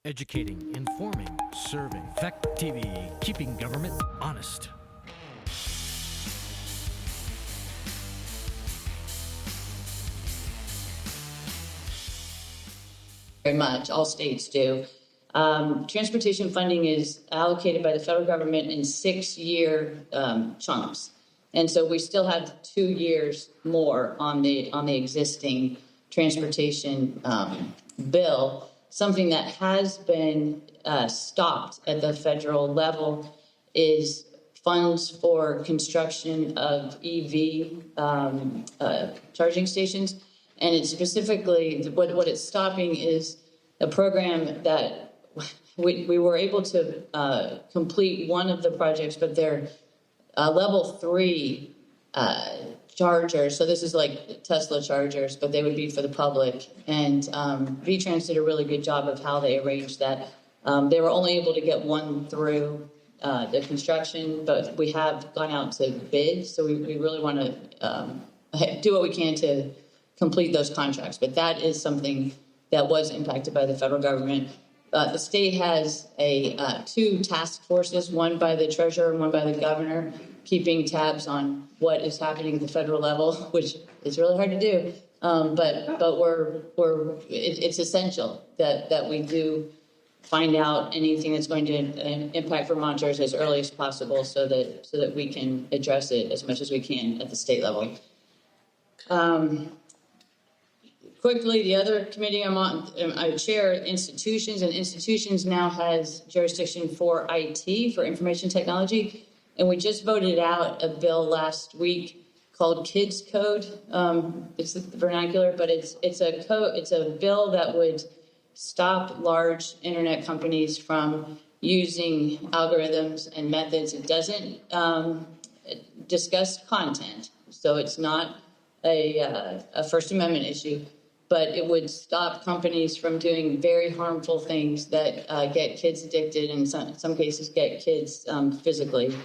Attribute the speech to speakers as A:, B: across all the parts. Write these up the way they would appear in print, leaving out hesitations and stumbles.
A: Educating, informing, serving. Fact TV, keeping government honest.
B: Very much. All states do. Transportation funding is allocated by the federal government in 6-year chunks, and so we still have 2 years more on the existing transportation bill. Something that has been stopped at the federal level is funds for construction of EV charging stations. And it's specifically, what it's stopping is a program that we were able to complete one of the projects, but they're level 3 chargers. So this is like Tesla chargers, but they would be for the public. And V-Trans did a really good job of how they arranged that. They were only able to get one through the construction, but we have gone out to bid. So we really want to do what we can to complete those contracts. But that is something that was impacted by the federal government. The state has 2 task forces, one by the treasurer and one by the governor, keeping tabs on what is happening at the federal level, which is really hard to do. But it's essential that we do find out anything that's going to impact Vermonters as early as possible, so that we can address it as much as we can at the state level. Quickly, the other committee I'm on, I chair institutions, and institutions now has jurisdiction for IT, for information technology. And we just voted out a bill last week called Kids Code. It's the vernacular, but it's a bill that would stop large internet companies from using algorithms and methods. It doesn't discuss content, so it's not a First Amendment issue. But it would stop companies from doing very harmful things that get kids addicted, and in some cases get kids physically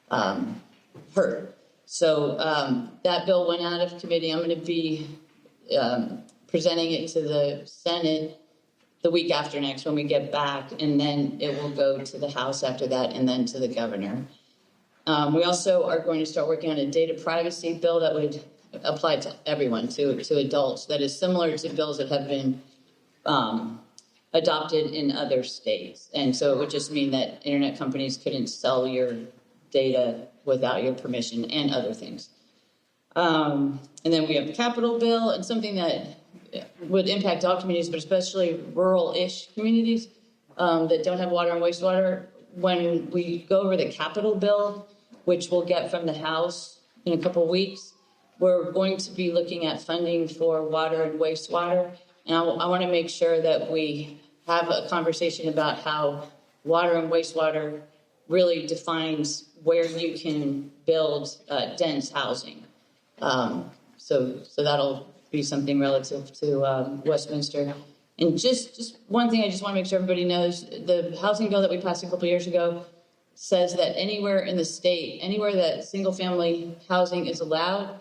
B: hurt. So that bill went out of committee. I'm going to be presenting it to the Senate the week after next when we get back, and then it will go to the House after that, and then to the governor. We also are going to start working on a data privacy bill that would apply to everyone, to adults, that is similar to bills that have been adopted in other states. And so it would just mean that internet companies couldn't sell your data without your permission and other things. And then we have the capital bill, and something that would impact all communities, but especially rural-ish communities that don't have water and wastewater. When we go over the capital bill, which we'll get from the House in a couple of weeks, we're going to be looking at funding for water and wastewater. And I want to make sure that we have a conversation about how water and wastewater really defines where you can build dense housing. So that'll be something relative to Westminster. And just one thing I just want to make sure everybody knows, the housing bill that we passed a couple years ago says that anywhere in the state, anywhere that single-family housing is allowed,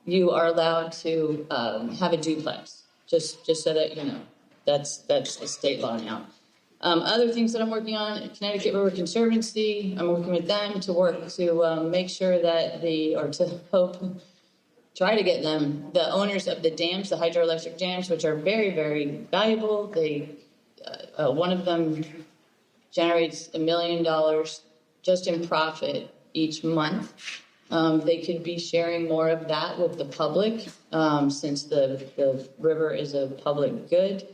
B: you are allowed to have a duplex, just so that you know. That's the state law now. Other things that I'm working on, Connecticut River Conservancy, I'm working with them to work to make sure that try to get them, the owners of the dams, the hydroelectric dams, which are very, very valuable. One of them generates $1 million just in profit each month. They could be sharing more of that with the public, since the river is a public good.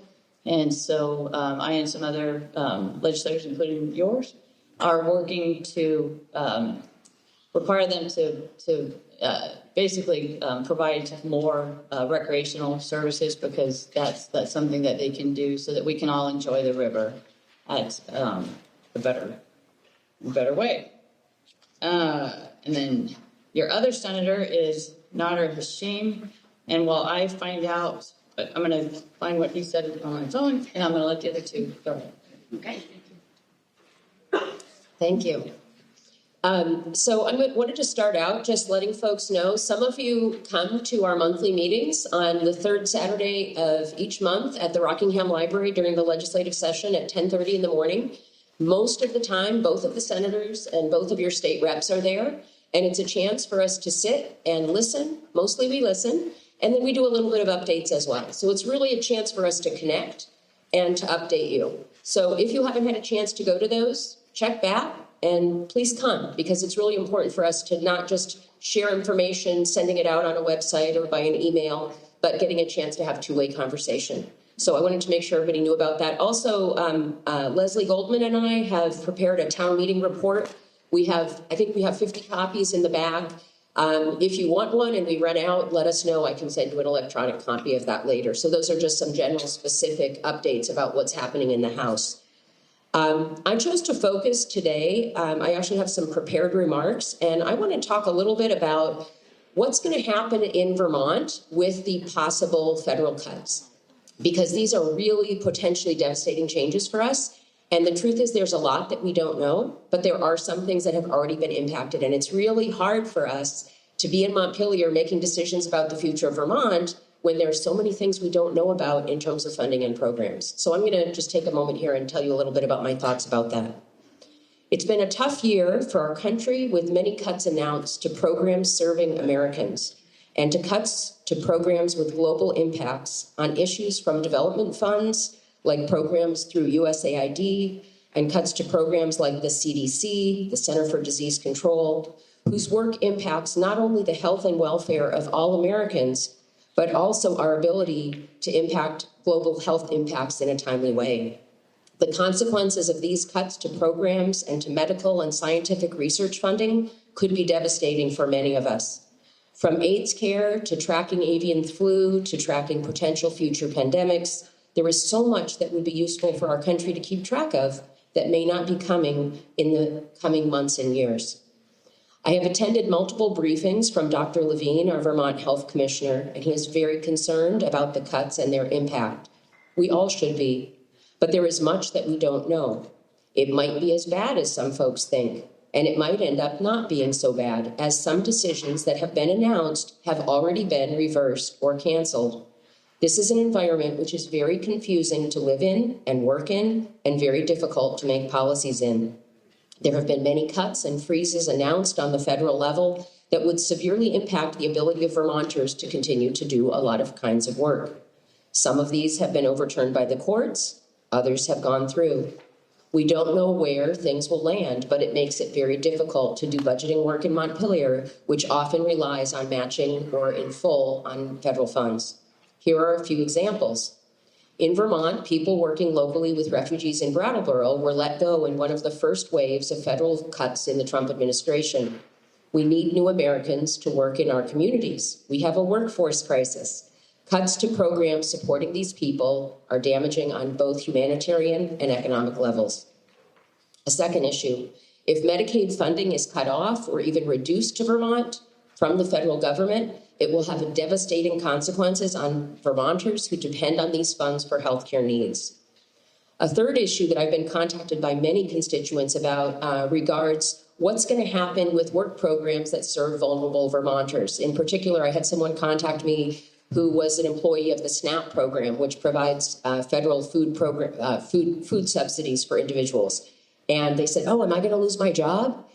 B: And so I and some other legislators, including yours, are working to require them to basically provide more recreational services, because that's something that they can do so that we can all enjoy the river at a better way. And then your other senator is Nader Hashim. And while I find out, I'm going to find what he said on my phone, and I'm going to let the other two go ahead.
C: Okay. Thank you. So I wanted to start out just letting folks know, some of you come to our monthly meetings on the third Saturday of each month at the Rockingham Library during the legislative session at 10:30 in the morning. Most of the time, both of the senators and both of your state reps are there, and it's a chance for us to sit and listen. Mostly we listen, and then we do a little bit of updates as well. So it's really a chance for us to connect and to update you. So if you haven't had a chance to go to those, check back and please come, because it's really important for us to not just share information, sending it out on a website or by an email, but getting a chance to have two-way conversation. So I wanted to make sure everybody knew about that. Also, Leslie Goldman and I have prepared a town meeting report. I think we have 50 copies in the bag. If you want one and we run out, let us know. I can send you an electronic copy of that later. So those are just some general specific updates about what's happening in the House. I chose to focus today. I actually have some prepared remarks, and I want to talk a little bit about what's going to happen in Vermont with the possible federal cuts, because these are really potentially devastating changes for us. And the truth is there's a lot that we don't know, but there are some things that have already been impacted. And it's really hard for us to be in Montpelier making decisions about the future of Vermont when there are so many things we don't know about in terms of funding and programs. So I'm going to just take a moment here and tell you a little bit about my thoughts about that. It's been a tough year for our country, with many cuts announced to programs serving Americans and to cuts to programs with global impacts on issues from development funds, like programs through USAID, and cuts to programs like the CDC, the Center for Disease Control, whose work impacts not only the health and welfare of all Americans, but also our ability to impact global health impacts in a timely way. The consequences of these cuts to programs and to medical and scientific research funding could be devastating for many of us. From AIDS care to tracking avian flu to tracking potential future pandemics, there is so much that would be useful for our country to keep track of that may not be coming in the coming months and years. I have attended multiple briefings from Dr. Levine, our Vermont Health Commissioner, and he is very concerned about the cuts and their impact. We all should be, but there is much that we don't know. It might be as bad as some folks think, and it might end up not being so bad, as some decisions that have been announced have already been reversed or canceled. This is an environment which is very confusing to live in and work in, and very difficult to make policies in. There have been many cuts and freezes announced on the federal level that would severely impact the ability of Vermonters to continue to do a lot of kinds of work. Some of these have been overturned by the courts, others have gone through. We don't know where things will land, but it makes it very difficult to do budgeting work in Montpelier, which often relies on matching or in full on federal funds. Here are a few examples. In Vermont, people working locally with refugees in Brattleboro were let go in one of the first waves of federal cuts in the Trump administration. We need new Americans to work in our communities. We have a workforce crisis. Cuts to programs supporting these people are damaging on both humanitarian and economic levels. A second issue, if Medicaid funding is cut off or even reduced to Vermont from the federal government, it will have devastating consequences on Vermonters who depend on these funds for healthcare needs. A third issue that I've been contacted by many constituents about regards what's going to happen with work programs that serve vulnerable Vermonters. In particular, I had someone contact me who was an employee of the SNAP program, which provides federal food subsidies for individuals. And they said, oh, am I going to lose my job?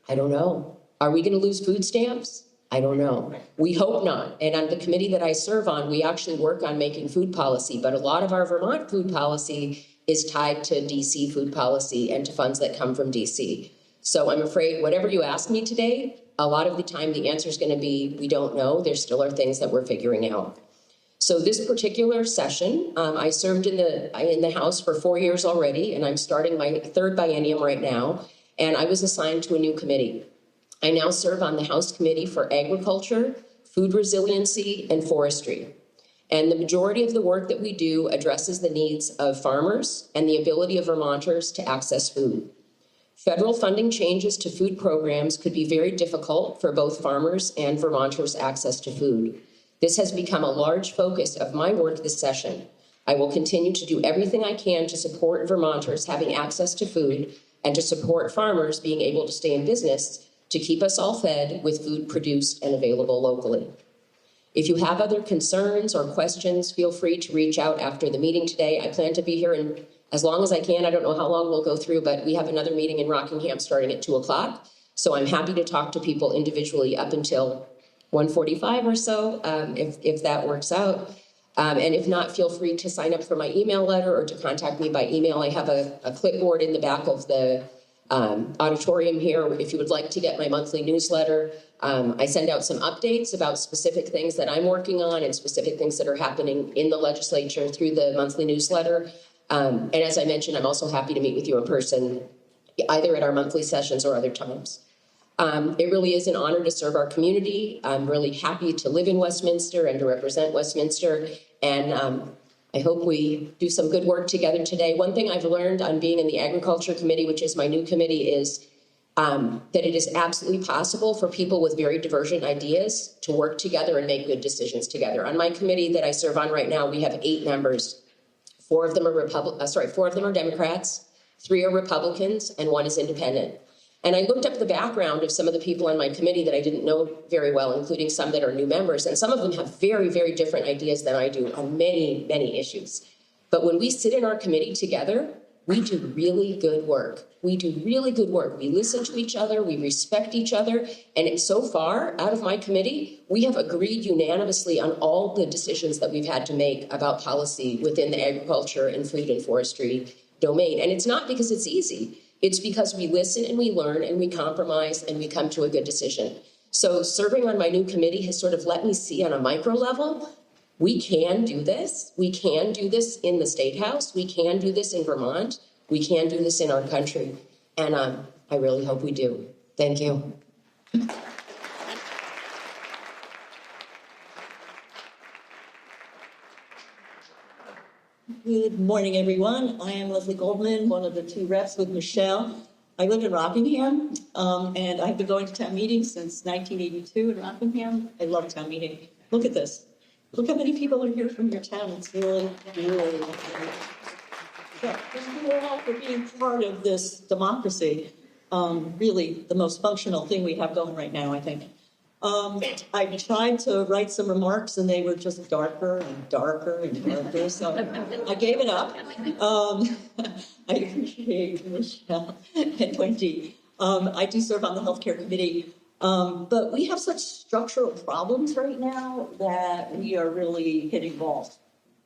C: I don't know. Are we going to lose food stamps? I don't know. We hope not. And on the committee that I serve on, we actually work on making food policy, but a lot of our Vermont food policy is tied to DC food policy and to funds that come from DC. So I'm afraid whatever you ask me today, a lot of the time the answer is going to be, we don't know. There still are things that we're figuring out. So this particular session, I served in the House for 4 years already, and I'm starting my third biennium right now, and I was assigned to a new committee. I now serve on the House Committee for Agriculture, Food Resiliency, and Forestry. And the majority of the work that we do addresses the needs of farmers and the ability of Vermonters to access food. Federal funding changes to food programs could be very difficult for both farmers and Vermonters' access to food. This has become a large focus of my work this session. I will continue to do everything I can to support Vermonters having access to food, and to support farmers being able to stay in business to keep us all fed with food produced and available locally. If you have other concerns or questions, feel free to reach out after the meeting today. I plan to be here as long as I can. I don't know how long we'll go through, but we have another meeting in Rockingham starting at 2 o'clock. So I'm happy to talk to people individually up until 1:45 or so, if that works out. And if not, feel free to sign up for my email letter or to contact me by email. I have a clipboard in the back of the auditorium here if you would like to get my monthly newsletter. I send out some updates about specific things that I'm working on and specific things that are happening in the legislature through the monthly newsletter. And as I mentioned, I'm also happy to meet with you in person, either at our monthly sessions or other times. It really is an honor to serve our community. I'm really happy to live in Westminster and to represent Westminster. And I hope we do some good work together today. One thing I've learned on being in the Agriculture Committee, which is my new committee, is that it is absolutely possible for people with very divergent ideas to work together and make good decisions together. On my committee that I serve on right now, we have 8 members. 4 of them are Democrats, 3 are Republicans, and 1 is independent. And I looked up the background of some of the people on my committee that I didn't know very well, including some that are new members. And some of them have very, very different ideas than I do on many, many issues. But when we sit in our committee together, we do really good work. We do really good work. We listen to each other. We respect each other. And so far, out of my committee, we have agreed unanimously on all the decisions that we've had to make about policy within the agriculture and food and forestry domain. And it's not because it's easy. It's because we listen and we learn and we compromise and we come to a good decision. So serving on my new committee has sort of let me see on a micro level, we can do this. We can do this in the State House. We can do this in Vermont. We can do this in our country. And I really hope we do. Thank you.
D: Good morning, everyone. I am Leslie Goldman, one of the 2 reps with Michelle. I live in Rockingham, and I've been going to town meetings since 1982 in Rockingham. I love town meeting. Look at this. Look how many people are here from your town. It's really, really great. So thank you all for being part of this democracy. Really the most functional thing we have going right now, I think. I tried to write some remarks and they were just darker and darker and darker, so I gave it up. I appreciate Michelle and Wendy. I do serve on the healthcare committee, but we have such structural problems right now that we are really hitting walls.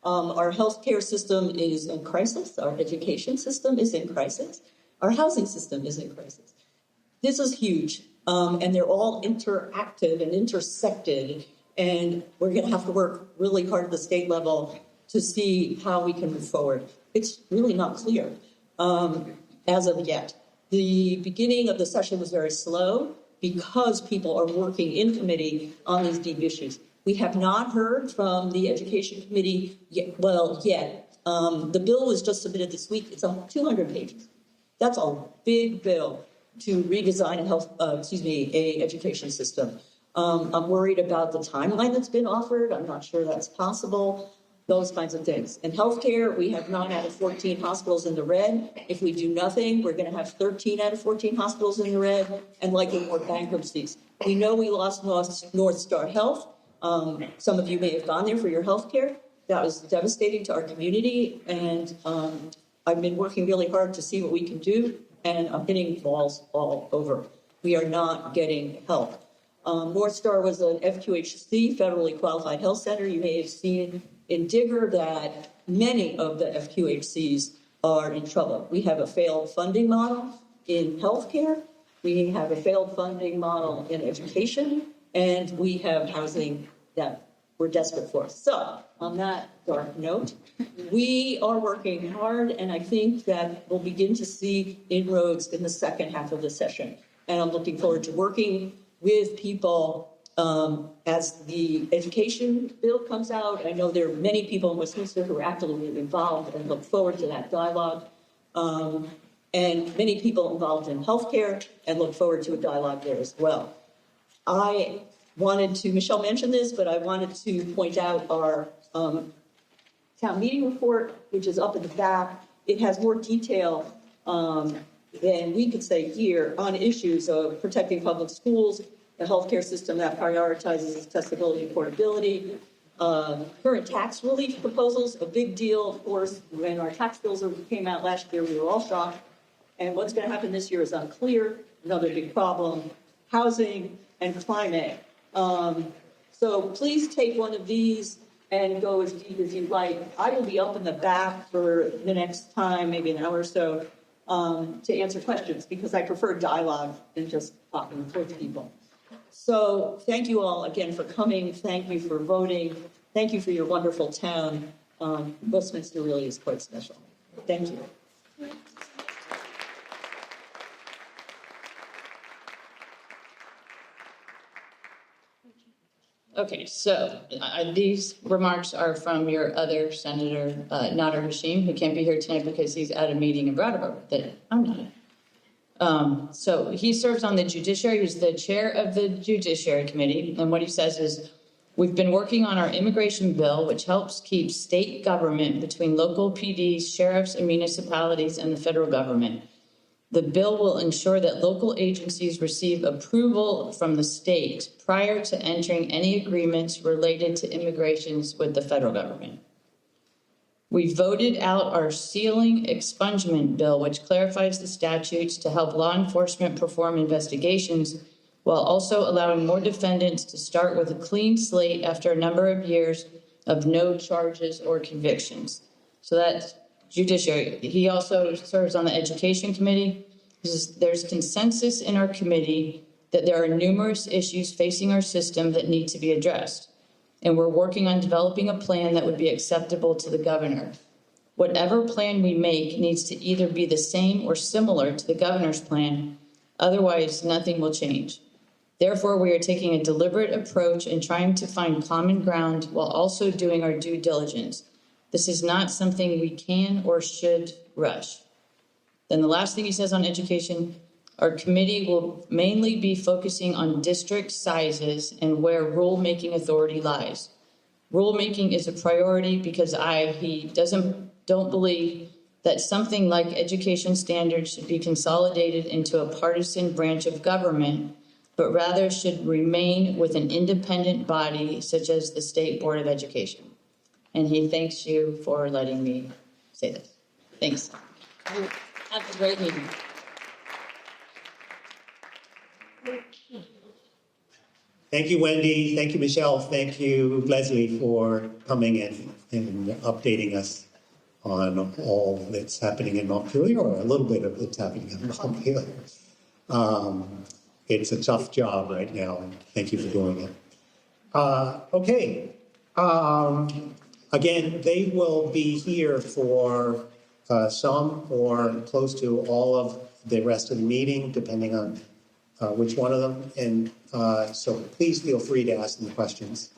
D: Our healthcare system is in crisis. Our education system is in crisis. Our housing system is in crisis. This is huge. And they're all interactive and intersected, and we're going to have to work really hard at the state level to see how we can move forward. It's really not clear as of yet. The beginning of the session was very slow because people are working in committee on these deep issues. We have not heard from the Education Committee yet. The bill was just submitted this week. It's on 200 pages. That's a big bill to redesign a education system. I'm worried about the timeline that's been offered. I'm not sure that's possible, those kinds of things. In healthcare, we have 9 out of 14 hospitals in the red. If we do nothing, we're gonna have 13 out of 14 hospitals in the red and likely more bankruptcies. We know we lost North Star Health. Some of you may have gone there for your healthcare. That was devastating to our community, and I've been working really hard to see what we can do. And I'm hitting walls all over. We are not getting help. North Star was an FQHC, Federally Qualified Health Center. You may have seen in Digger that many of the FQHCs are in trouble. We have a failed funding model in healthcare. We have a failed funding model in education. And we have housing that we're desperate for. So on that dark note, we are working hard, and I think that we'll begin to see inroads in the second half of the session. And I'm looking forward to working with people as the education bill comes out. I know there are many people in Westminster who are actively involved and look forward to that dialogue. And many people involved in healthcare and look forward to a dialogue there as well. Michelle mentioned this, but I wanted to point out our town meeting report, which is up in the back. It has more detail than we could say here on issues of protecting public schools, a healthcare system that prioritizes accessibility and affordability, current tax relief proposals, a big deal, of course. When our tax bills came out last year, we were all shocked. And what's going to happen this year is unclear. Another big problem, housing and climate. So please take one of these and go as deep as you'd like. I will be up in the back for the next time, maybe an hour or so, to answer questions, because I prefer dialogue than just talking with people. So thank you all again for coming. Thank you for voting. Thank you for your wonderful town. Westminster really is quite special. Thank you.
B: Okay, so these remarks are from your other Senator, Nader Hashim, who can't be here tonight because he's at a meeting in Brattleboro that I'm not at. So he serves on the judiciary. He's the chair of the Judiciary Committee. And what he says is, we've been working on our immigration bill, which helps keep state government between local PDs, sheriffs, and municipalities and the federal government. The bill will ensure that local agencies receive approval from the state prior to entering any agreements related to immigrations with the federal government. We voted out our sealing expungement bill, which clarifies the statutes to help law enforcement perform investigations while also allowing more defendants to start with a clean slate after a number of years of no charges or convictions. So that's judiciary. He also serves on the Education Committee. There's consensus in our committee that there are numerous issues facing our system that need to be addressed. And we're working on developing a plan that would be acceptable to the governor. Whatever plan we make needs to either be the same or similar to the governor's plan. Otherwise, nothing will change. Therefore, we are taking a deliberate approach and trying to find common ground while also doing our due diligence. This is not something we can or should rush. Then the last thing he says on education, our committee will mainly be focusing on district sizes and where rulemaking authority lies. Rulemaking is a priority because he don't believe that something like education standards should be consolidated into a partisan branch of government, but rather should remain with an independent body such as the State Board of Education. And he thanks you for letting me say this. Thanks. Have a great meeting.
E: Thank you, Wendy. Thank you, Michelle. Thank you, Leslie, for coming in and updating us on all that's happening in Montpelier, or a little bit of what's happening in Montpelier. It's a tough job right now, and thank you for doing it. Okay. Again, they will be here for some or close to all of the rest of the meeting, depending on which one of them. And so please feel free to ask them questions.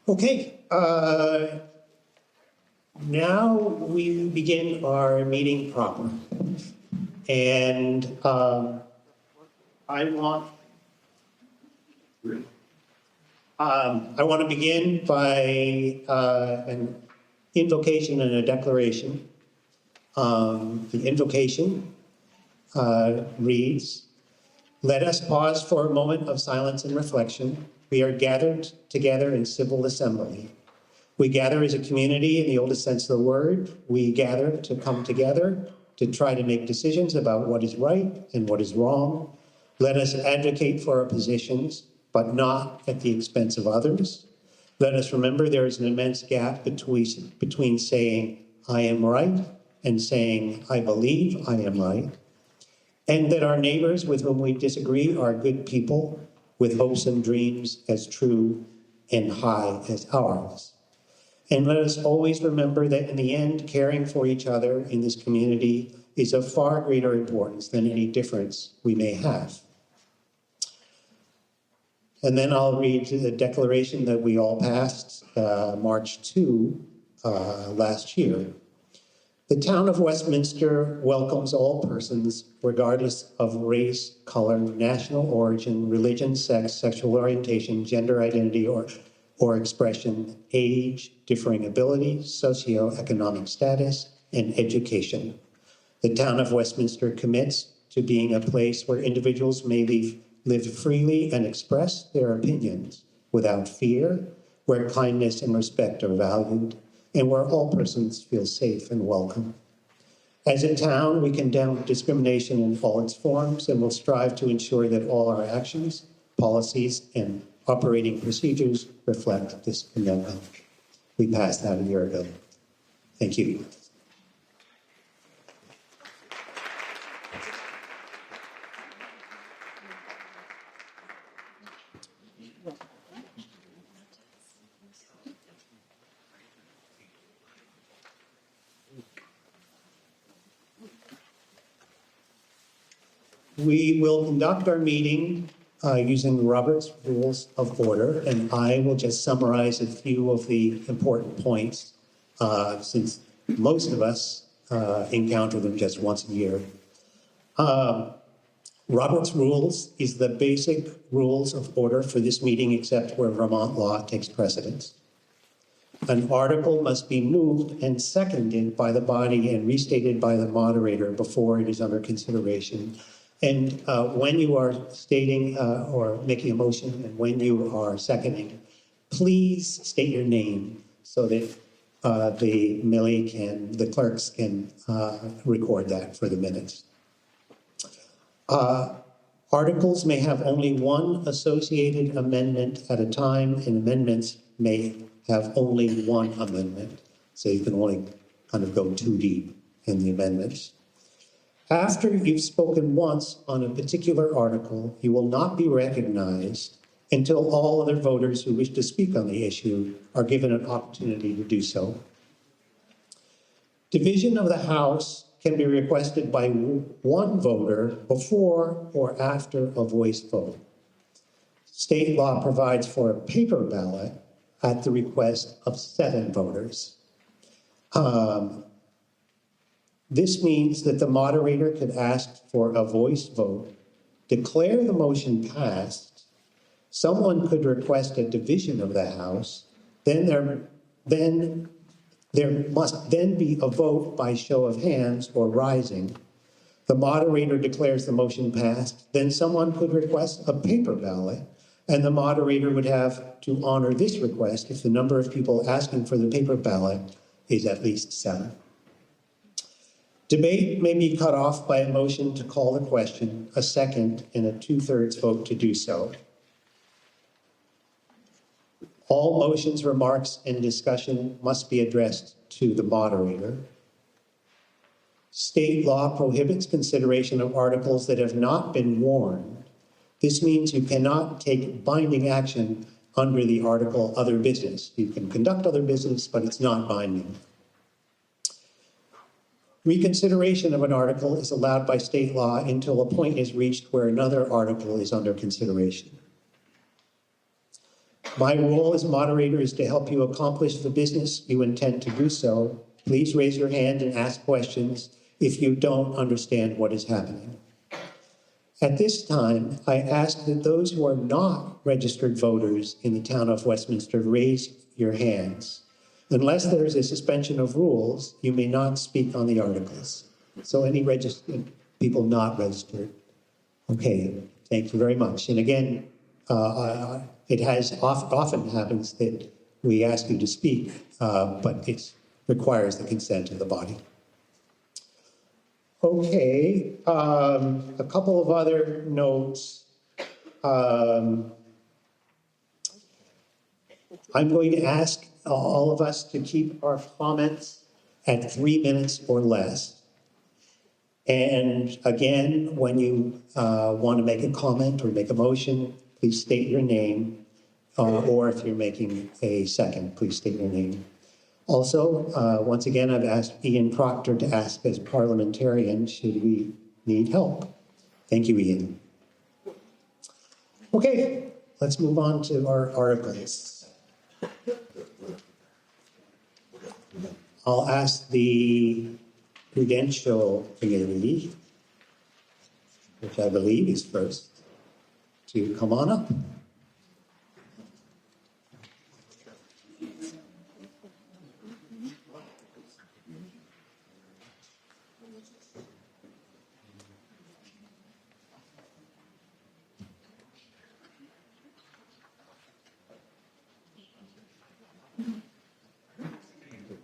E: Okay. Now we begin our meeting proper. And I want to begin by an invocation and a declaration. The invocation reads, "Let us pause for a moment of silence and reflection. We are gathered together in civil assembly. We gather as a community in the oldest sense of the word. We gather to come together to try to make decisions about what is right and what is wrong. Let us advocate for our positions, but not at the expense of others. Let us remember there is an immense gap between saying, I am right, and saying, I believe I am right. And that our neighbors with whom we disagree are good people with hopes and dreams as true and high as ours. And let us always remember that in the end, caring for each other in this community is of far greater importance than any difference we may have." And then I'll read the declaration that we all passed March 2 last year. "The town of Westminster welcomes all persons, regardless of race, color, national origin, religion, sex, sexual orientation, gender identity, or expression, age, differing ability, socioeconomic status, and education. The town of Westminster commits to being a place where individuals may live freely and express their opinions without fear, where kindness and respect are valued, and where all persons feel safe and welcome. As a town, we condemn discrimination in all its forms and will strive to ensure that all our actions, policies, and operating procedures reflect this commitment. We passed that a year ago. Thank you. We will conduct our meeting using Robert's Rules of Order, and I will just summarize a few of the important points since most of us encounter them just once a year. Robert's Rules is the basic rules of order for this meeting, except where Vermont law takes precedence. An article must be moved and seconded by the body and restated by the moderator before it is under consideration. And when you are stating or making a motion and when you are seconding, please state your name so that the clerks can record that for the minutes. Articles may have only one associated amendment at a time, and amendments may have only one amendment. So you can only kind of go too deep in the amendments. After you've spoken once on a particular article, you will not be recognized until all other voters who wish to speak on the issue are given an opportunity to do so. Division of the House can be requested by one voter before or after a voice vote. State law provides for a paper ballot at the request of 7 voters. This means that the moderator could ask for a voice vote, declare the motion passed, someone could request a division of the House, then there must then be a vote by show of hands or rising. The moderator declares the motion passed, then someone could request a paper ballot, and the moderator would have to honor this request if the number of people asking for the paper ballot is at least 7. Debate may be cut off by a motion to call the question, a second, and a 2/3 vote to do so. All motions, remarks, and discussion must be addressed to the moderator. State law prohibits consideration of articles that have not been warned. This means you cannot take binding action under the article other business. You can conduct other business, but it's not binding. Reconsideration of an article is allowed by state law until a point is reached where another article is under consideration. My role as moderator is to help you accomplish the business you intend to do so. Please raise your hand and ask questions if you don't understand what is happening. At this time, I ask that those who are not registered voters in the town of Westminster raise your hands. Unless there is a suspension of rules, you may not speak on the articles. So any registered people not registered. Okay, thank you very much. And again, it has often happens that we ask you to speak, but it requires the consent of the body. Okay, a couple of other notes. I'm going to ask all of us to keep our comments at 3 minutes or less. And again, when you want to make a comment or make a motion, please state your name, or if you're making a second, please state your name. Also, once again, I've asked Ian Proctor to ask as parliamentarian, should we need help? Thank you, Ian. Okay, let's move on to our articles. I'll ask the Prudential Committee, which I believe is first, to come on up.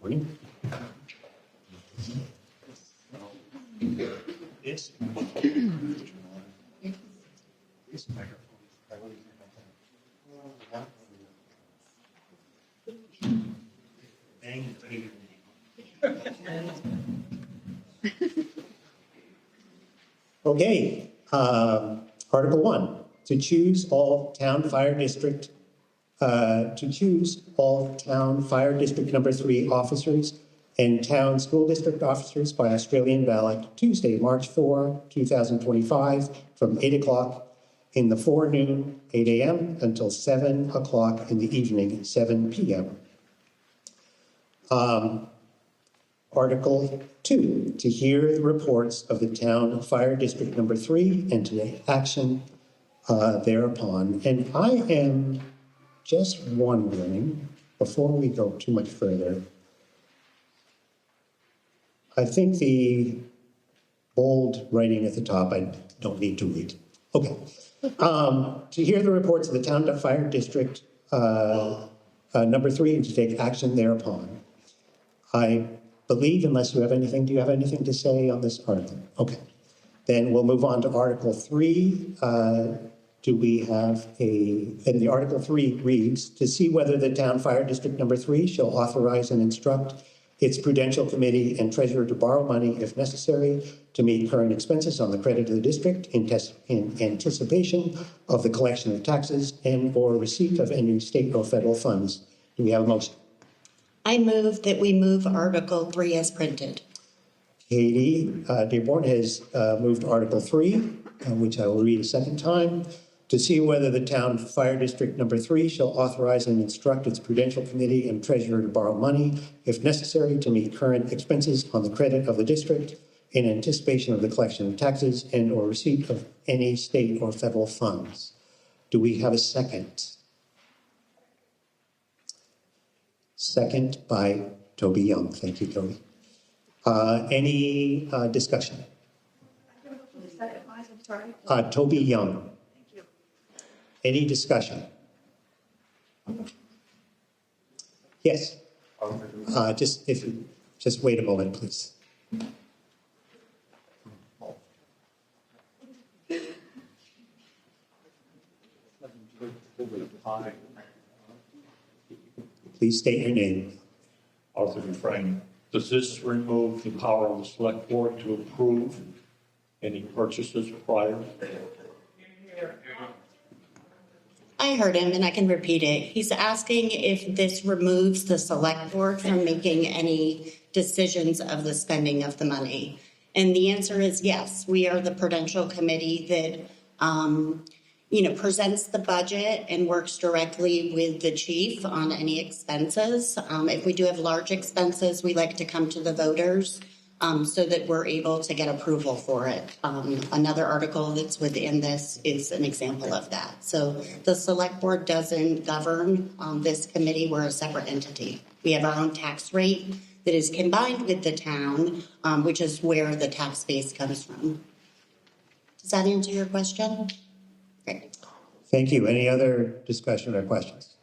E: morning. This Okay, Article 1, to choose all town fire district number 3 officers and town school district officers by Australian ballot Tuesday, March 4, 2025, from 8 o'clock in the forenoon, 8 a.m., until 7 o'clock in the evening, 7 p.m. Article 2, to hear the reports of the town fire district number 3 and to take action thereupon. And I am just wondering, before we go too much further, I think the bold writing at the top, I don't need to read. Okay. To hear the reports of the town fire district number 3 and to take action thereupon. I believe, unless you have anything, do you have anything to say on this article? Okay. Then we'll move on to Article 3. Do we have and the Article 3 reads, to see whether the town fire district number 3 shall authorize and instruct its prudential committee and treasurer to borrow money if necessary to meet current expenses on the credit of the district in anticipation of the collection of taxes and or receipt of any state or federal funds. Do we have a motion?
F: I move that we move Article 3 as printed.
E: Katie Dearborn has moved Article 3, which I will read a second time. To see whether the town fire district number 3 shall authorize and instruct its prudential committee and treasurer to borrow money, if necessary, to meet current expenses on the credit of the district in anticipation of the collection of taxes and or receipt of any state or federal funds. Do we have a second? Second by Toby Young. Thank you, Toby. Any discussion? Toby Young. Any discussion? Yes. Just wait a moment, please. Please state your name.
G: Arthur Dufresne. Does this remove the power of the select board to approve any purchases prior?
F: I heard him and I can repeat it. He's asking if this removes the select board from making any decisions of the spending of the money. And the answer is yes. We are the prudential committee that presents the budget and works directly with the chief on any expenses. If we do have large expenses, we like to come to the voters so that we're able to get approval for it. Another article that's within this is an example of that. So the select board doesn't govern this committee. We're a separate entity. We have our own tax rate that is combined with the town, which is where the tax base comes from. Does that answer your question? Great.
E: Thank you. Any other discussion or questions?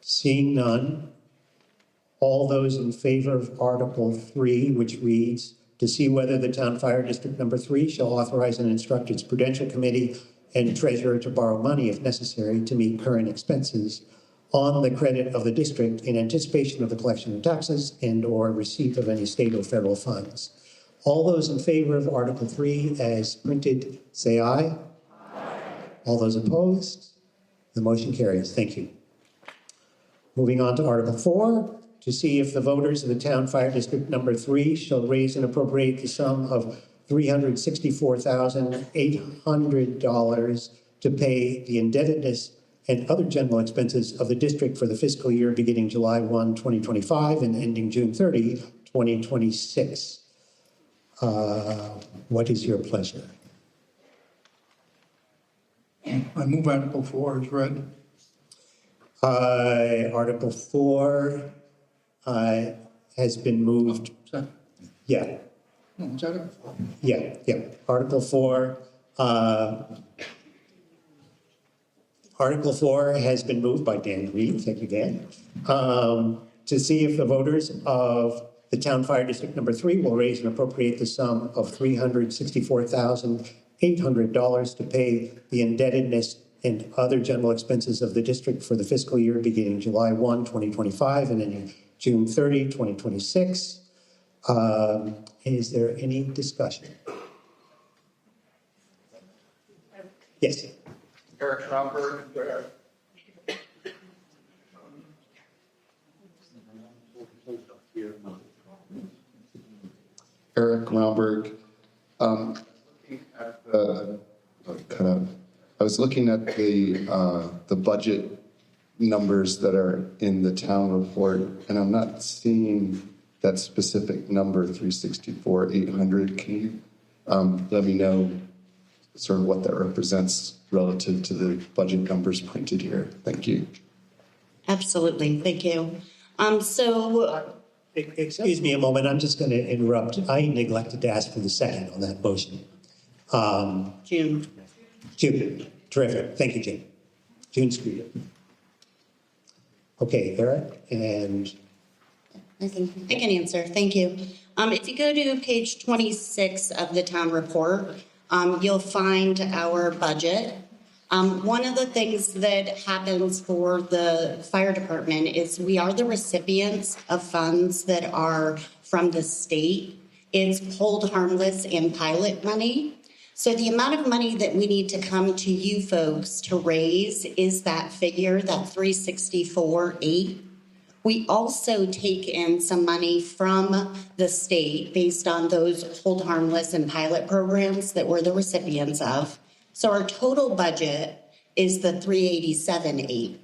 E: Seeing none, all those in favor of Article 3, which reads, to see whether the town fire district number 3 shall authorize and instruct its prudential committee and treasurer to borrow money if necessary to meet current expenses on the credit of the district in anticipation of the collection of taxes and or receipt of any state or federal funds. All those in favor of Article 3 as printed, say aye. Aye. All those opposed? The motion carries. Thank you. Moving on to Article 4, to see if the voters of the town fire district number 3 shall raise and appropriate the sum of $364,800 to pay the indebtedness and other general expenses of the district for the fiscal year beginning July 1, 2025 and ending June 30, 2026. What is your pleasure?
H: I move Article 4 is read.
E: Article 4 has been moved. Yeah.
H: Is that it?
E: Yeah. Article 4. Article 4 has been moved by Dan Reed. Thank you, Dan. to see if the voters of the Town Fire District Number 3 will raise and appropriate the sum of $364,800 to pay the indebtedness and other general expenses of the district for the fiscal year beginning July 1, 2025 and ending June 30, 2026. Is there any discussion? Yes.
I: Eric Romberg. Eric Romberg. I was looking at the budget numbers that are in the town report, and I'm not seeing that specific number, 364,800. Can you let me know sort of what that represents relative to the budget numbers printed here? Thank you.
F: Absolutely, thank you.
E: Excuse me a moment, I'm just going to interrupt. I neglected to ask for the second on that motion.
F: June.
E: June, terrific. Thank you, June. June Screeder. Okay, Eric, and
F: I can answer. Thank you. If you go to page 26 of the town report, you'll find our budget. One of the things that happens for the fire department is we are the recipients of funds that are from the state. It's hold harmless and pilot money. So the amount of money that we need to come to you folks to raise is that figure, that 364.8. We also take in some money from the state based on those hold harmless and pilot programs that we're the recipients of. So our total budget is the 387.8.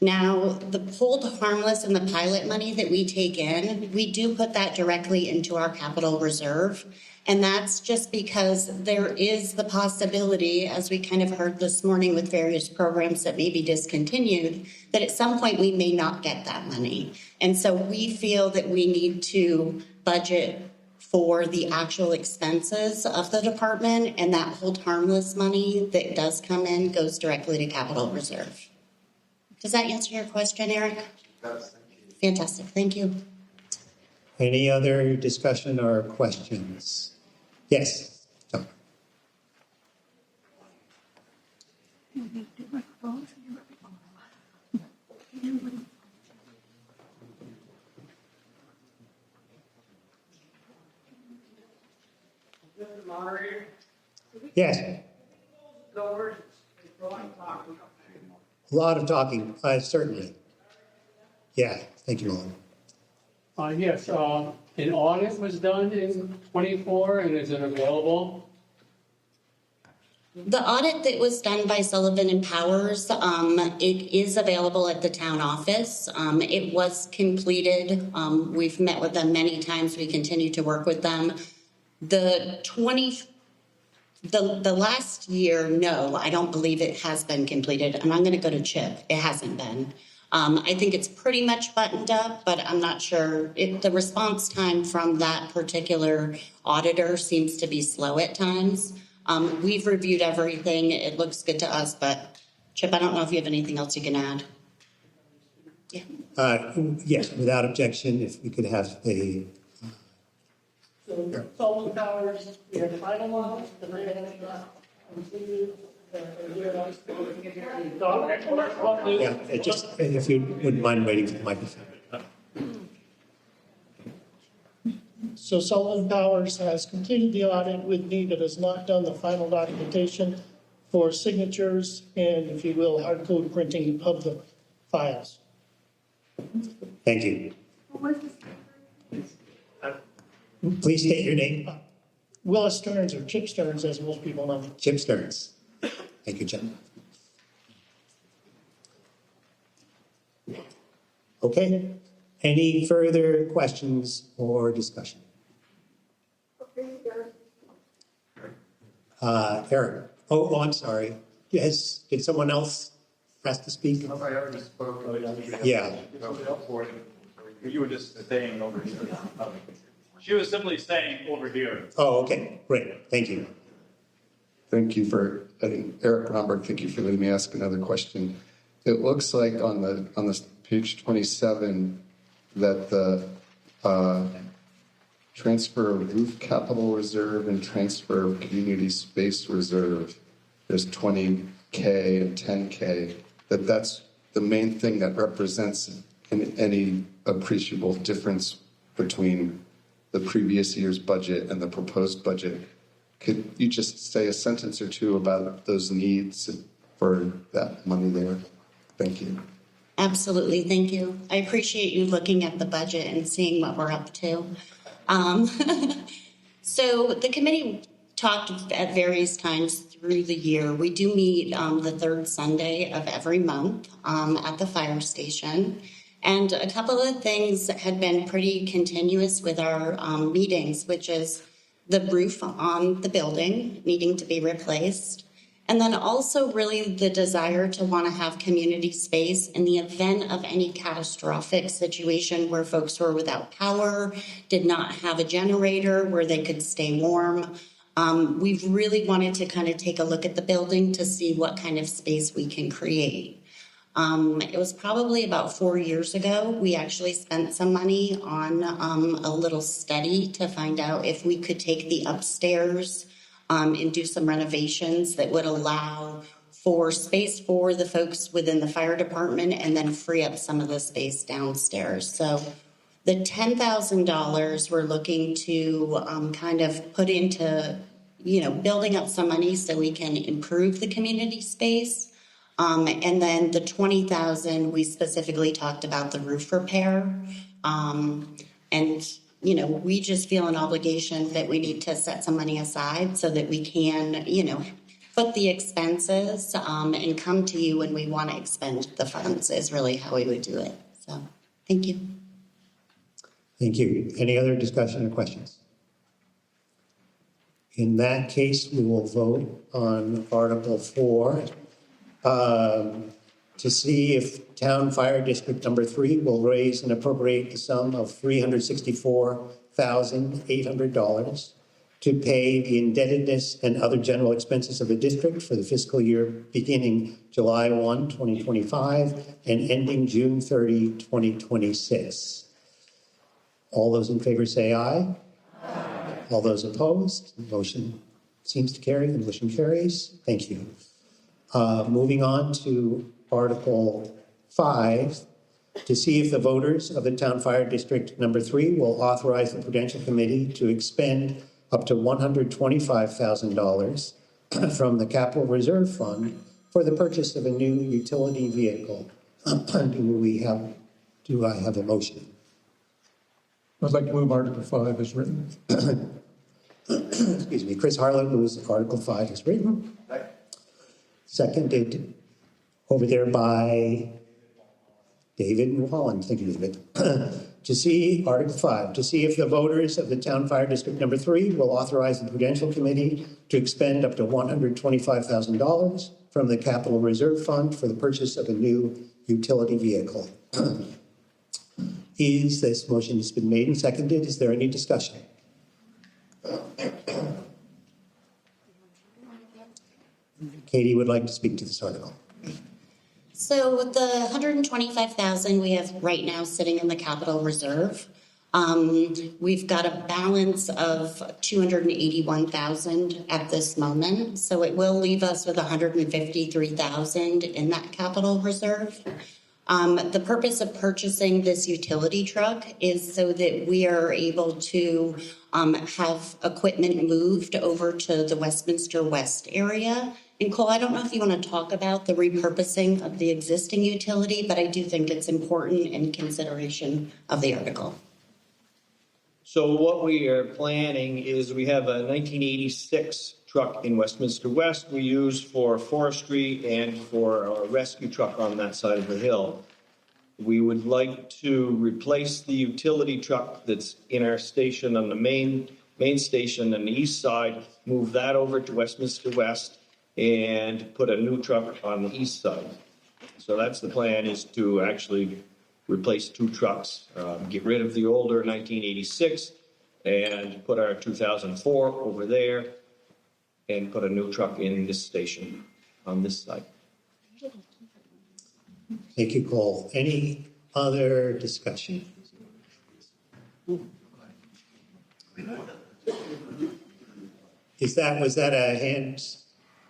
F: Now, the hold harmless and the pilot money that we take in, we do put that directly into our capital reserve. And that's just because there is the possibility, as we kind of heard this morning with various programs that may be discontinued, that at some point we may not get that money. And so we feel that we need to budget for the actual expenses of the department, and that hold harmless money that does come in goes directly to capital reserve. Does that answer your question, Eric?
I: Yes, thank you.
F: Fantastic, thank you.
E: any other discussion or questions? Yes. John. Yes. A lot of talking, certainly. Yeah, thank you, Ron.
J: Yes, an audit was done in 24, and is it available?
F: The audit that was done by Sullivan and Powers, it is available at the town office. It was completed. We've met with them many times. We continue to work with them. The last year, no, I don't believe it has been completed. And I'm going to go to Chip. It hasn't been. I think it's pretty much buttoned up, but I'm not sure. The response time from that particular auditor seems to be slow at times. We've reviewed everything. It looks good to us, but Chip, I don't know if you have anything else you can add. Yeah.
E: Yes, without objection, if we could have a...
K: So Sullivan Powers, we have finalized the completed.
E: Yeah, just if you wouldn't mind waiting for the microphone.
K: So Sullivan Powers has completed the audit with me, but has not done the final documentation for signatures and, if you will, hard code printing of the files.
E: Thank you. Please state your name.
K: Willis Stearns, or Chip Stearns, as most people know.
E: Chip Stearns. Thank you, Chip. Okay. Any further questions or discussion? Eric. Oh, I'm sorry. Yes. Did someone else ask to speak?
I: I already spoke.
E: Yeah.
L: You were just saying over here. She was simply saying over here.
E: Oh, okay. Great. Thank you.
I: Thank you for, Eric Romberg, thank you for letting me ask another question. It looks like on the page 27, that the transfer of roof capital reserve and transfer of community space reserve, there's 20K and 10K, that's the main thing that represents any appreciable difference between the previous year's budget and the proposed budget. Could you just say a sentence or two about those needs for that money there? Thank you.
F: Absolutely, thank you. I appreciate you looking at the budget and seeing what we're up to. So the committee talked at various times through the year. We do meet the third Sunday of every month at the fire station. And a couple of things that had been pretty continuous with our meetings, which is the roof on the building needing to be replaced. And then also really the desire to want to have community space in the event of any catastrophic situation where folks were without power, did not have a generator where they could stay warm. We've really wanted to kind of take a look at the building to see what kind of space we can create. It was probably about 4 years ago, we actually spent some money on a little study to find out if we could take the upstairs and do some renovations that would allow for space for the folks within the fire department and then free up some of the space downstairs. So the $10,000 we're looking to kind of put into, building up some money so we can improve the community space. And then the $20,000, we specifically talked about the roof repair. We just feel an obligation that we need to set some money aside so that we can, foot the expenses and come to you when we want to expend the funds is really how we would do it. So, thank you.
E: Thank you. Any other discussion or questions? In that case, we will vote on Article 4 to see if Town Fire District Number 3 will raise and appropriate the sum of $364,800 to pay the indebtedness and other general expenses of the district for the fiscal year beginning July 1, 2025 and ending June 30, 2026. All those in favor say aye. Aye. All those opposed, the motion seems to carry. The motion carries. Thank you. Moving on to Article 5, to see if the voters of the Town Fire District Number 3 will authorize the Prudential Committee to expend up to $125,000 from the Capital Reserve Fund for the purchase of a new utility vehicle. Do I have a motion?
H: I'd like to move Article 5 as written.
E: Excuse me. Chris Harlan moves Article 5 as written. Seconded over there by David Wallen. Thank you, David. To see Article 5, to see if the voters of the Town Fire District Number 3 will authorize the Prudential Committee to expend up to $125,000 from the Capital Reserve Fund for the purchase of a new utility vehicle. This motion has been made and seconded. Is there any discussion? Katie would like to speak to this article.
F: So the $125,000 we have right now sitting in the capital reserve, we've got a balance of $281,000 at this moment. So it will leave us with $153,000 in that capital reserve. The purpose of purchasing this utility truck is so that we are able to have equipment moved over to the Westminster West area. And Cole, I don't know if you want to talk about the repurposing of the existing utility, but I do think it's important in consideration of the article.
M: So what we are planning is we have a 1986 truck in Westminster West we use for forestry and for a rescue truck on that side of the hill. We would like to replace the utility truck that's in our station on the main station on the east side, move that over to Westminster West, and put a new truck on the east side. So that's the plan, is to actually replace two trucks, get rid of the older 1986 and put our 2004 over there and put a new truck in this station on this side.
E: Thank you, Cole. Any other discussion? Was that a hand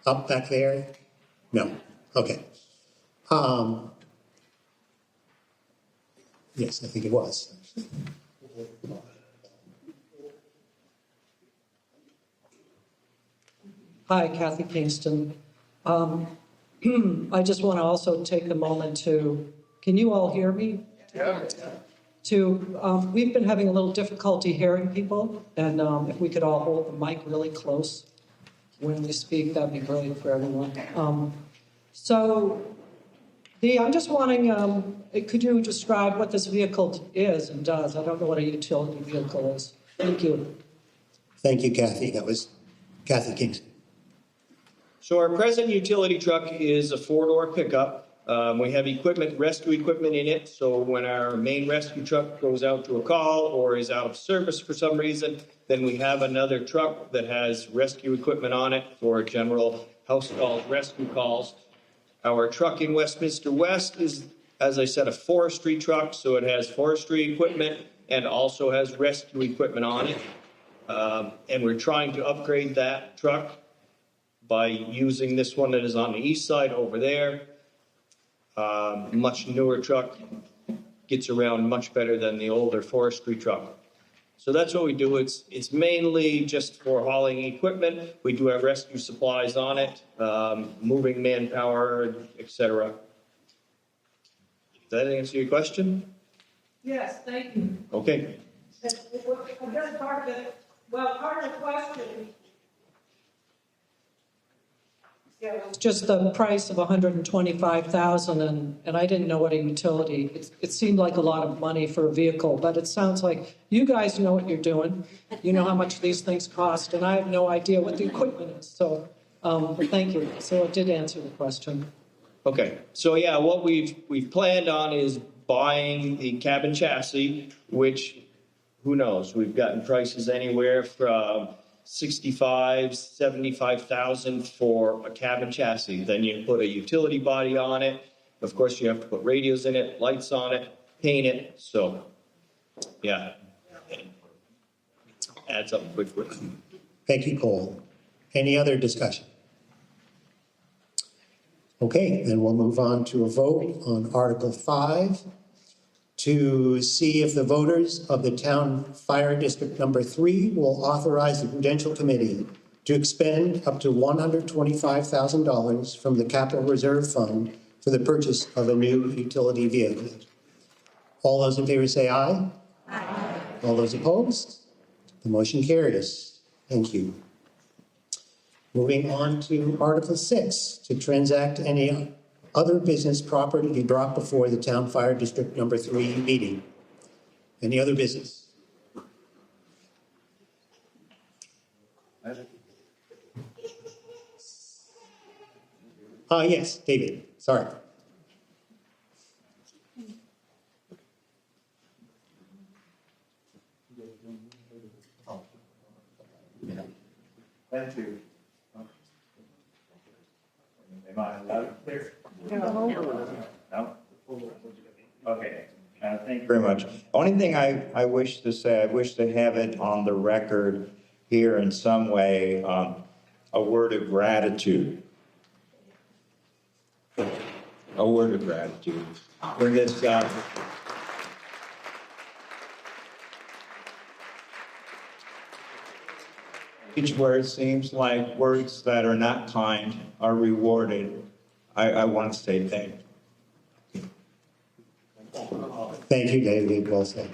E: up back there? No. Okay. Yes, I think it was.
N: Hi, Kathy Kingston. I just want to also take a moment to, can you all hear me? Yeah. We've been having a little difficulty hearing people, and if we could all hold the mic really close when we speak, that'd be great for everyone. I'm just wanting, could you describe what this vehicle is and does? I don't know what a utility vehicle is. Thank you.
E: Thank you, Kathy. That was Kathy Kingston.
M: So our present utility truck is a 4-door pickup. We have rescue equipment in it. So when our main rescue truck goes out to a call or is out of service for some reason, then we have another truck that has rescue equipment on it for general house calls, rescue calls. Our truck in Westminster West is, as I said, a forestry truck. So it has forestry equipment and also has rescue equipment on it. And we're trying to upgrade that truck by using this one that is on the east side over there. Much newer truck, gets around much better than the older forestry truck. So that's what we do. It's mainly just for hauling equipment. We do have rescue supplies on it, moving manpower, etc. Does that answer your question?
N: Yes, thank you.
M: Okay.
N: Part of the question. Yeah, it was just the price of $125,000, and I didn't know what a utility. It seemed like a lot of money for a vehicle, but it sounds like you guys know what you're doing. You know how much these things cost, and I have no idea what the equipment is. So, but thank you. So it did answer the question.
M: Okay. So yeah, what we've planned on is buying the cabin chassis, which who knows? We've gotten prices anywhere from $65,000, $75,000 for a cabin chassis. Then you put a utility body on it. Of course, you have to put radios in it, lights on it, paint it. So, yeah, it adds up quickly.
E: Thank you, Cole. Any other discussion? Okay, then we'll move on to a vote on Article 5 to see if the voters of the Town Fire District Number 3 will authorize the Prudential Committee to expend up to $125,000 from the Capital Reserve Fund for the purchase of a new utility vehicle. All those in favor say aye. Aye. All those opposed? The motion carries. Thank you. Moving on to Article 6, to transact any other business proper to be brought before the Town Fire District Number 3 meeting. Any other business? Yes, David, sorry.
L: Thank you. Am I loud and clear? No? Okay. Thank you very much. Only thing I wish to say, I wish to have it on the record here in some way, a word of gratitude. A word of gratitude for this. Each word seems like words that are not kind are rewarded. I want to say thank you.
E: Thank you, David. Well said.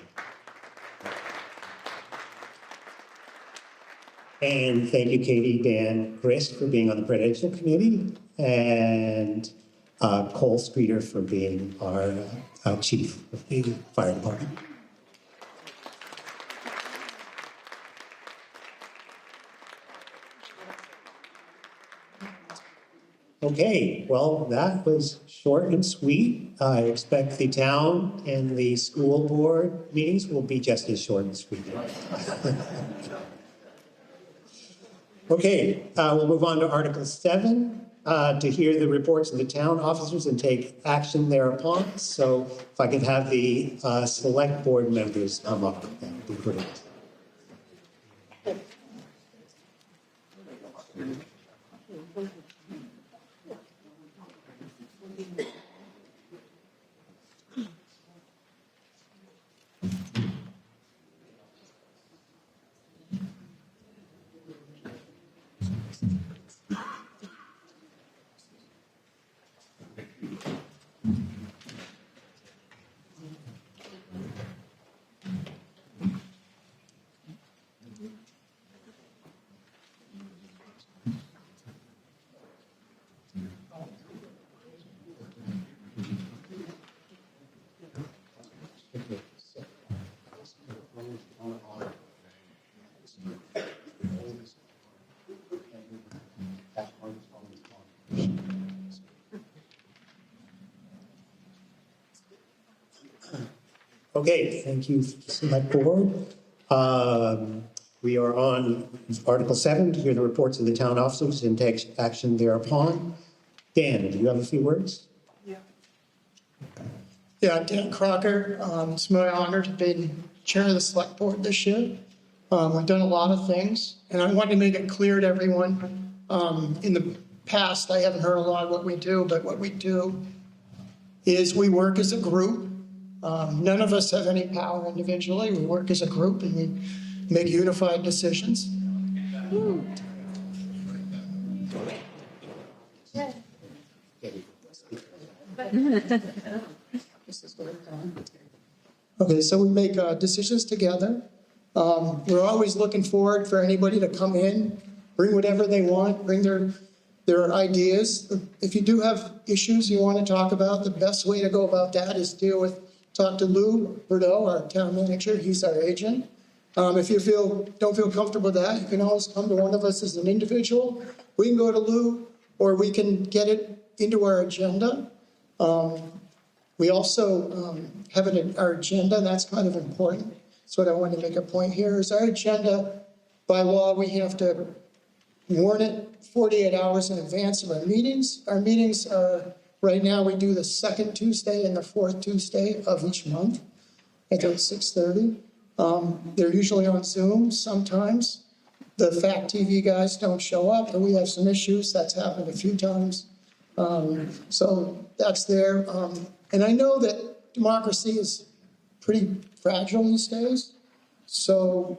E: And thank you, Katie, Dan, Chris, for being on the Prudential Committee, and Cole Streeter for being our chief of the fire department. Okay, well, that was short and sweet. I expect the town and the school board meetings will be just as short and sweet. Okay, we'll move on to Article 7, to hear the reports of the town officers and take action thereupon. So if I could have the select board members come up, that would be great. Okay, thank you, Select Board. We are on Article 7, to hear the reports of the town officers and take action thereupon. Dan, do you have a few words?
K: Yeah, Dan Crocker. It's my honor to be chair of the select board this year. I've done a lot of things, and I want to make it clear to everyone. In the past, I haven't heard a lot of what we do, but what we do is we work as a group. None of us have any power individually. We work as a group and we make unified decisions. Okay, so we make decisions together. We're always looking forward for anybody to come in, bring whatever they want, bring their ideas. If you do have issues you want to talk about, the best way to go about that is talk to Lou Bordeaux, our town manager. He's our agent. If you don't feel comfortable with that, you can always come to one of us as an individual. We can go to Lou, or we can get it into our agenda. We also have our agenda. That's kind of important. That's what I want to make a point here is our agenda. By law, we have to warn it 48 hours in advance of our meetings. Our meetings are, right now, we do the second Tuesday and the fourth Tuesday of each month at 6:30. They're usually on Zoom. Sometimes the Fact TV guys don't show up, and we have some issues. That's happened a few times. So that's there. And I know that democracy is pretty fragile these days. So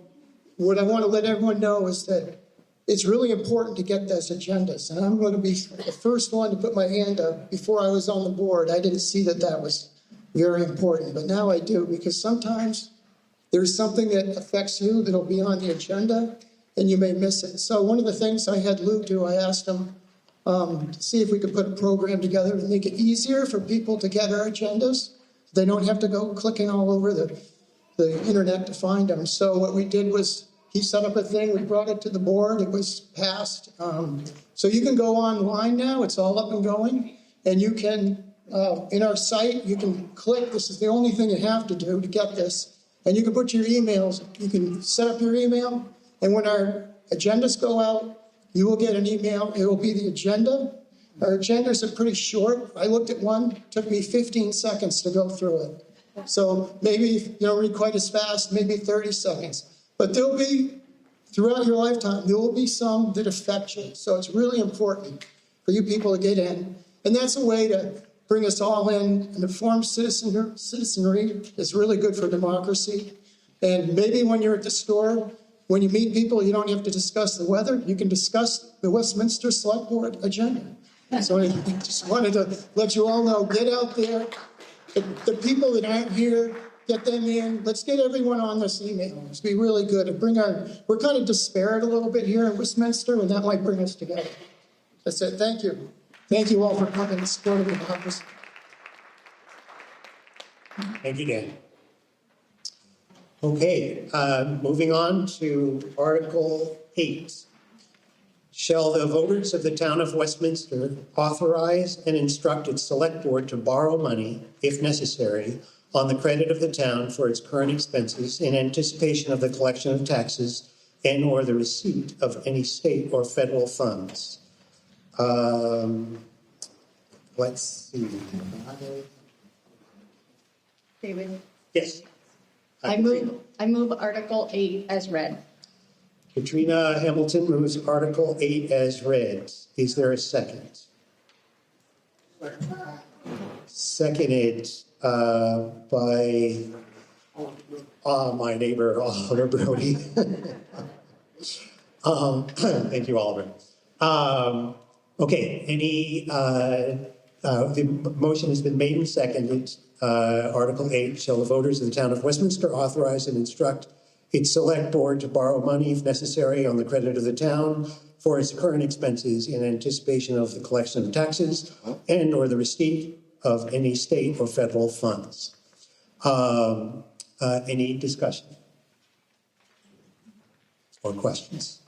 K: what I want to let everyone know is that it's really important to get those agendas. And I'm going to be the first one to put my hand up. Before I was on the board, I didn't see that was very important. But now I do, because sometimes there's something that affects you that'll be on the agenda and you may miss it. So one of the things I had Lou do, I asked him to see if we could put a program together to make it easier for people to get our agendas. They don't have to go clicking all over the internet to find them. So what we did was he set up a thing, we brought it to the board, it was passed. So you can go online now, it's all up and going. And you can, in our site, you can click, this is the only thing you have to do to get this. And you can put your emails, you can set up your email, and when our agendas go out, you will get an email, it will be the agenda. Our agendas are pretty short. I looked at one, it took me 15 seconds to go through it. So maybe you don't read quite as fast, maybe 30 seconds. But there'll be, throughout your lifetime, there will be some that affect you. So it's really important for you people to get in. And that's a way to bring us all in. An informed citizenry is really good for democracy. And maybe when you're at the store, when you meet people, you don't have to discuss the weather. You can discuss the Westminster Select Board agenda. So I just wanted to let you all know, get out there. The people that aren't here, get them in. Let's get everyone on this email. It's be really good. We're kind of disparate a little bit here in Westminster, and that might bring us together. That's it. Thank you. Thank you all for coming and supporting the caucus.
E: Thank you, Dan. Okay, moving on to Article 8. Shall the voters of the town of Westminster authorize and instruct its select board to borrow money, if necessary, on the credit of the town for its current expenses in anticipation of the collection of taxes and or the receipt of any state or federal funds? Let's see.
O: David,
E: Yes.
O: I move Article 8 as read.
E: Katrina Hamilton moves Article 8 as read. Is there a second? Seconded by my neighbor, Oliver Brody. Thank you, Oliver. Okay, the motion has been made and seconded. Article 8, shall the voters of the town of Westminster authorize and instruct its select board to borrow money if necessary on the credit of the town for its current expenses in anticipation of the collection of taxes and or the receipt of any state or federal funds. Any discussion or questions?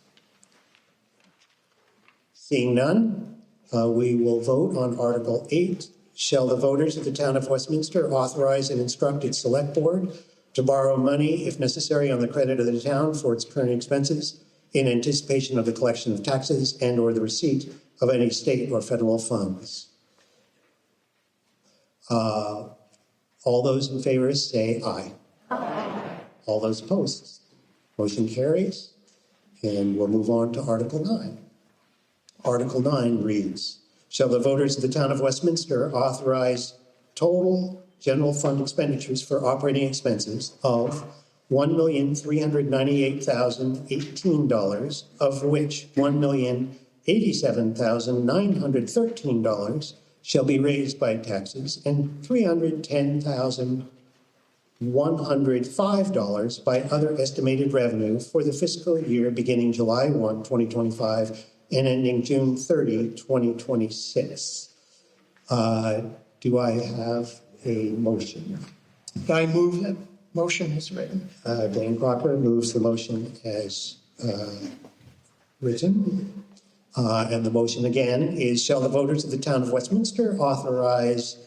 E: Seeing none, we will vote on Article 8. Shall the voters of the town of Westminster authorize and instruct its select board to borrow money if necessary on the credit of the town for its current expenses in anticipation of the collection of taxes and or the receipt of any state or federal funds? All those in favor say aye. Aye. All those opposed? Motion carries. And we'll move on to Article 9. Article 9 reads, shall the voters of the town of Westminster authorize total general fund expenditures for operating expenses of $1,398,018, of which $1,087,913 shall be raised by taxes and $310,105 by other estimated revenue for the fiscal year beginning July 1, 2025 and ending June 30, 2026. Do I have a motion?
K: I move that motion is written.
E: Dan Crocker moves the motion as written. And the motion again is, shall the voters of the town of Westminster authorize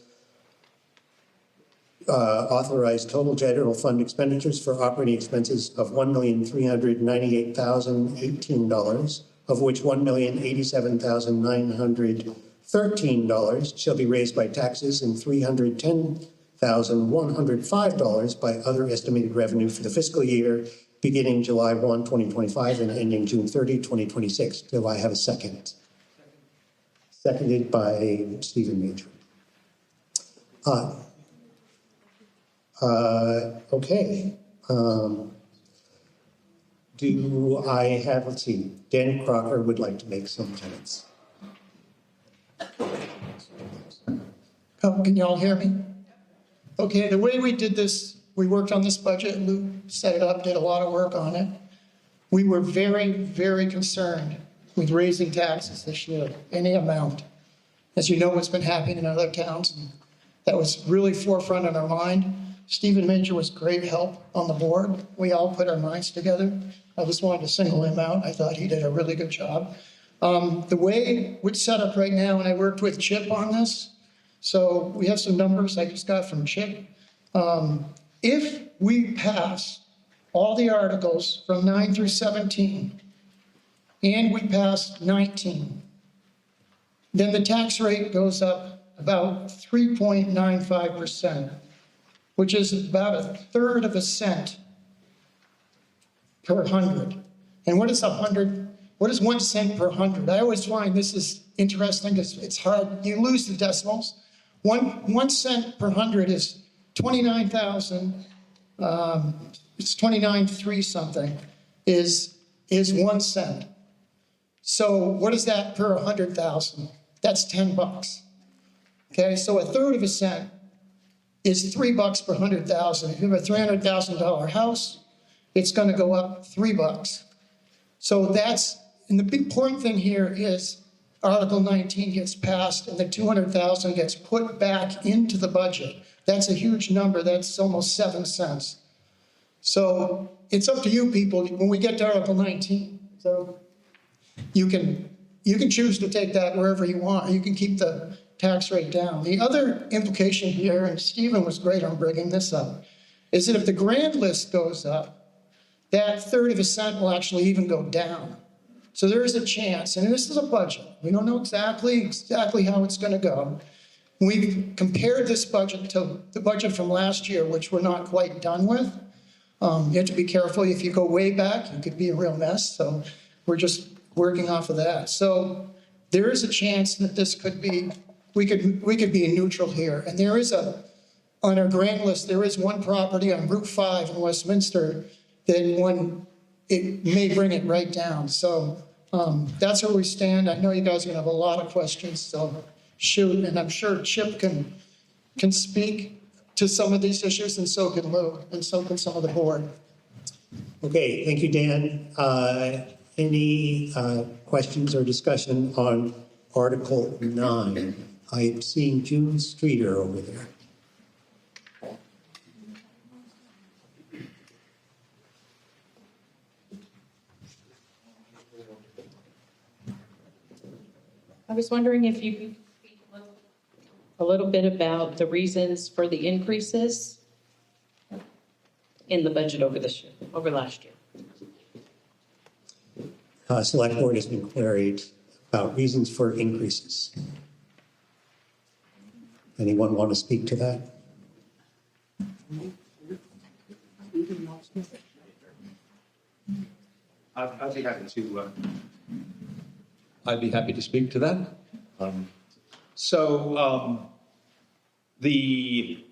E: total general fund expenditures for operating expenses of $1,398,018, of which $1,087,913 shall be raised by taxes and $310,105 by other estimated revenue for the fiscal year beginning July 1, 2025 and ending June 30, 2026. Do I have a second? Seconded by Stephen Major. Okay. Do I have, let's see, Dan Crocker would like to make some comments.
K: Can you all hear me? Okay, the way we did this, we worked on this budget, Lou set it up, did a lot of work on it. We were very, very concerned with raising taxes this year, any amount. As you know, what's been happening in other towns, and that was really forefront in our mind. Stephen Major was great help on the board. We all put our minds together. I just wanted to single him out. I thought he did a really good job. The way it's set up right now, and I worked with Chip on this, so we have some numbers I just got from Chip. If we pass all the articles from 9 through 17, and we pass 19, then the tax rate goes up about 3.95%, which is about a third of a cent per hundred. And what is 100? What is 1 cent per hundred? I always find this is interesting because it's hard. You lose the decimals. One cent per hundred is 29,000. It's 29.3 something. Is 1 cent. So what is that per 100,000? That's $10. Okay, so a third of a cent is $3 per 100,000. If you have a $300,000 house, it's going to go up $3. So that's, and the big important thing here is Article 19 gets passed and the 200,000 gets put back into the budget. That's a huge number. That's almost 7 cents. So it's up to you people when we get to Article 19. So you can choose to take that wherever you want. You can keep the tax rate down. The other implication here, and Stephen was great on bringing this up, is that if the grand list goes up, that third of a cent will actually even go down. So there is a chance, and this is a budget. We don't know exactly how it's going to go. We've compared this budget to the budget from last year, which we're not quite done with. You have to be careful. If you go way back, you could be a real mess. So we're just working off of that. So there is a chance that this could be, we could be in neutral here. And there is on our grand list, there is one property on Route 5 in Westminster that it may bring it right down. So that's where we stand. I know you guys are gonna have a lot of questions, so shoot. And I'm sure Chip can speak to some of these issues, and so can Lou, and so can some of the board.
E: Okay, thank you, Dan. Any questions or discussion on Article 9? I'm seeing June Streeter over there.
P: I was wondering if you could speak a little bit about the reasons for the increases in the budget over last year.
E: Select Board has been queried about reasons for increases. Anyone want to speak to that?
Q: I'd be happy to speak to that. The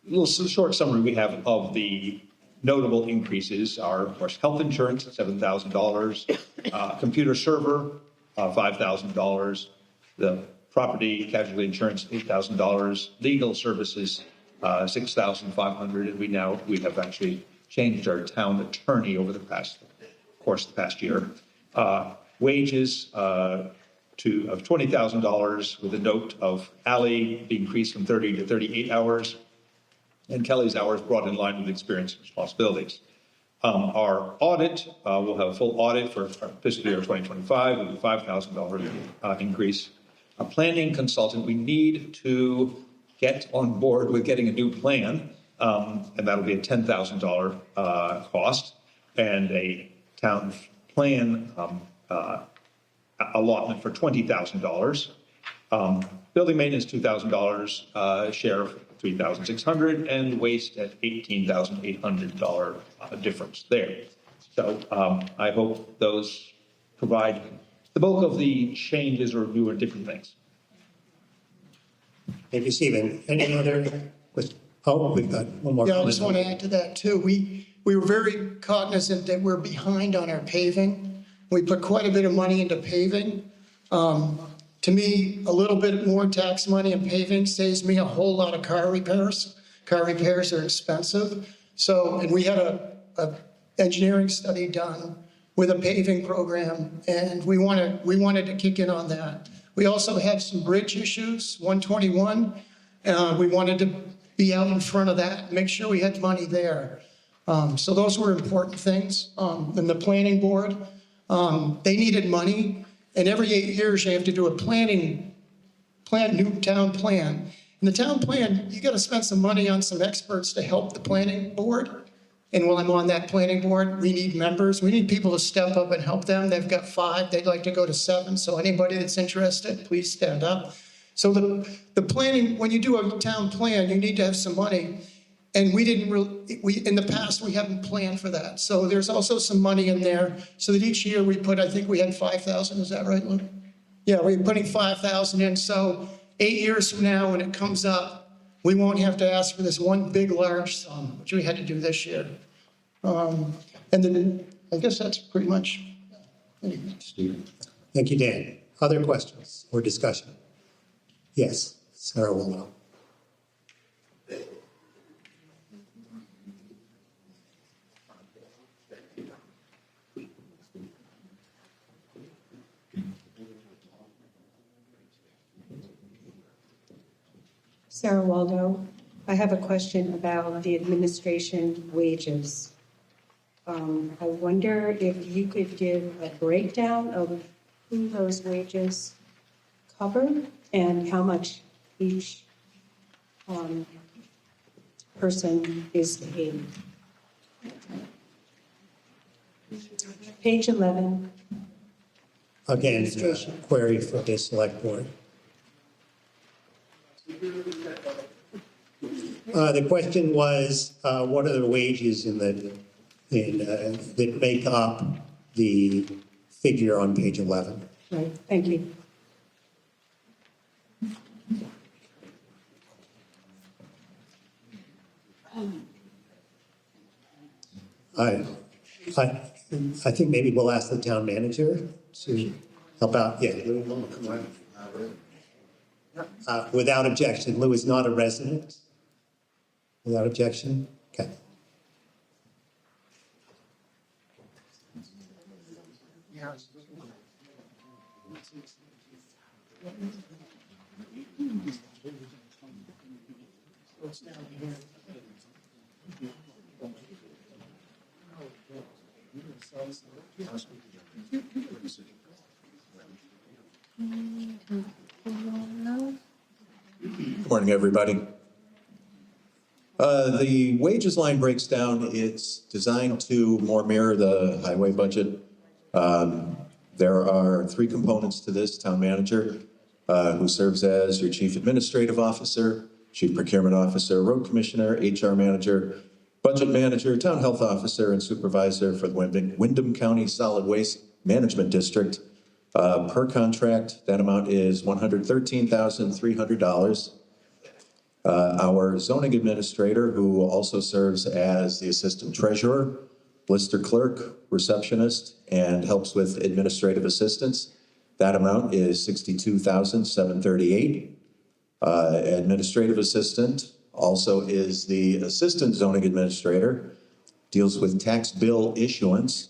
Q: little short summary we have of the notable increases are, of course, health insurance at $7,000, computer server, $5,000, the property casualty insurance, $8,000, legal services, $6,500, and we have actually changed our town attorney over the past year. Wages of $20,000 with a note of Ally being increased from 30 to 38 hours, and Kelly's hours brought in line with experience and responsibilities. Our audit, we'll have a full audit for fiscal year 2025 with a $5,000 increase. A planning consultant, we need to get on board with getting a new plan, and that'll be a $10,000 cost, and a town plan allotment for $20,000. Building maintenance, $2,000, sheriff, $3,600, and waste at $18,800 difference there. So I hope those provide the bulk of the changes or newer different things.
E: Thank you, Stephen. Any other questions? Oh, we've got one more.
K: Yeah, I just want to add to that too. We were very cognizant that we're behind on our paving. We put quite a bit of money into paving. To me, a little bit more tax money in paving saves me a whole lot of car repairs. Car repairs are expensive. So, and we had a engineering study done with a paving program, and we wanted to kick in on that. We also have some bridge issues, 121. We wanted to be out in front of that, make sure we had money there. So those were important things. And the planning board, they needed money. And every 8 years, you have to do a new town plan. In the town plan, you got to spend some money on some experts to help the planning board. And while I'm on that planning board, we need members. We need people to step up and help them. They've got 5. They'd like to go to 7. So anybody that's interested, please stand up. So the planning, when you do a town plan, you need to have some money. And we didn't really, in the past, we haven't planned for that. So there's also some money in there so that each year we put, I think we had 5,000, is that right, Lou? Yeah, we're putting 5,000 in. So 8 years from now, when it comes up, we won't have to ask for this one big, large sum, which we had to do this year. And then I guess that's pretty much it.
E: Thank you, Dan. Other questions or discussion? Yes, Sarah will know.
R: Sarah Waldo, I have a question about the administration wages. I wonder if you could give a breakdown of who those wages cover and how much each person is paid. Page 11.
E: Again, query for the select board. The question was, what are the wages that make up the figure on page 11?
R: Right, thank you.
E: I think maybe we'll ask the town manager to help out. Yeah. Without objection. Lou is not a resident. Without objection? Okay.
S: Good morning, everybody. The wages line breaks down. It's designed to more mirror the highway budget. There are three components to this: town manager, who serves as your chief administrative officer, chief procurement officer, road commissioner, HR manager, budget manager, town health officer, and supervisor for the Windham County Solid Waste Management District. Per contract, that amount is $113,300. Our zoning administrator, who also serves as the assistant treasurer, lister clerk, receptionist, and helps with administrative assistance, that amount is $62,738. Administrative assistant also is the assistant zoning administrator, deals with tax bill issuance,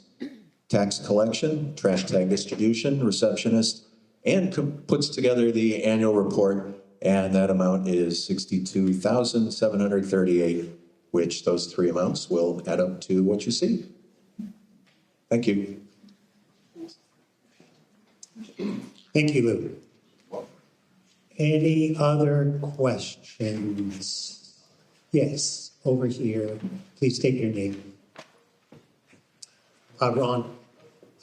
S: tax collection, trash tag distribution, receptionist, and puts together the annual report, and that amount is $62,738, which those three amounts will add up to what you see. Thank you.
E: Thank you, Lou. Any other questions? Yes, over here. Please state your name. Ron,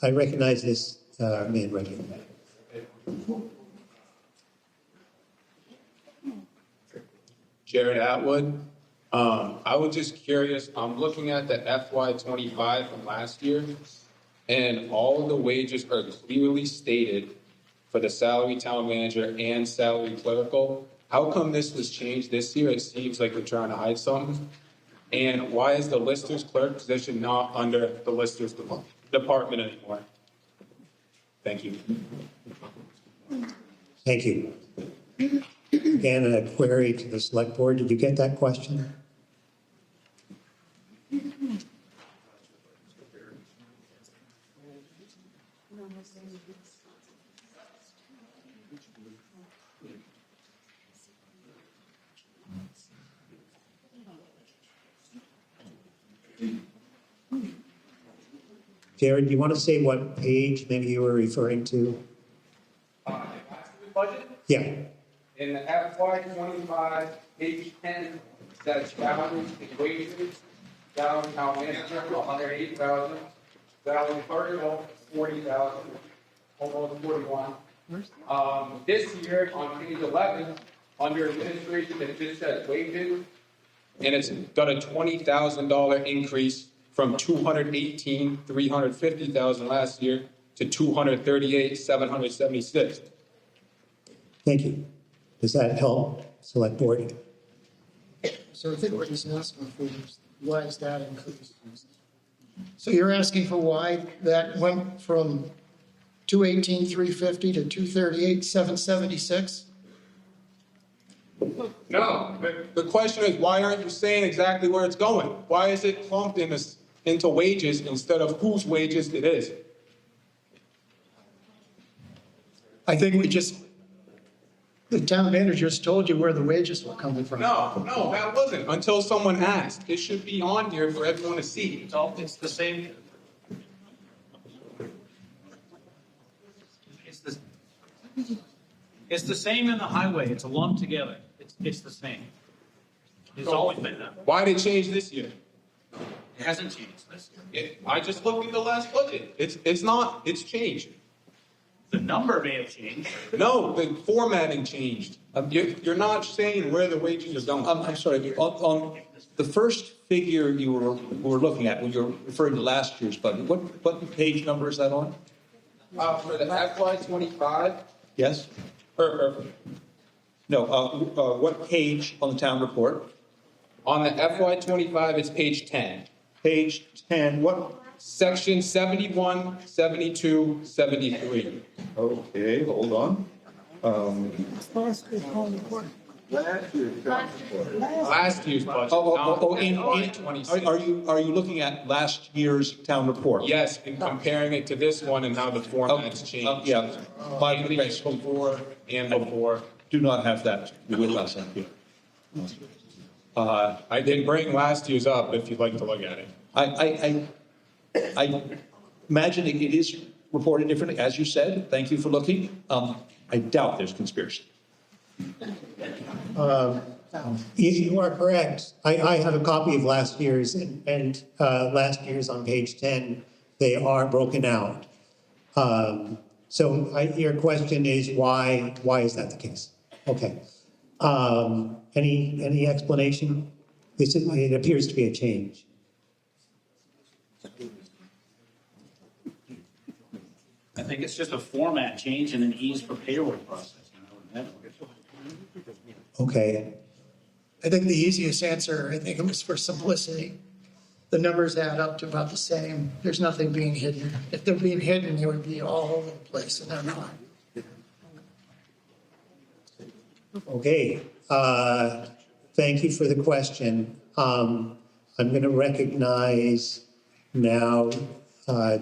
E: I recognize this man right here.
T: Jared Atwood. I was just curious. I'm looking at the FY25 from last year, and all of the wages are clearly stated for the salary town manager and salary clerical. How come this was changed this year? It seems like they're trying to hide something. And why is the lister's clerk position not under the lister's department anymore? Thank you.
E: Thank you. Again, a query to the select board. Did you get that question? Jared, do you want to say what page maybe you were referring to?
T: Budget?
E: Yeah.
T: In the FY25, page 10, says salaries and wages, salary town manager, $108,000, salary clerical, $40,000, almost 41. This year, on page 11, under administration, it just says wages, and it's got a $20,000 increase from $218,350,000 last year to $238,776.
E: Thank you. Does that help, select board?
K: So I think what he's asking for is why is that increase? So you're asking for why that went from 218,350 to 238,776?
T: No, the question is, why aren't you saying exactly where it's going? Why is it clumped into wages instead of whose wages it is?
K: I think the town managers told you where the wages were coming from.
T: No, that wasn't until someone asked. It should be on here for everyone to see.
J: It's the same. It's the same in the highway. It's a lump together. It's the same. It's always been that.
T: Why did it change this year? It hasn't changed this year. I just looked at the last budget. It's changed.
U: The number may have changed.
T: No, the formatting changed. You're not saying where the wages are going.
Q: I'm sorry, on the first figure you were looking at, when you're referring to last year's budget, what page number is that on?
T: For the FY25,
Q: Yes? No, what page on the town report?
T: on the FY25, it's page 10.
Q: Page 10, what?
T: Section 71, 72, 73.
Q: Okay, hold on.
T: Last year's budget.
Q: Are you looking at last year's town report?
T: Yes, and comparing it to this one and how the format's changed.
Q: Yeah.
T: And before and before.
Q: Do not have that with us up here.
T: I didn't bring last year's up if you'd like to look at it.
Q: I imagine it is reported differently, as you said. Thank you for looking. I doubt there's conspiracy.
E: You are correct. I have a copy of last year's, and last year's on page 10, they are broken out. Your question is why is that the case? Okay. Any explanation? It appears to be a change.
U: I think it's just a format change and an ease for payroll process.
E: Okay.
K: I think the easiest answer, I think it was for simplicity. The numbers add up to about the same. There's nothing being hidden. If they're being hidden, they would be all over the place, and they're not.
E: Okay. Thank you for the question. I'm going to recognize now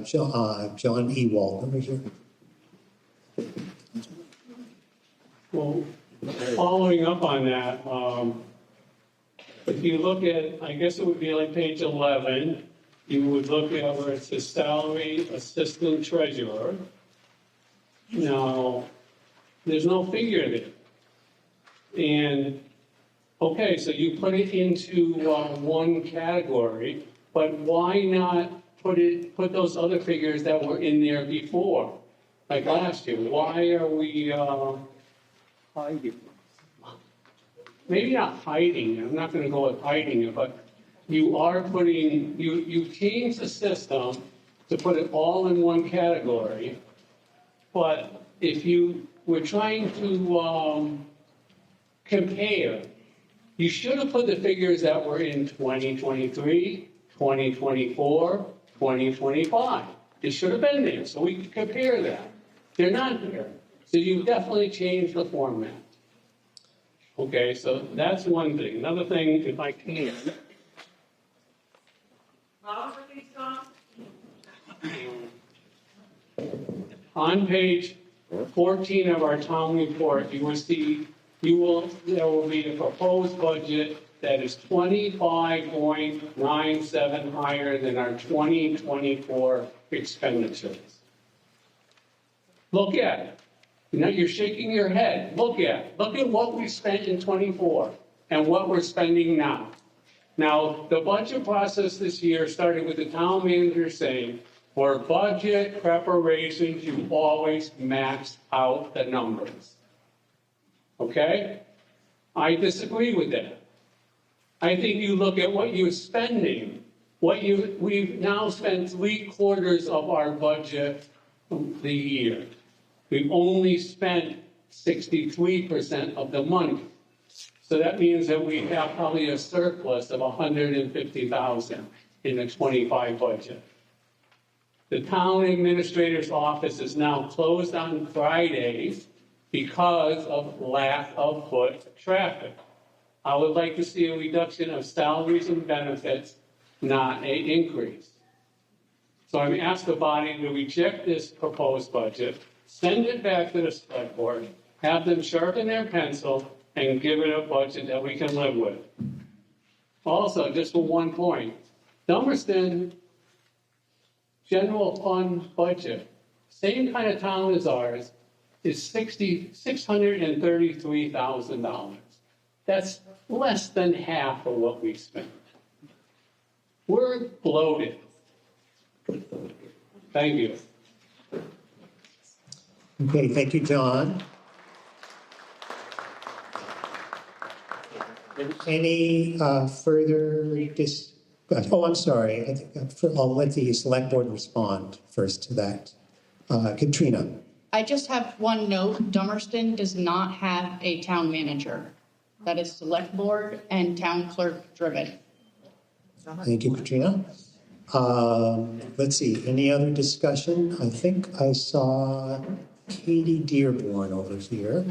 E: John Ewald over here.
J: Well, following up on that, if you look at, I guess it would be like page 11, you would look at where it says salary assistant treasurer. Now, there's no figure there. And, okay, so you put it into one category, but why not put those other figures that were in there before, like last year? Why are we hiding? Maybe not hiding, I'm not gonna go with hiding it, but you are putting, you changed the system to put it all in one category. But if you were trying to compare, you should have put the figures that were in 2023, 2024, 2025. It should have been there, so we could compare that. They're not there. So you definitely changed the format. Okay, so that's one thing. Another thing, if I can. On page 14 of our town report, you will see there will be a proposed budget that is 25.97 higher than our 2024 expenditures. Look at it. You know, you're shaking your head. Look at what we spent in 24 and what we're spending now. Now, the budget process this year started with the town manager saying, for budget preparations, you always max out the numbers. Okay? I disagree with that. I think you look at what you're spending, we've now spent 3/4 of our budget the year. We've only spent 63% of the money. So that means that we have probably a surplus of $150,000 in the 25 budget. The town administrator's office is now closed on Fridays because of lack of foot traffic. I would like to see a reduction of salaries and benefits, not an increase. So I'm asked the body to reject this proposed budget, send it back to the select board, have them sharpen their pencil, and give it a budget that we can live with. Also, just for one point, Dummerston general fund budget, same kind of town as ours, is $633,000. That's less than half of what we spent. We're bloated. Thank you.
E: Okay, thank you, John. Any further oh, I'm sorry. I think I'll let the select board respond first to that. Katrina.
O: I just have one note. Dummerston does not have a town manager. That is select board and town clerk driven.
E: Thank you, Katrina. Let's see, any other discussion? I think I saw Katie Dearborn over here.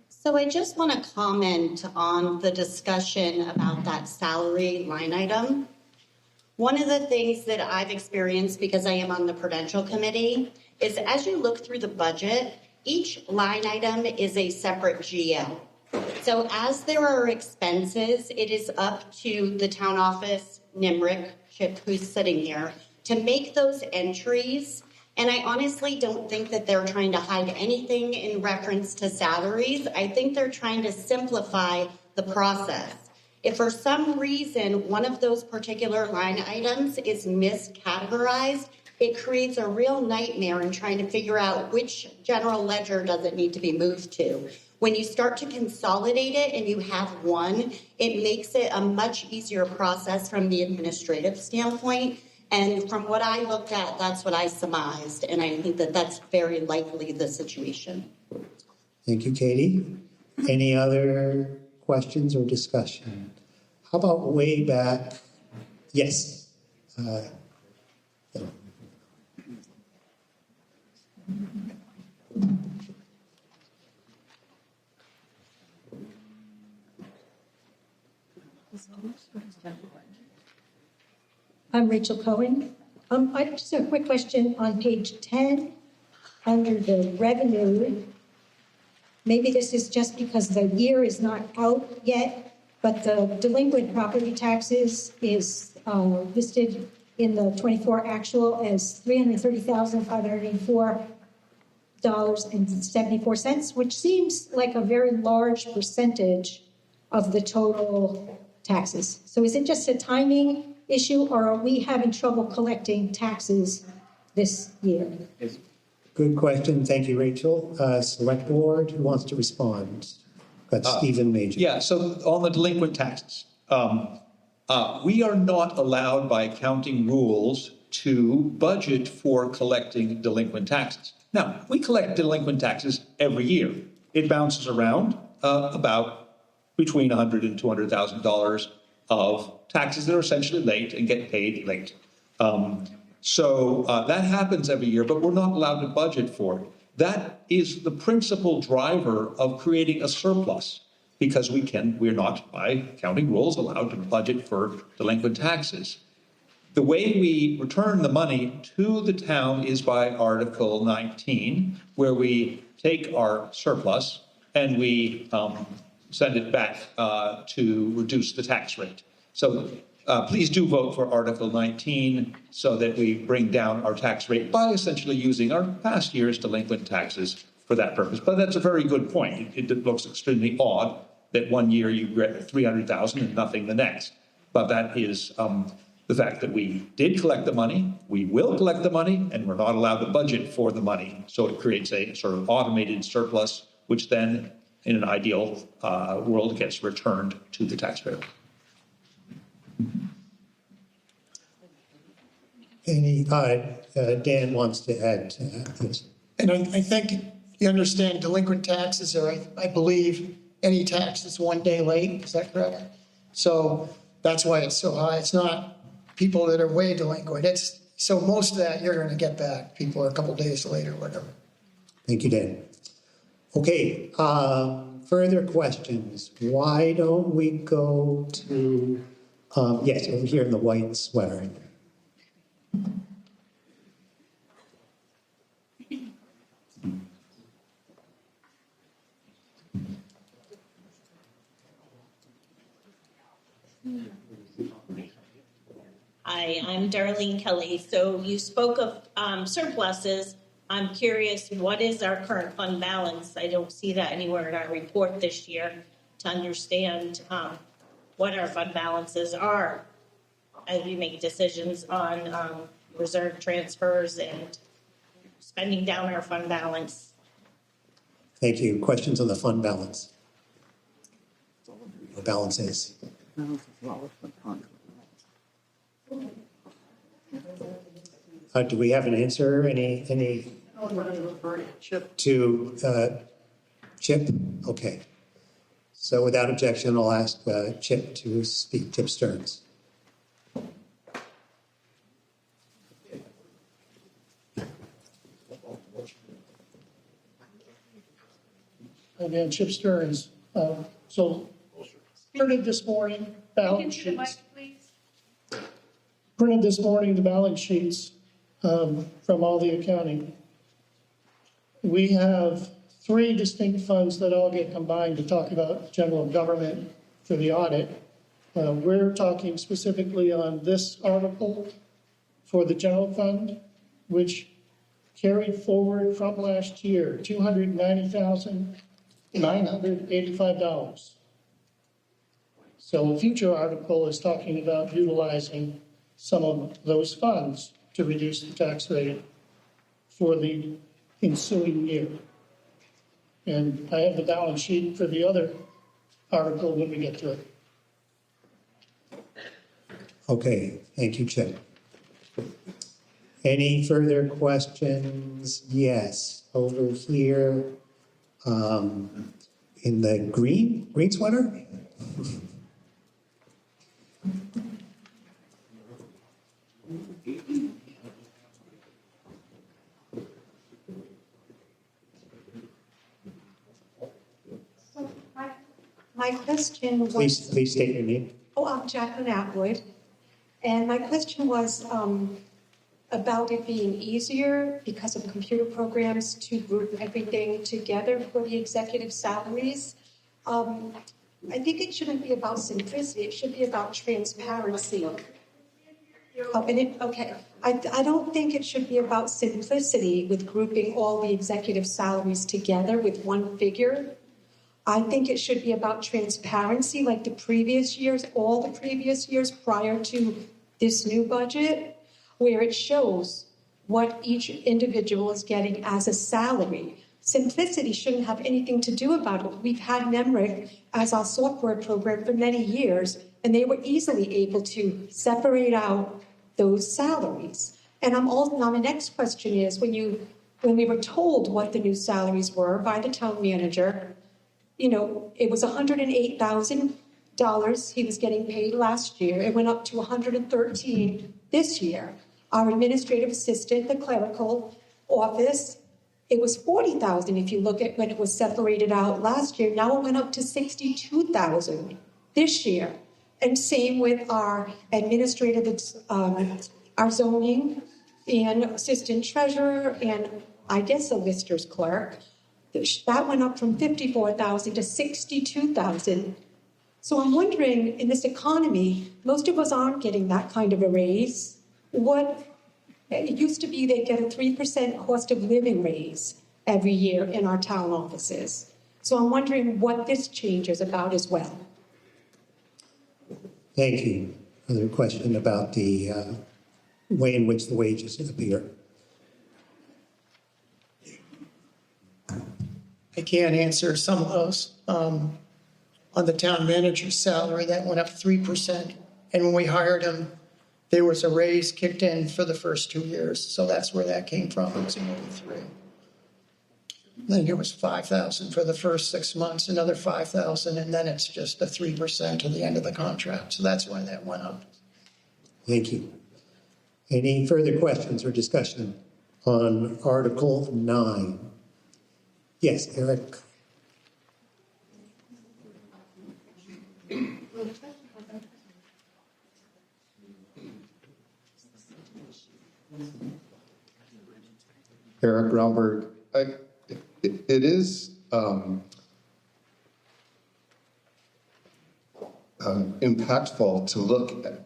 F: So I just want to comment on the discussion about that salary line item. One of the things that I've experienced, because I am on the Prudential Committee, is as you look through the budget, each line item is a separate GL. So as there are expenses, it is up to the town office, Nimrick, Chip, who's sitting here, to make those entries. And I honestly don't think that they're trying to hide anything in reference to salaries. I think they're trying to simplify the process. If for some reason one of those particular line items is miscategorized, it creates a real nightmare in trying to figure out which general ledger does it need to be moved to. When you start to consolidate it and you have one, it makes it a much easier process from the administrative standpoint. And from what I looked at, that's what I surmised. And I think that that's very likely the situation.
E: Thank you, Katie. Any other questions or discussion? How about way back? Yes.
A: I'm Rachel Cohen. I just have a quick question on page 10 under the revenue. Maybe this is just because the year is not out yet, but the delinquent property taxes is listed in the 24 actual as $330,584.74, which seems like a very large percentage of the total taxes. So is it just a timing issue, or are we having trouble collecting taxes this year?
E: Good question. Thank you, Rachel. Select board, who wants to respond? That's Stephen Major.
Q: Yeah, so on the delinquent taxes, we are not allowed by accounting rules to budget for collecting delinquent taxes. Now, we collect delinquent taxes every year. It bounces around about between $100,000 and $200,000 of taxes that are essentially late and get paid late. So that happens every year, but we're not allowed to budget for it. That is the principal driver of creating a surplus, because we're not, by accounting rules, allowed to budget for delinquent taxes. The way we return the money to the town is by Article 19, where we take our surplus and we send it back to reduce the tax rate. So please do vote for Article 19 so that we bring down our tax rate by essentially using our past year's delinquent taxes for that purpose. But that's a very good point. It looks extremely odd that one year you get $300,000 and nothing the next. But that is the fact that we did collect the money, we will collect the money, and we're not allowed to budget for the money. So it creates a sort of automated surplus, which then, in an ideal world, gets returned to the taxpayer.
E: Dan wants to add to that.
K: And I think you understand delinquent taxes are, I believe, any tax that's 1 day late. Is that correct? So that's why it's so high. It's not people that are way delinquent. So most of that you're going to get back. People are a couple days late or whatever.
E: Thank you, Dan. Okay, further questions? Why don't we go to, yes, over here in the white sweater.
V: Hi, I'm Darlene Kelly. So you spoke of surpluses. I'm curious, what is our current fund balance? I don't see that anywhere in our report this year. to understand what our fund balances are as we make decisions on reserve transfers and spending down our fund balance.
E: Thank you. Questions on the fund balance? Or balances? Do we have an answer? Any to Chip? Okay. So without objection, I'll ask Chip to speak. Chip Stearns.
K: Again, Chip Stearns. So printed this morning, balance sheets. Printed this morning the balance sheets from all the accounting. We have 3 distinct funds that all get combined to talk about general government for the audit. We're talking specifically on this article for the general fund, which carried forward from last year, $290,985. So a future article is talking about utilizing some of those funds to reduce the tax rate for the ensuing year. And I have the balance sheet for the other article when we get to it.
E: Okay, thank you, Chip. Any further questions? Yes, over here in the green sweater.
A: My question was.
E: Please state your name.
A: Oh, I'm Jacqueline Atwood. And my question was about it being easier because of computer programs to group everything together for the executive salaries. I think it shouldn't be about simplicity. It should be about transparency. Okay. I don't think it should be about simplicity with grouping all the executive salaries together with one figure. I think it should be about transparency like the previous years, all the previous years prior to this new budget, where it shows what each individual is getting as a salary. Simplicity shouldn't have anything to do about it. We've had NEMRIC as our software program for many years, and they were easily able to separate out those salaries. And now the next question is, when we were told what the new salaries were by the town manager, it was $108,000 he was getting paid last year. It went up to $113,000 this year. Our administrative assistant, the clerical office, it was $40,000 if you look at when it was separated out last year. Now it went up to $62,000 this year. And same with our administrative, our zoning and assistant treasurer and I guess a lister's clerk. That went up from $54,000 to $62,000. So I'm wondering, in this economy, most of us aren't getting that kind of a raise. It used to be they get a 3% cost of living raise every year in our town offices. So I'm wondering what this change is about as well.
E: Thank you. Another question about the way in which the wages appear.
K: I can't answer some of those. On the town manager's salary, that went up 3%. And when we hired him, there was a raise kicked in for the first 2 years. So that's where that came from. It was in 83. I think it was $5,000 for the first 6 months, another $5,000, and then it's just the 3% to the end of the contract. So that's why that went up.
E: Thank you. Any further questions or discussion on Article 9? Yes, Eric.
I: Eric Romberg, it is impactful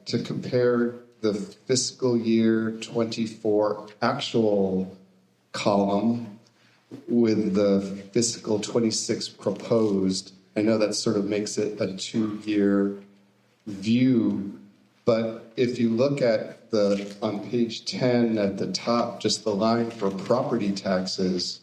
I: to compare the fiscal year 24 actual column with the fiscal 26 proposed I know that sort of makes it a 2-year view, but if you look at on page 10 at the top, just the line for property taxes,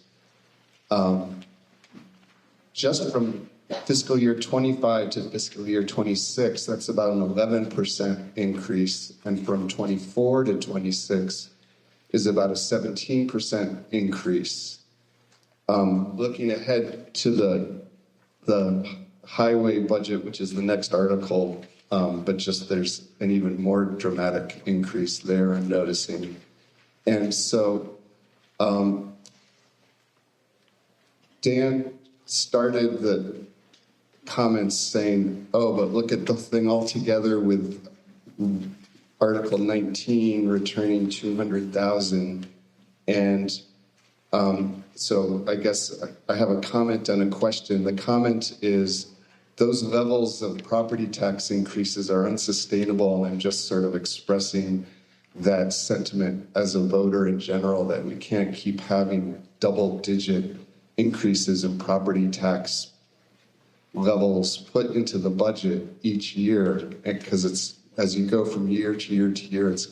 I: just from fiscal year 25 to fiscal year 26, that's about an 11% increase. And from 24 to 26 is about a 17% increase. Looking ahead to the highway budget, which is the next article, but just there's an even more dramatic increase there I'm noticing. And so Dan started the comments saying, oh, but look at the thing all together with Article 19 returning 200,000. And so I guess I have a comment and a question. The comment is, those levels of property tax increases are unsustainable. I'm just sort of expressing that sentiment as a voter in general, that we can't keep having double-digit increases in property tax levels put into the budget each year, because it's, as you go from year to year to year, it's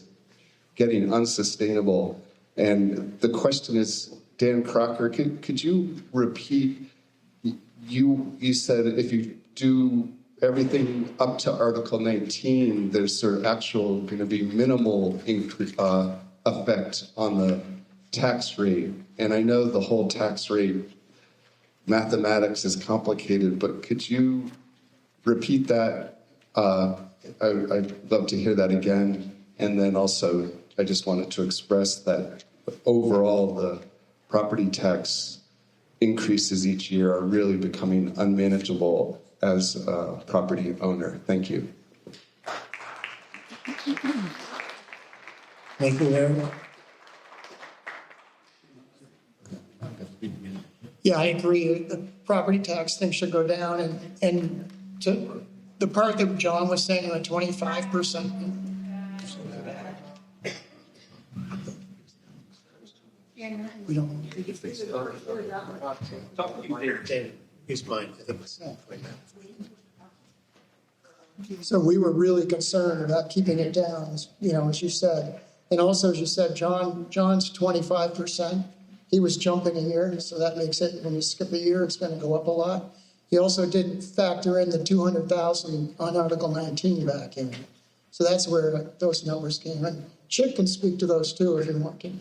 I: getting unsustainable. And the question is, Dan Crocker, could you repeat, you said if you do everything up to Article 19, there's sort of actual going to be minimal effect on the tax rate. And I know the whole tax rate mathematics is complicated, but could you repeat that? I'd love to hear that again. And then also, I just wanted to express that overall, the property tax increases each year are really becoming unmanageable as a property owner. Thank you.
E: Thank you, Larry.
K: Yeah, I agree. The property tax thing should go down, and to the part that John was saying, the 25%. We don't.
E: He's mine.
K: So we were really concerned about keeping it down, as you said. And also, as you said, John's 25%. He was jumping a year, so that makes it, when you skip a year, it's going to go up a lot. He also didn't factor in the 200,000 on Article 19 back in. So that's where those numbers came in. Chip can speak to those too if you want to.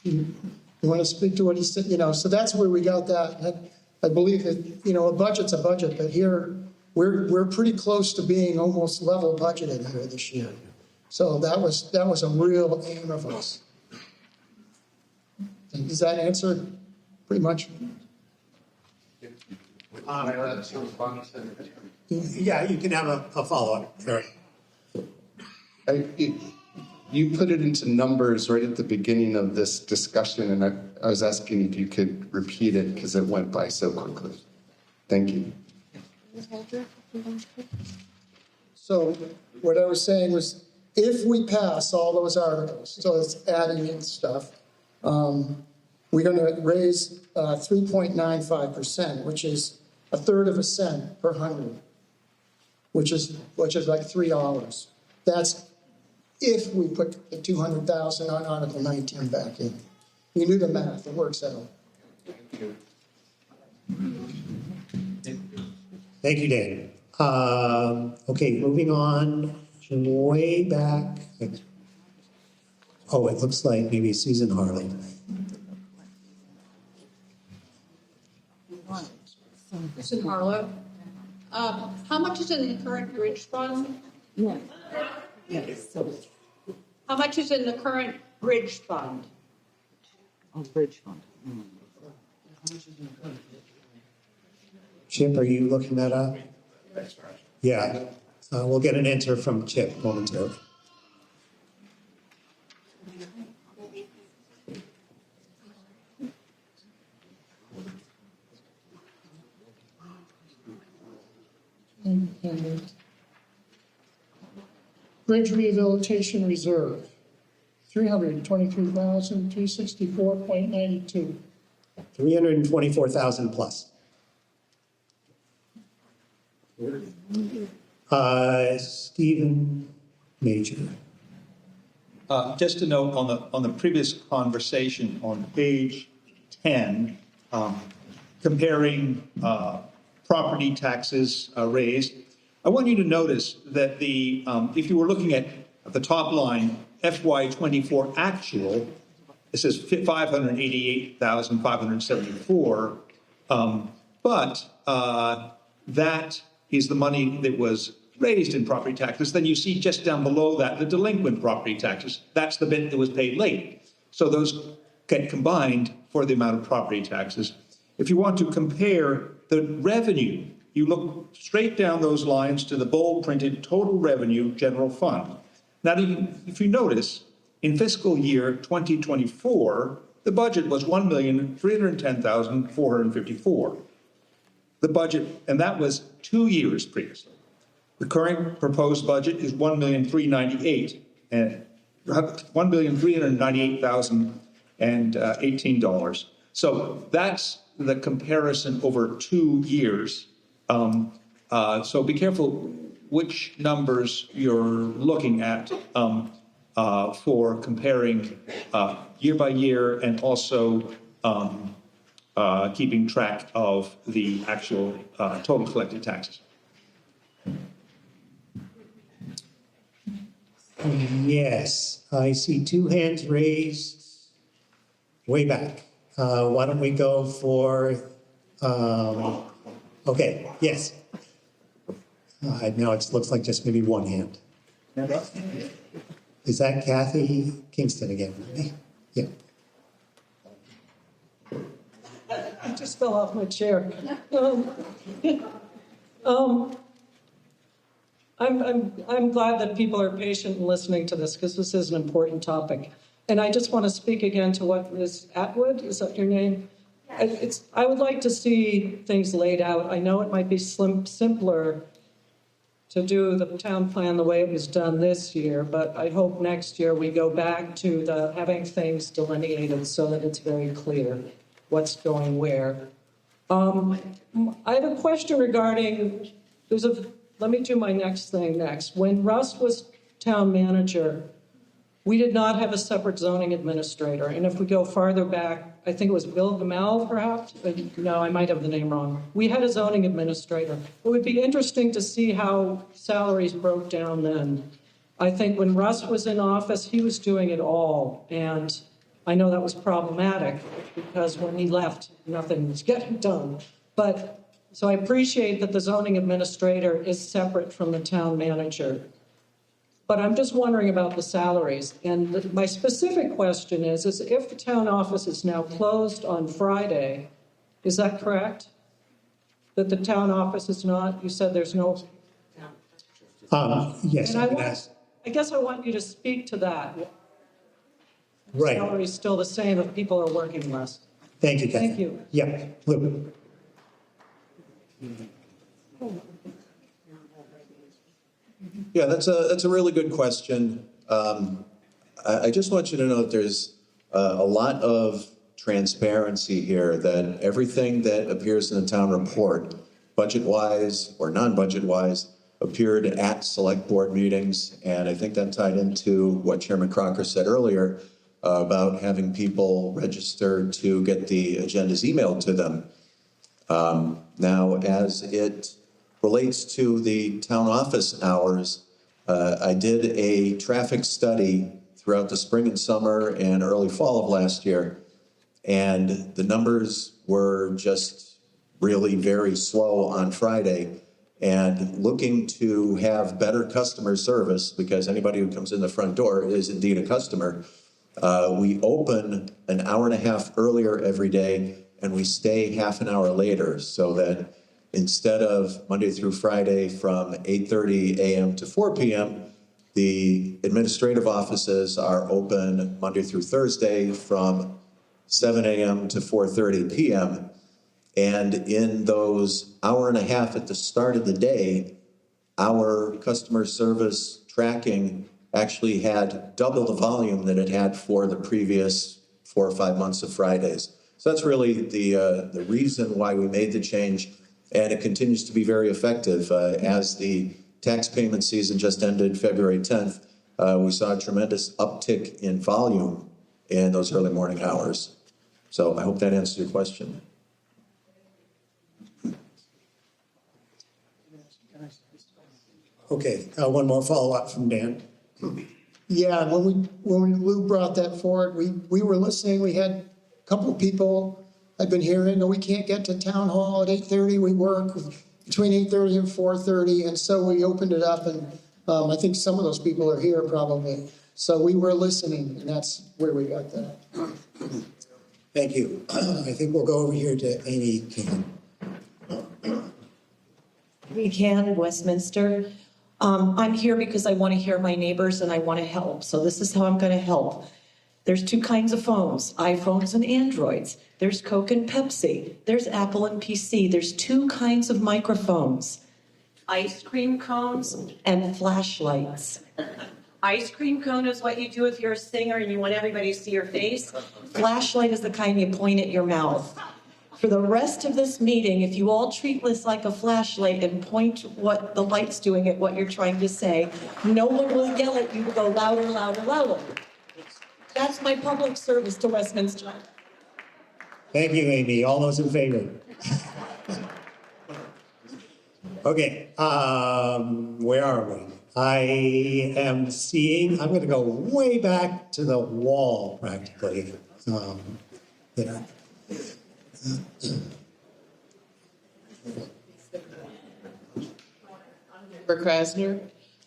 K: You want to speak to what he said? So that's where we got that. I believe that, a budget's a budget, but here we're pretty close to being almost level budgeted here this year. So that was a real aim of us. Does that answer pretty much?
E: Yeah, you can have a follow-up. Sorry.
I: You put it into numbers right at the beginning of this discussion, and I was asking if you could repeat it because it went by so quickly. Thank you.
K: So what I was saying was, if we pass all those articles, so it's adding in stuff, we're going to raise 3.95%, which is a third of a cent per hundred, which is like $3. That's if we put the 200,000 on Article 19 back in. You do the math, it works out.
E: Thank you, Dan. Okay, moving on way back. Oh, it looks like maybe Susan Harley.
N: Susan Harlow. How much is in the current bridge fund?
C: Yeah. Yes. So,
N: How much is in the current bridge fund?
C: bridge fund.
E: Chip, are you looking that up? Yeah. We'll get an answer from Chip momentarily.
K: Bridge Rehabilitation Reserve, 323,364.92.
E: 324,000 plus. Stephen Major.
Q: Just to note on the previous conversation on page 10, comparing property taxes raised, I want you to notice that if you were looking at the top line, FY24 actual, it says 588,574, but that is the money that was raised in property taxes. Then you see just down below that the delinquent property taxes. That's the bit that was paid late. So those get combined for the amount of property taxes. If you want to compare the revenue, you look straight down those lines to the bold printed total revenue general fund. Now, if you notice, in fiscal year 2024, the budget was $1,310,454. The budget, and that was 2 years previously. The current proposed budget is $1,398,018. So that's the comparison over 2 years. So be careful which numbers you're looking at for comparing year by year and also keeping track of the actual total collected taxes.
E: Yes, I see two hands raised way back. Why don't we go for, okay, yes. Now it looks like just maybe one hand. Is that Kathy Kingston again? Yeah.
N: I just fell off my chair. I'm glad that people are patient in listening to this because this is an important topic. And I just want to speak again to what Ms. Atwood, is that your name? I would like to see things laid out. I know it might be simpler to do the town plan the way it was done this year, but I hope next year we go back to having things delineated so that it's very clear what's going where. I have a question regarding, let me do my next thing next. When Russ was town manager, we did not have a separate zoning administrator. And if we go farther back, I think it was Bill Gamel, perhaps? No, I might have the name wrong. We had a zoning administrator. It would be interesting to see how salaries broke down then. I think when Russ was in office, he was doing it all. And I know that was problematic because when he left, nothing was getting done. So I appreciate that the zoning administrator is separate from the town manager. But I'm just wondering about the salaries. And my specific question is if the town office is now closed on Friday, is that correct? That the town office is not, you said there's no.
E: Yes,
N: I guess I want you to speak to that.
E: Right.
N: Salary is still the same if people are working less.
E: Thank you, Kathy.
N: Thank you.
E: Yeah, Lou.
S: Yeah, that's a really good question. I just want you to know that there's a lot of transparency here, that everything that appears in the town report, budget-wise or non-budget-wise, appeared at select board meetings. And I think that tied into what Chairman Crocker said earlier about having people register to get the agendas emailed to them. Now, as it relates to the town office hours, I did a traffic study throughout the spring and summer and early fall of last year, and the numbers were just really very slow on Friday. And looking to have better customer service, because anybody who comes in the front door is indeed a customer, we open an hour and a half earlier every day, and we stay half an hour later, so that instead of Monday through Friday from 8:30 a.m. to 4 p.m., the administrative offices are open Monday through Thursday from 7 a.m. to 4:30 p.m. And in those hour and a half at the start of the day, our customer service tracking actually had double the volume that it had for the previous 4 or 5 months of Fridays. So that's really the reason why we made the change. and it continues to be very effective. As the tax payment season just ended February 10th, we saw a tremendous uptick in volume in those early morning hours. So I hope that answers your question.
E: Okay, one more follow-up from Dan.
K: Yeah, when Lou brought that forward, we were listening. We had a couple of people I've been hearing, we can't get to town hall at 8:30. We work between 8:30 and 4:30. And so we opened it up, and I think some of those people are here probably. So we were listening, and that's where we got that.
E: Thank you. I think we'll go over here to Amy King.
B: We can, Westminster. I'm here because I want to hear my neighbors and I want to help. So this is how I'm going to help. There's two kinds of phones, iPhones and Androids. There's Coke and Pepsi. There's Apple and PC. There's two kinds of microphones, ice cream cones and flashlights. Ice cream cone is what you do if you're a singer and you want everybody to see your face. Flashlight is the kind you point at your mouth. For the rest of this meeting, if you all treat this like a flashlight and point what the light's doing at what you're trying to say, no one will yell at you to go louder, louder, louder. That's my public service to Westminster.
E: Thank you, Amy. All those in favor? Okay, where are we? I am seeing, I'm going to go way back to the wall practically. There.
D: Krasner.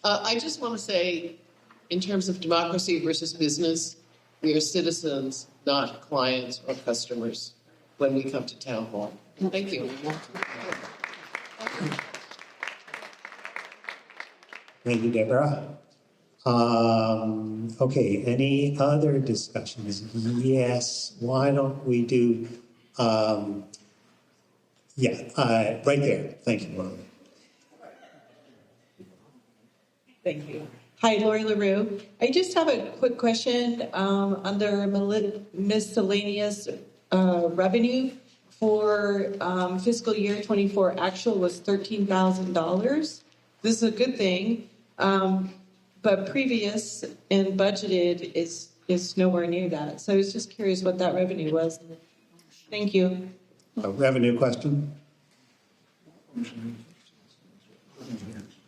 D: I just want to say, in terms of democracy versus business, we are citizens, not clients or customers when we come to town hall. Thank you.
E: Thank you, Deborah. Okay, any other discussions? Yes, why don't we do, right there. Thank you.
P: Thank you. Hi, Lori LaRue. I just have a quick question under miscellaneous revenue for fiscal year 24. Actual was $13,000. This is a good thing, but previous and budgeted is nowhere near that. So I was just curious what that revenue was. Thank you.
E: A revenue question?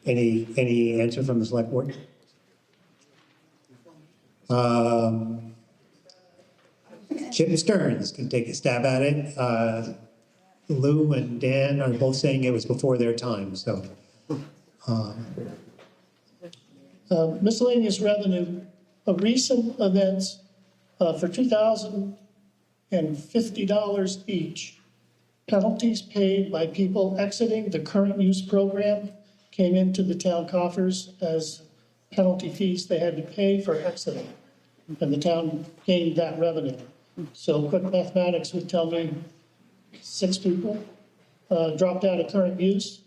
E: Any answer from the select board? Chip Stearns can take a stab at it. Lou and Dan are both saying it was before their time, so.
K: Miscellaneous revenue of recent events for $2,050 each. Penalties paid by people exiting the current use program came into the town coffers as penalty fees they had to pay for exiting. And the town gained that revenue. So quick mathematics would tell me 6 people dropped out of current use.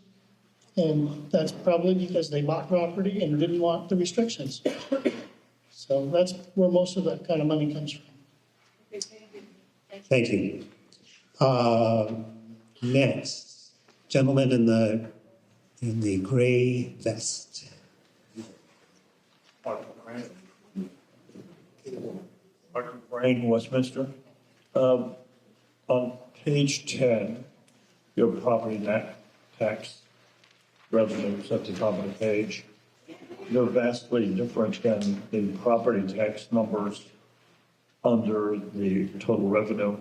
K: And that's probably because they bought property and didn't want the restrictions. So that's where most of that kind of money comes from.
E: Thank you. Next, gentleman in the gray vest.
G: Michael Crane, Westminster. On page 10, your property tax revenues at the top of the page. They're vastly different than the property tax numbers under the total revenue,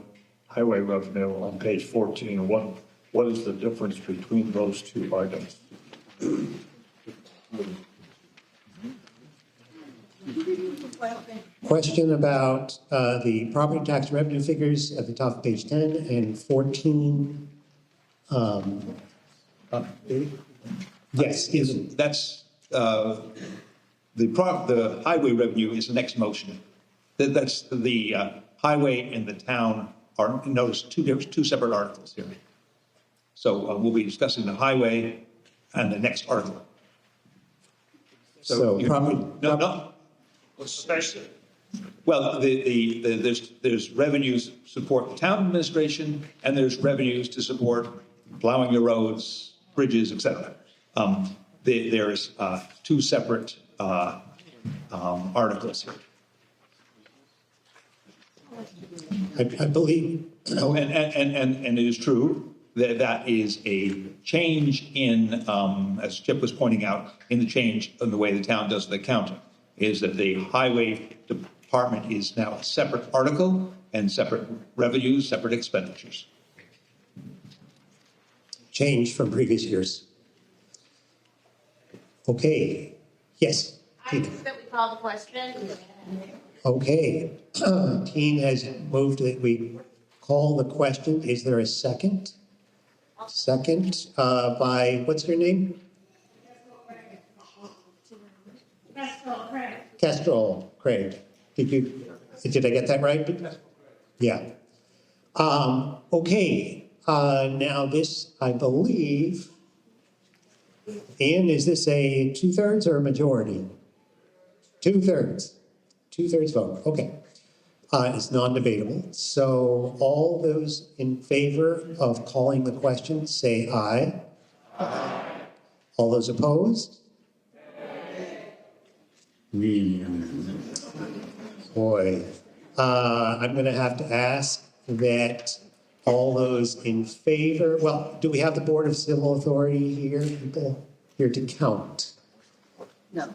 G: highway revenue on page 14. What is the difference between those two items?
E: Question about the property tax revenue figures at the top of page 10 and 14. Yes,
Q: that's the highway revenue is the next motion. That's the highway and the town are, notice, two separate articles here. So we'll be discussing the highway and the next article.
E: So probably
Q: no. Well, there's revenues support the town administration and there's revenues to support plowing the roads, bridges, et cetera. There's two separate articles here.
E: I believe.
Q: Oh, and it is true that that is a change in, as Chip was pointing out, in the change in the way the town does the accounting, is that the highway department is now a separate article and separate revenues, separate expenditures.
E: Change from previous years. Okay, yes.
V: I move that we call the question.
E: Okay, Teen has moved that we call the question. Is there a second? Second, by, what's your name? Kestrel Craig. Did I get that right? Yeah. Okay, now this, I believe, Ian, is this a 2/3 or a majority? 2/3. 2/3 vote, okay. It's non-debatable. So all those in favor of calling the question, say aye. Aye. All those opposed? Boy, I'm going to have to ask that all those in favor, well, do we have the Board of Civil Authority here, people here to count?
C: No.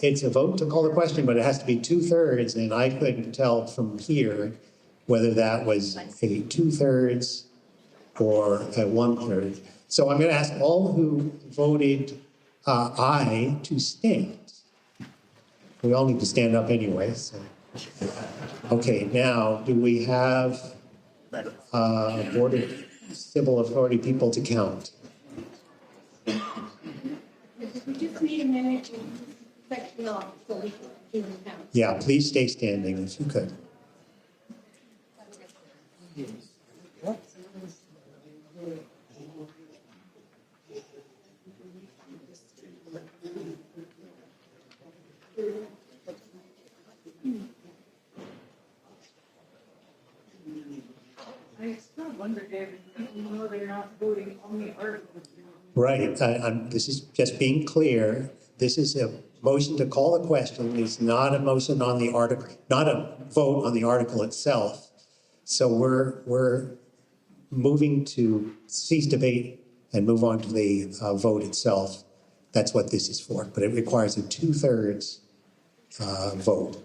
E: It's a vote to call the question, but it has to be 2/3, and I couldn't tell from here whether that was a 2/3 or a 1/3. So I'm going to ask all who voted aye to stand. We all need to stand up anyway. So. Okay, now do we have Board of Civil Authority people to count?
R: We just need a minute to check the law so we can do the count.
E: Yeah, please stay standing if you could.
C: I still wonder, David, people know they're not voting on the article.
E: Right, this is just being clear. This is a motion to call the question. It's not a motion on the article, not a vote on the article itself. So we're moving to cease debate and move on to the vote itself. That's what this is for, but it requires a 2/3 vote.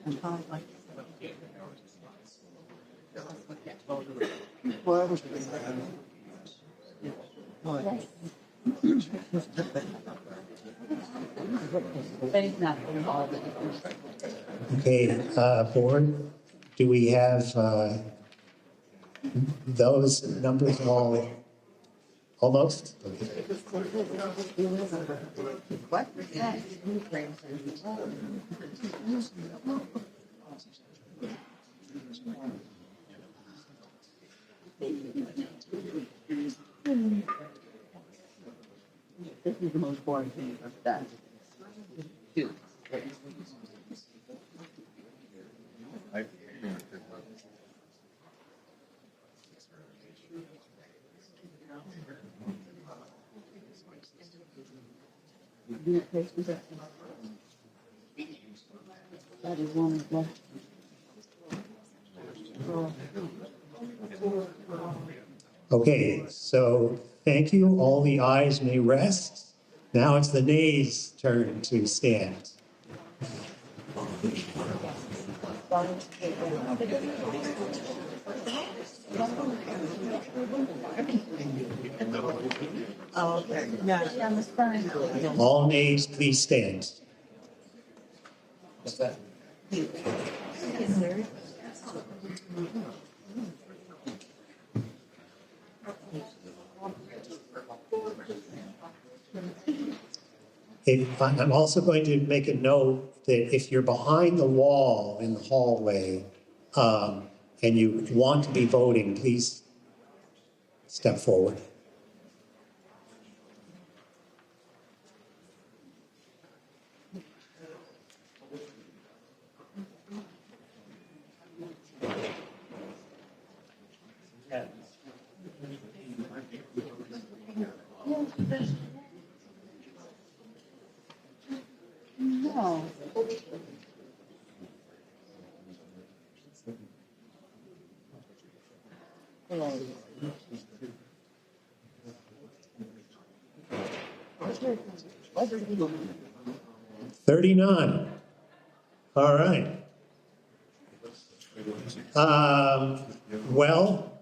E: Okay, board, do we have those numbers all almost?
H: This is the most boring thing I've done. That is one of the.
E: Okay, so thank you. All the ayes may rest. Now it's the nays' turn to stand. All nays, please stand. What's that? I'm also going to make a note that if you're behind the wall in the hallway and you want to be voting, please step forward.
H: No.
E: 39. All right. Well,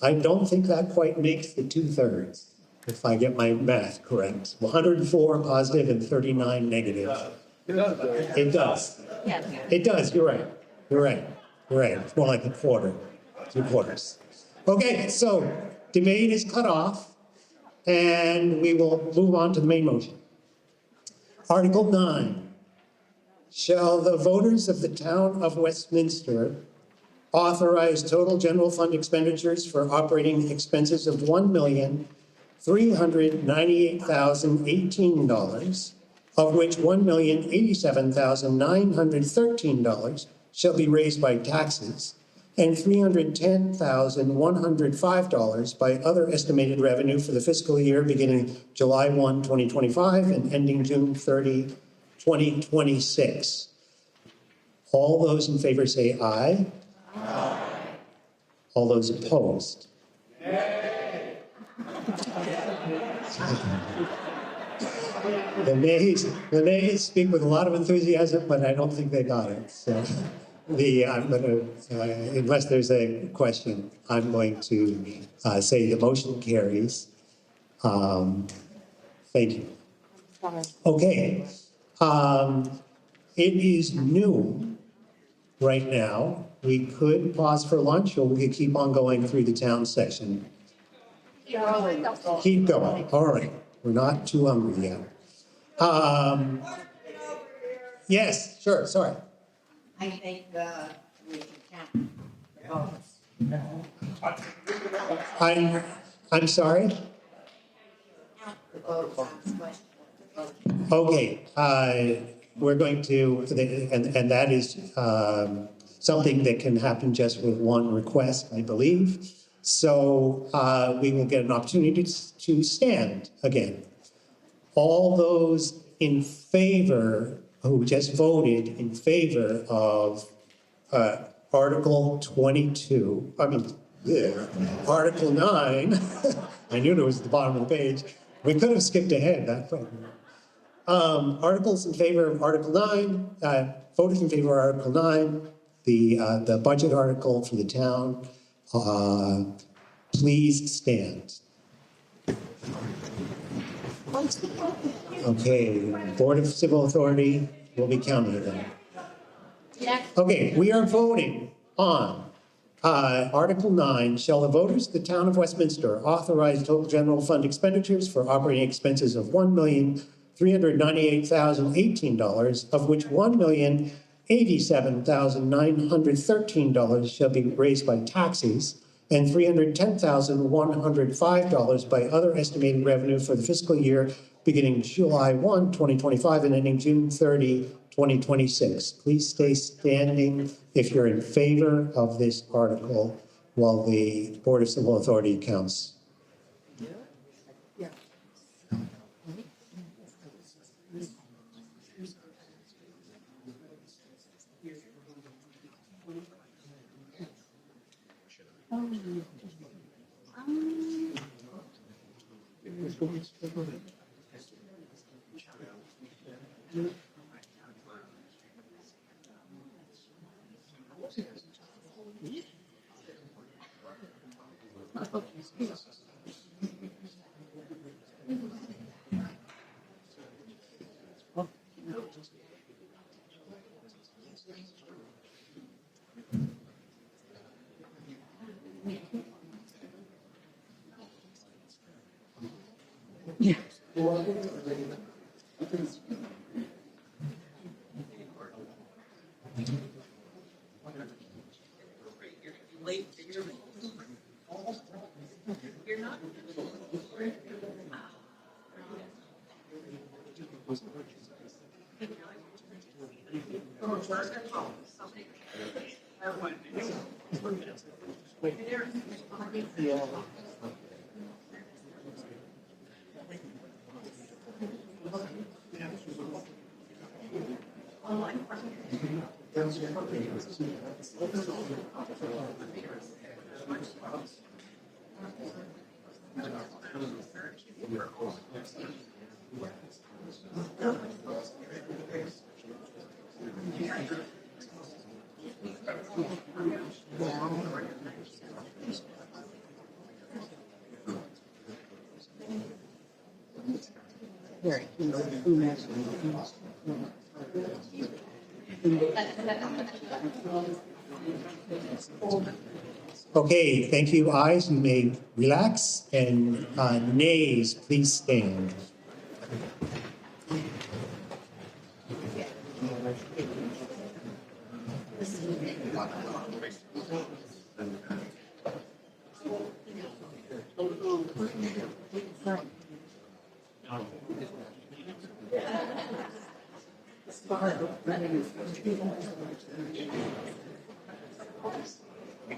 E: I don't think that quite makes the 2/3, if I get my math correct. 104 positive and 39 negative. It does. It does, you're right. You're right. You're right. It's more like a quarter, 3/4. Okay, so debate is cut off, and we will move on to the main motion. Article 9. Shall the voters of the town of Westminster authorize total general fund expenditures for operating expenses of $1,398,018, of which $1,087,913 shall be raised by taxes, and $310,105 by other estimated revenue for the fiscal year beginning July 1, 2025 and ending June 30, 2026. All those in favor say aye. Aye. All those opposed? Nay. The nays speak with a lot of enthusiasm, but I don't think they got it. So I'm going to, unless there's a question, I'm going to say the motion carries. Thank you. Okay. It is noon right now. We could pause for lunch, or we could keep on going through the town section. Keep going. All right. We're not too hungry yet. Yes, sure. Sorry.
V: I think we can
E: I'm sorry. Okay. We're going to, and that is something that can happen just with one request, I believe. So we will get an opportunity to stand again. All those in favor, who just voted in favor of Article 22, Article 9, I knew it was at the bottom of the page. We could have skipped ahead. That's right. Articles in favor of Article 9, voters in favor of Article 9, the budget article for the town. Please stand. Okay, Board of Civil Authority will be counted then. Okay, we are voting on Article 9. Shall the voters of the town of Westminster authorize total general fund expenditures for operating expenses of $1,398,018, of which $1,087,913 shall be raised by taxes and $310,105 by other estimated revenue for the fiscal year beginning July 1, 2025 and ending June 30, 2026. Please stay standing if you're in favor of this article while the Board of Civil Authority counts.
H: Yeah.
E: Okay, thank you. Ayes, you may relax, and nays, please stand.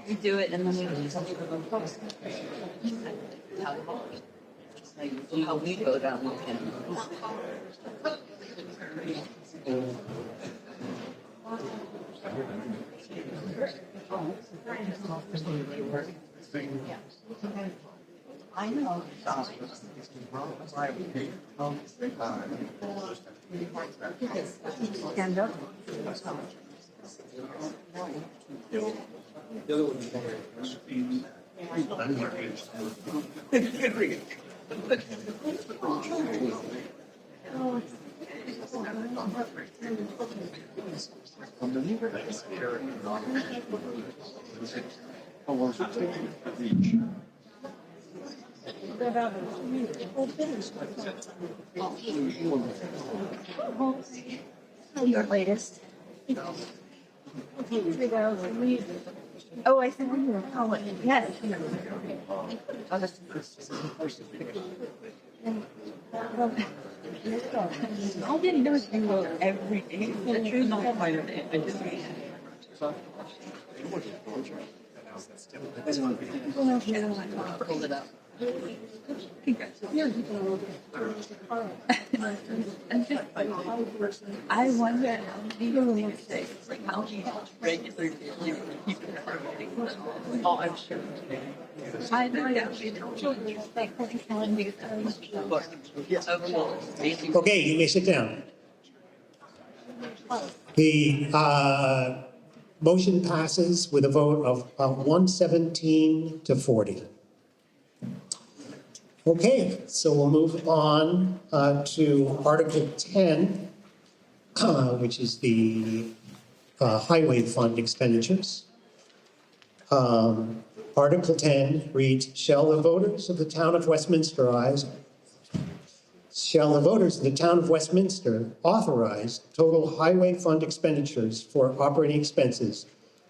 H: You do it and then we how we go down the pin. I know. Stand up.
U: The other one
H: Your latest. Okay, 3,000. Oh, I see where you were calling. Yes. I didn't know you wrote every day. The truth not quite a day. I just pulled it up. I wonder how many mistakes, like how many regular people are voting. Oh, I'm sure. I know, yeah.
E: Okay, you may sit down. The motion passes with a vote of 117 to 40. Okay, so we'll move on to Article 10, which is the Highway Fund expenditures. Article 10 reads, shall the voters of the town of Westminster authorize total highway fund expenditures for operating expenses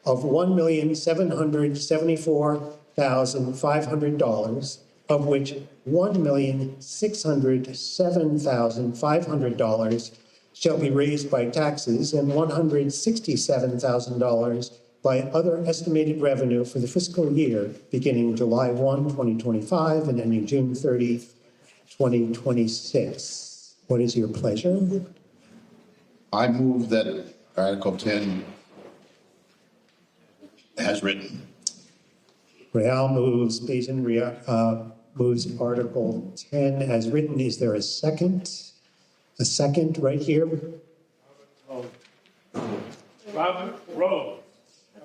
E: of $1,774,500, of which $1,607,500 shall be raised by taxes and $167,000 by other estimated revenue for the fiscal year beginning July 1, 2025 and ending June 30, 2026. What is your pleasure?
L: I move that Article 10 as written.
E: Real moves, Basin moves Article 10 as written. Is there a second? A second right here?
J: Robert Rose.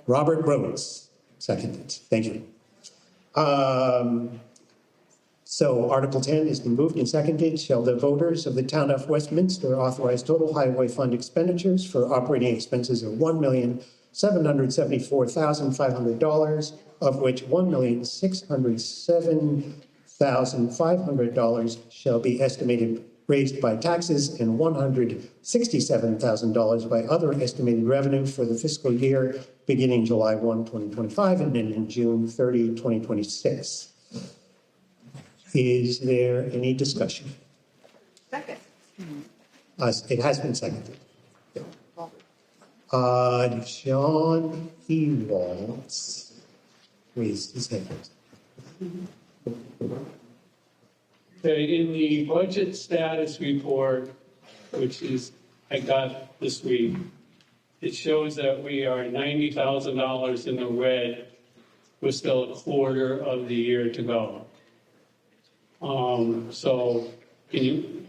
E: Robert Rhodes, seconded. Thank you. So Article 10 has been moved and seconded. Shall the voters of the town of Westminster authorize total highway fund expenditures for operating expenses of $1,774,500, of which $1,607,500 shall be estimated raised by taxes and $167,000 by other estimated revenue for the fiscal year beginning July 1, 2025 and ending June 30, 2026. Is there any discussion?
H: Second.
E: It has been seconded. John Ewalds raised his hand.
J: Okay, in the budget status report, which I got this week, it shows that we are $90,000 in the red with still a quarter of the year to go. So can you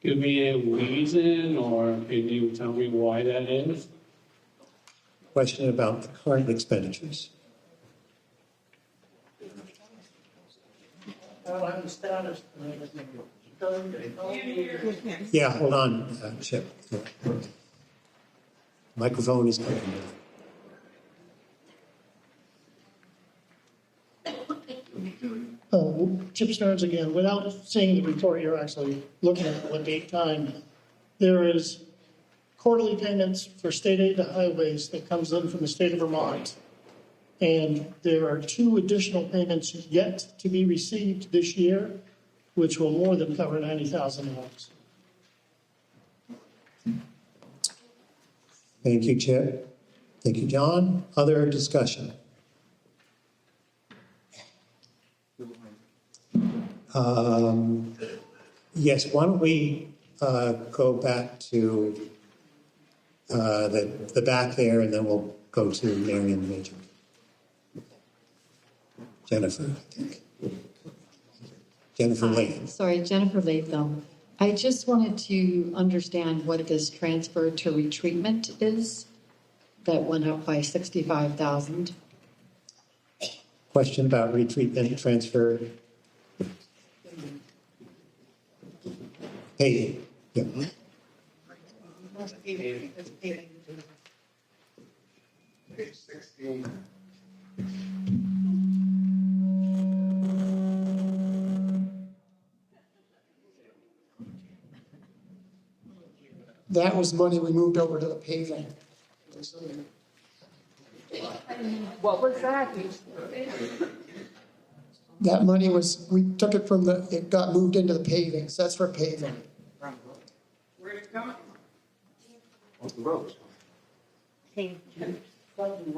J: give me a reason, or can you tell me why that is?
E: Question about the current expenditures. Yeah, hold on, Chip. Microphone is coming.
K: Chip Stearns again. Without seeing the report, you're actually looking at what date time. There is quarterly payments for state aid to highways that comes in from the state of Vermont. And there are 2 additional payments yet to be received this year, which will more than cover $90,000.
E: Thank you, Chip. Thank you, John. Other discussion? Yes, why don't we go back to the back there, and then we'll go to Marion Major. Jennifer, I think. Jennifer Latham.
M: Sorry, Jennifer Latham. I just wanted to understand what this transfer to retreatment is that went up by 65,000.
E: Question about retreatment transfer. Hey, yeah.
W: That was money we moved over to the paving.
H: What was that?
W: That money was, we took it from it got moved into the paving, so that's for paving.
H: Where'd it come?
W: Off the road.
K: The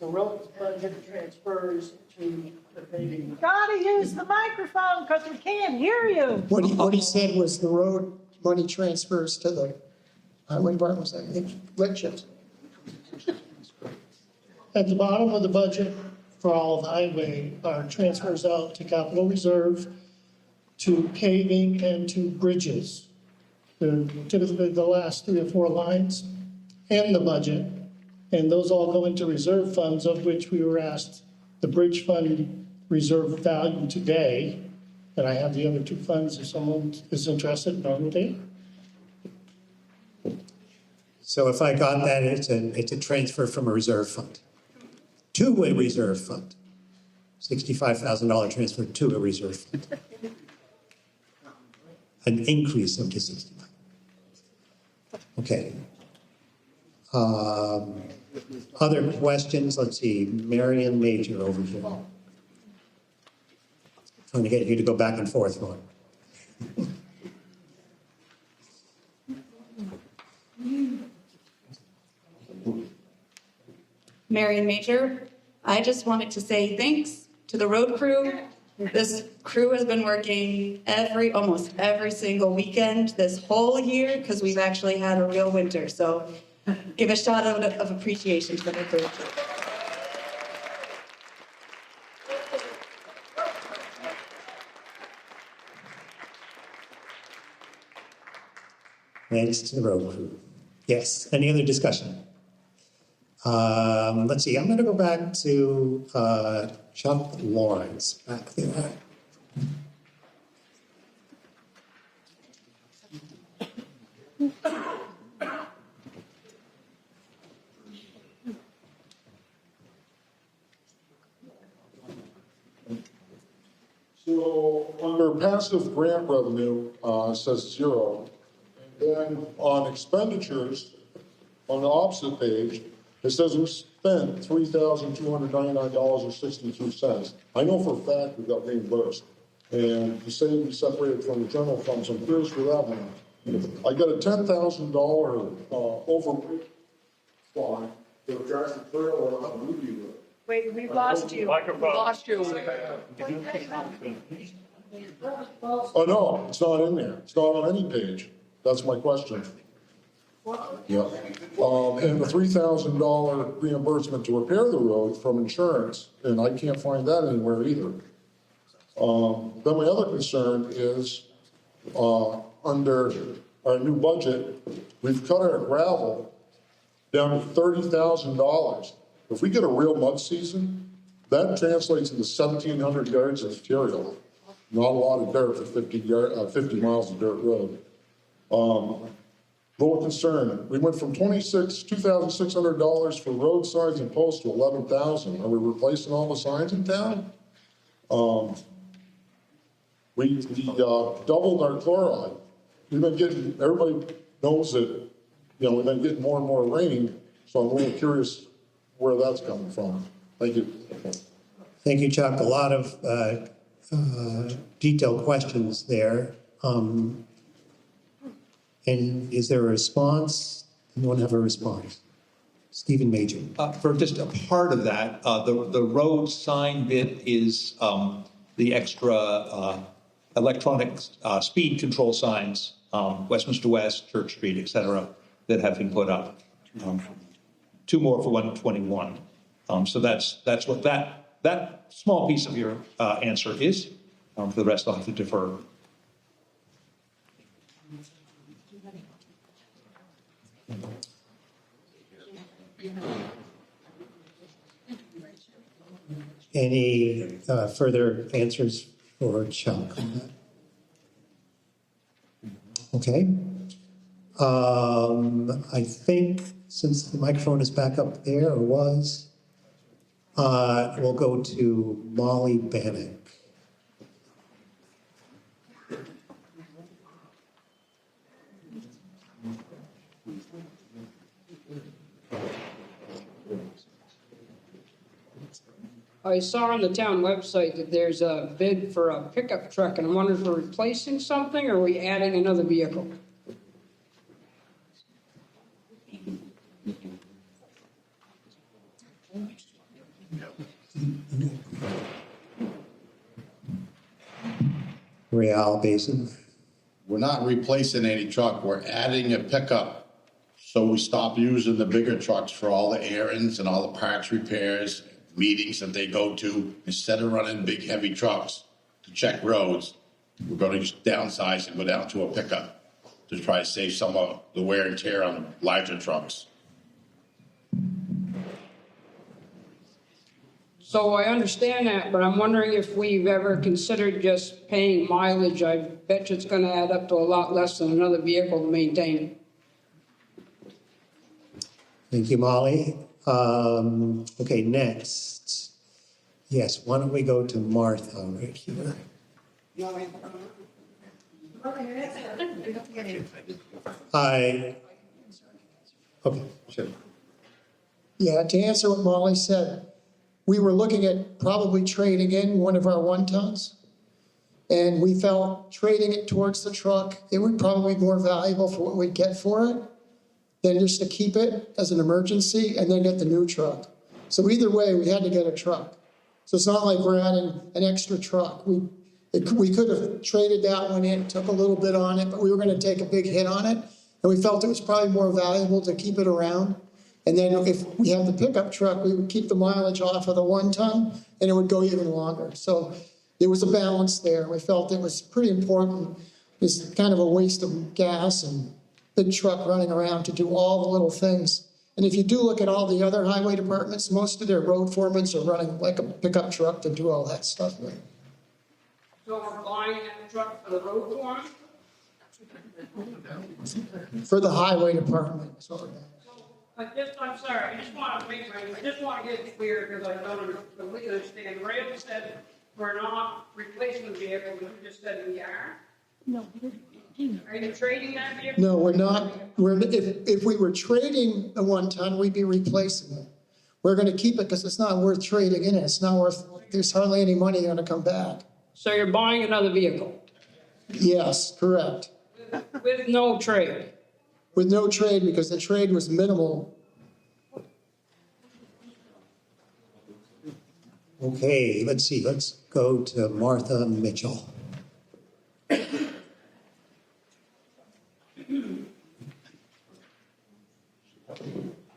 K: road budget transfers to the paving.
C: Gotta use the microphone because we can't hear you.
W: What he said was the road money transfers to the highway department, was that glitches?
K: At the bottom of the budget for all of highway are transfers out to capital reserve, to paving and to bridges. They're typically the last 3 or 4 lines in the budget. And those all go into reserve funds, of which we were asked the bridge fund reserve value today. And I have the other 2 funds if someone is interested in knowing they.
E: So if I got that, it's a transfer from a reserve fund to a reserve fund. $65,000 transfer to a reserve fund. An increase of the 65. Okay. Other questions? Let's see, Marion Major over here. Trying to get you to go back and forth more.
F: Marion Major, I just wanted to say thanks to the road crew. This crew has been working almost every single weekend this whole year because we've actually had a real winter. So give a shout out of appreciation to the crew.
E: Thanks to the road crew. Yes, any other discussion? Let's see, I'm going to go back to Chuck Lawrence back there.
O: So under passive grant revenue, it says 0. Then on expenditures, on the opposite page, it says we spent $3,299.62. I know for a fact we got reimbursed. And you say we separated from the general fund, so I'm curious for that one. I got a $10,000 overrate fine for the tractor trailer on Ruby Road.
C: Wait, we've lost you.
G: Microphone.
C: We lost you.
O: Oh, no, it's not in there. It's not on any page. That's my question. Yeah. And the $3,000 reimbursement to repair the road from insurance, and I can't find that anywhere either. Then my other concern is, under our new budget, we've cut our gravel down to $30,000. If we get a real mud season, that translates into 1,700 yards of material. Not a lot of dirt for 50 miles of dirt road. Little concern. We went from $2,600 for road signs and posts to $11,000. Are we replacing all the signs in town? We doubled our chloride. We've been getting, everybody knows that, we've been getting more and more rain, so I'm a little curious where that's coming from. Thank you.
E: Thank you, Chuck. A lot of detailed questions there. And is there a response? Anyone have a response? Stephen Major.
Q: For just a part of that, the road sign bit is the extra electronic speed control signs, Westminster West, Church Street, et cetera, that have been put up. 2 more for 121. So that's what that small piece of your answer is. For the rest, I'll have to defer.
E: Any further answers for Chuck on that? Okay. I think since the microphone is back up there, or was, we'll go to Molly Bannock.
T: I saw on the town website that there's a bid for a pickup truck, and I wondered if we're replacing something, or are we adding another vehicle?
E: Real Basin.
L: We're not replacing any truck, we're adding a pickup. So we stop using the bigger trucks for all the errands and all the parts repairs, meetings that they go to. Instead of running big heavy trucks to check roads, we're gonna just downsize and go down to a pickup to try to save some of the wear and tear on larger trucks.
T: So I understand that, but I'm wondering if we've ever considered just paying mileage. I bet you it's gonna add up to a lot less than another vehicle to maintain.
E: Thank you, Molly. Okay, next. Yes, why don't we go to Martha right here? Okay, sure.
W: Yeah, to answer what Molly said, we were looking at probably trading in one of our one tons. And we felt trading it towards the truck, it would probably be more valuable for what we'd get for it than just to keep it as an emergency and then get the new truck. So either way, we had to get a truck. So it's not like we're adding an extra truck. We could have traded that one in, took a little bit on it, but we were going to take a big hit on it. And we felt it was probably more valuable to keep it around. And then if we have the pickup truck, we would keep the mileage off of the 1 ton and it would go even longer. So there was a balance there. We felt it was pretty important. It's kind of a waste of gas and big truck running around to do all the little things. And if you do look at all the other highway departments, most of their road foremen are running like a pickup truck to do all that stuff with.
T: So we're buying that truck for the road foreman?
W: For the highway department. So
T: I'm sorry, I just want to get it clear because I don't completely understand. Ray said we're not replacing the vehicle, but you just said we are?
R: No.
T: Are you trading that vehicle?
W: no, we're not. If we were trading the 1 ton, we'd be replacing it. We're going to keep it because it's not worth trading in it. It's not worth, there's hardly any money going to come back.
T: So you're buying another vehicle?
W: Yes, correct.
T: With no trade?
W: With no trade because the trade was minimal.
E: Okay, let's see. Let's go to Martha Mitchell.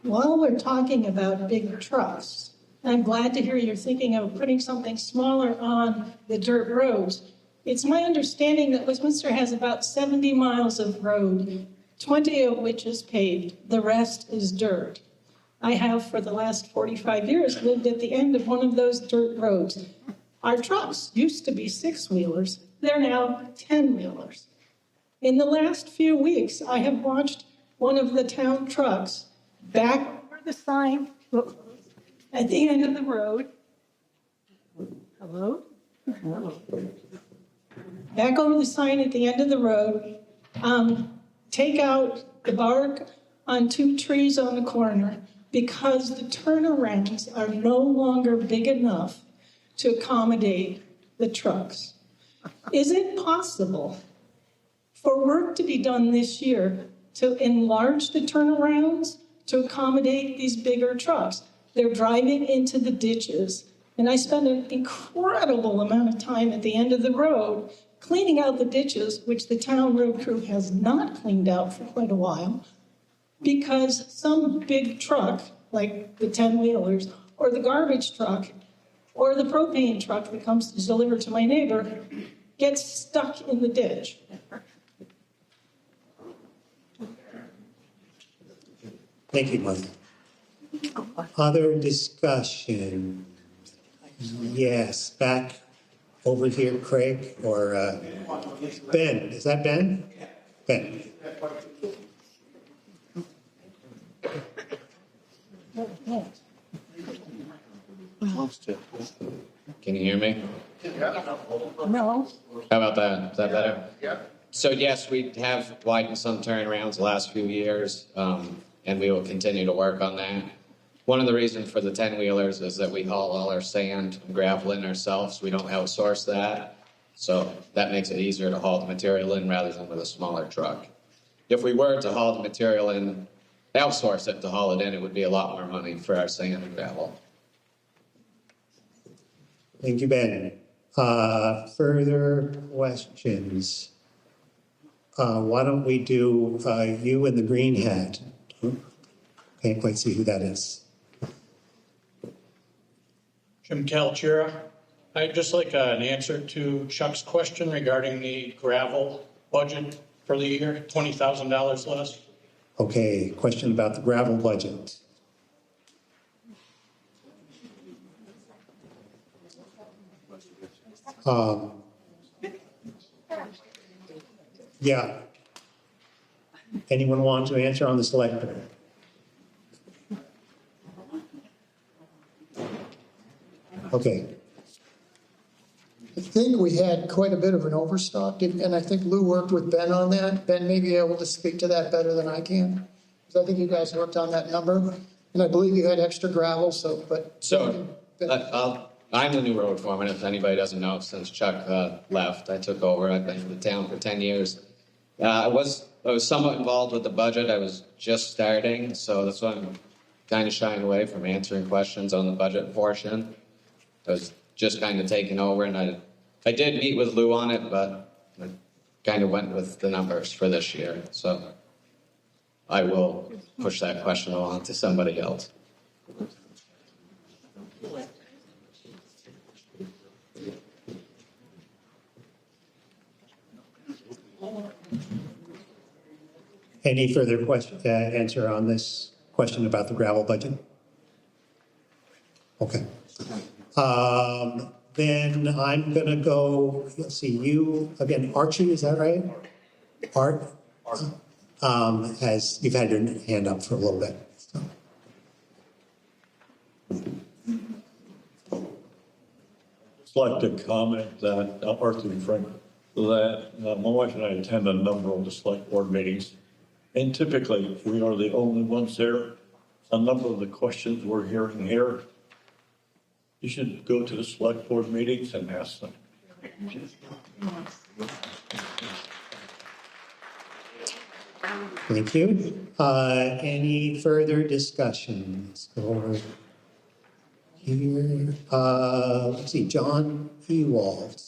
C: While we're talking about big trucks, I'm glad to hear you're thinking of putting something smaller on the dirt roads. It's my understanding that Westminster has about 70 miles of road, 20 of which is paved. The rest is dirt. I have, for the last 45 years, lived at the end of one of those dirt roads. Our trucks used to be 6-wheelers. They're now 10-wheelers. In the last few weeks, I have watched one of the town trucks back over the sign at the end of the road. Hello? Back over the sign at the end of the road, take out the bark on 2 trees on the corner because the turnarounds are no longer big enough to accommodate the trucks. Is it possible for work to be done this year to enlarge the turnarounds to accommodate these bigger trucks? They're driving into the ditches. And I spend an incredible amount of time at the end of the road cleaning out the ditches, which the town road crew has not cleaned out for quite a while, because some big truck, like the 10-wheelers, or the garbage truck, or the propane truck that comes to deliver to my neighbor, gets stuck in the ditch.
E: Thank you, Martha. Other discussion? Yes, back over here, Craig, or Ben. Is that Ben? Ben.
A: Can you hear me?
C: No.
A: How about that? Is that better? Yeah. So yes, we have widened some turnarounds the last few years, and we will continue to work on that. One of the reasons for the 10-wheelers is that we haul all our sand and gravel in ourselves. We don't outsource that. So that makes it easier to haul the material in rather than with a smaller truck. If we were to haul the material in, outsource it to haul it in, it would be a lot more money for our sand and gravel.
E: Thank you, Ben. Further questions? Why don't we do you in the green hat? Can't quite see who that is.
I: Jim Calchera. I'd just like an answer to Chuck's question regarding the gravel budget for the year, $20,000 less.
E: Okay, question about the gravel budget. Yeah. Anyone want to answer on the select board? Okay.
W: I think we had quite a bit of an overstock, and I think Lou worked with Ben on that. Ben may be able to speak to that better than I can, because I think you guys worked on that number, and I believe you had extra gravel, so, but.
A: So, I'm the new road foreman, if anybody doesn't know, since Chuck left. I took over. I've been in the town for 10 years. I was somewhat involved with the budget. I was just starting, so that's why I'm kind of shying away from answering questions on the budget portion. I was just kind of taking over, and I did meet with Lou on it, but I kind of went with the numbers for this year. So I will push that question along to somebody else.
E: Any further question, answer on this question about the gravel budget? Okay. Then I'm gonna go, let's see, you, again, Archie, is that right? Art? As you've had your hand up for a little bit. So.
G: Just like to comment that, Arthur and Frank, that my wife and I attend a number of the select board meetings, and typically we are the only ones there. A number of the questions we're hearing here, you should go to the select board meetings and ask them.
E: Thank you. Any further discussions? Or here, let's see, John Ewald.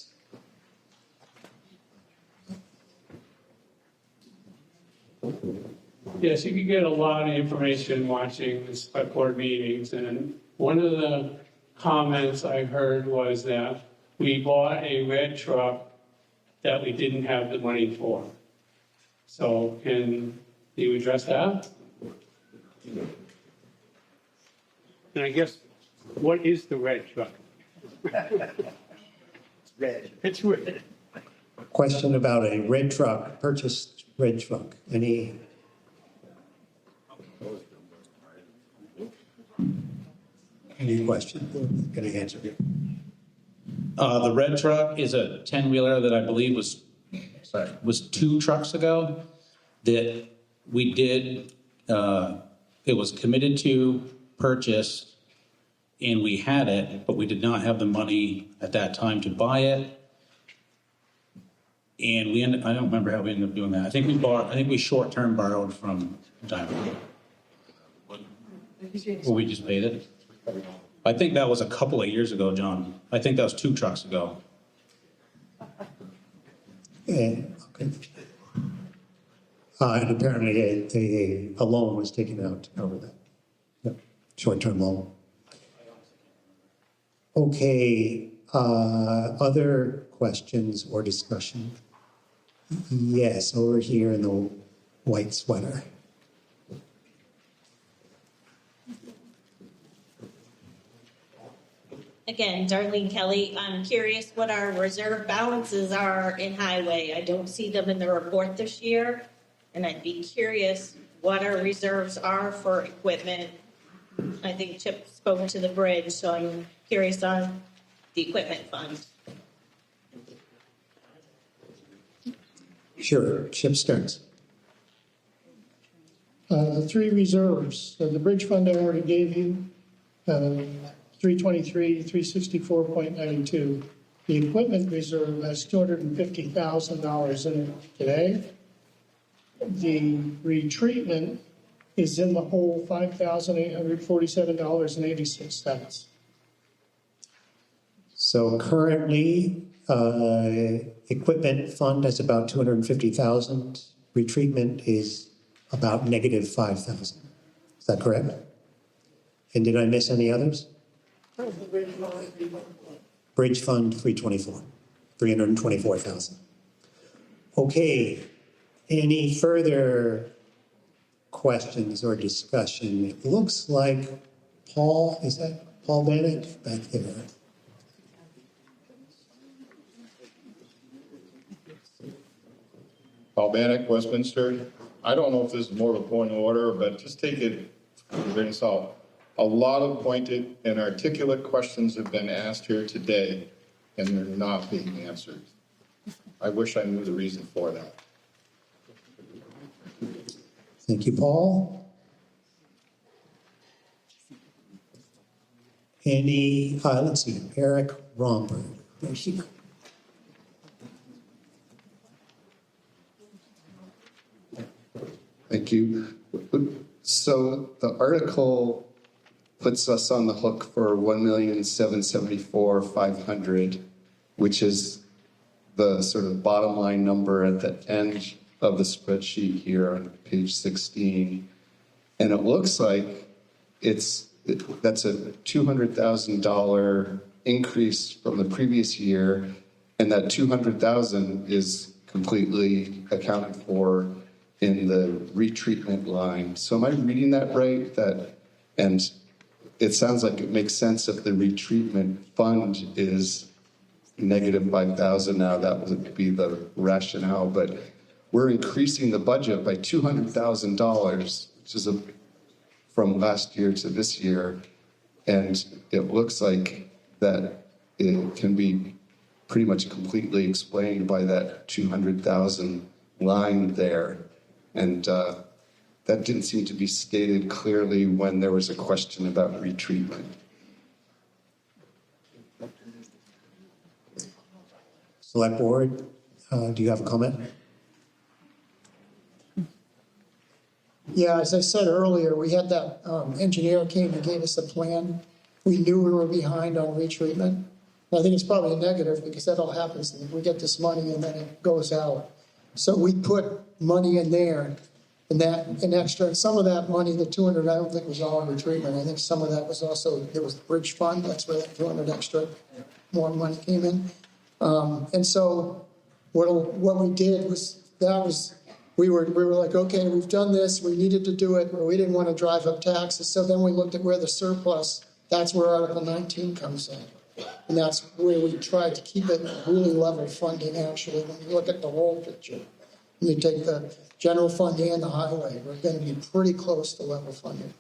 J: Yes, you can get a lot of information watching the select board meetings, and one of the comments I heard was that we bought a red truck that we didn't have the money for. So can you address that? And I guess, what is the red truck?
U: It's red.
J: It's red.
E: Question about a red truck, purchased red truck. Any question? Can I answer you?
U: The red truck is a 10-wheeler that I believe was 2 trucks ago that we did, it was committed to purchase, and we had it, but we did not have the money at that time to buy it. And I don't remember how we ended up doing that. I think we short-term borrowed from Diamond. Or we just paid it. I think that was a couple of years ago, John. I think that was 2 trucks ago.
E: Okay. And apparently a loan was taken out to cover that. Yep. Short-term loan. Okay. Other questions or discussion? Yes, over here in the white sweater.
V: Again, Darlene Kelly, I'm curious what our reserve balances are in highway. I don't see them in the report this year, and I'd be curious what our reserves are for equipment. I think Chip spoke to the bridge, so I'm curious on the equipment fund.
E: Sure, Chip Stearns.
K: 3 reserves. The bridge fund I already gave you, 323, 364.92. The equipment reserve has $250,000 in it today. The retreatment is in the hole $5,847.86.
E: So currently, equipment fund is about 250,000. Retreatment is about negative 5,000. Is that correct? And did I miss any others? Bridge fund 324,000. Okay, any further questions or discussion? It looks like Paul, is that Paul Bennett back there?
B: Paul Bannock, Westminster. I don't know if this is more of a point of order, but just take it with a grain of salt. A lot of pointed and articulate questions have been asked here today, and they're not being answered. I wish I knew the reason for that.
E: Thank you, Paul. Let's see, Eric Romberg. There she goes.
N: Thank you. So the article puts us on the hook for $1,774,500, which is the sort of bottom line number at the end of the spreadsheet here on page 16. And it looks like that's a $200,000 increase from the previous year, and that $200,000 is completely accounted for in the retreatment line. So am I reading that right? And it sounds like it makes sense if the retreatment fund is negative 5,000 now, that would be the rationale, but we're increasing the budget by $200,000, which is from last year to this year, and it looks like that it can be pretty much completely explained by that 200,000 line there. And that didn't seem to be stated clearly when there was a question about retreatment.
E: Select Board, do you have a comment?
W: Yeah, as I said earlier, we had that engineer came and gave us a plan. We knew we were behind on retreatment. I think it's probably a negative because that all happens. We get this money and then it goes out. So we put money in there and that an extra, and some of that money, the 200, I don't think was all in retreatment. I think some of that was also, there was the bridge fund. That's where that 200 extra more money came in. And so what we did was, we were like, okay, we've done this. We needed to do it, but we didn't want to drive up taxes. So then we looked at where the surplus, that's where Article 19 comes in. And that's where we tried to keep it really level funding, actually, when you look at the whole picture. When you take the general fund and the highway, we're going to be pretty close to level funding.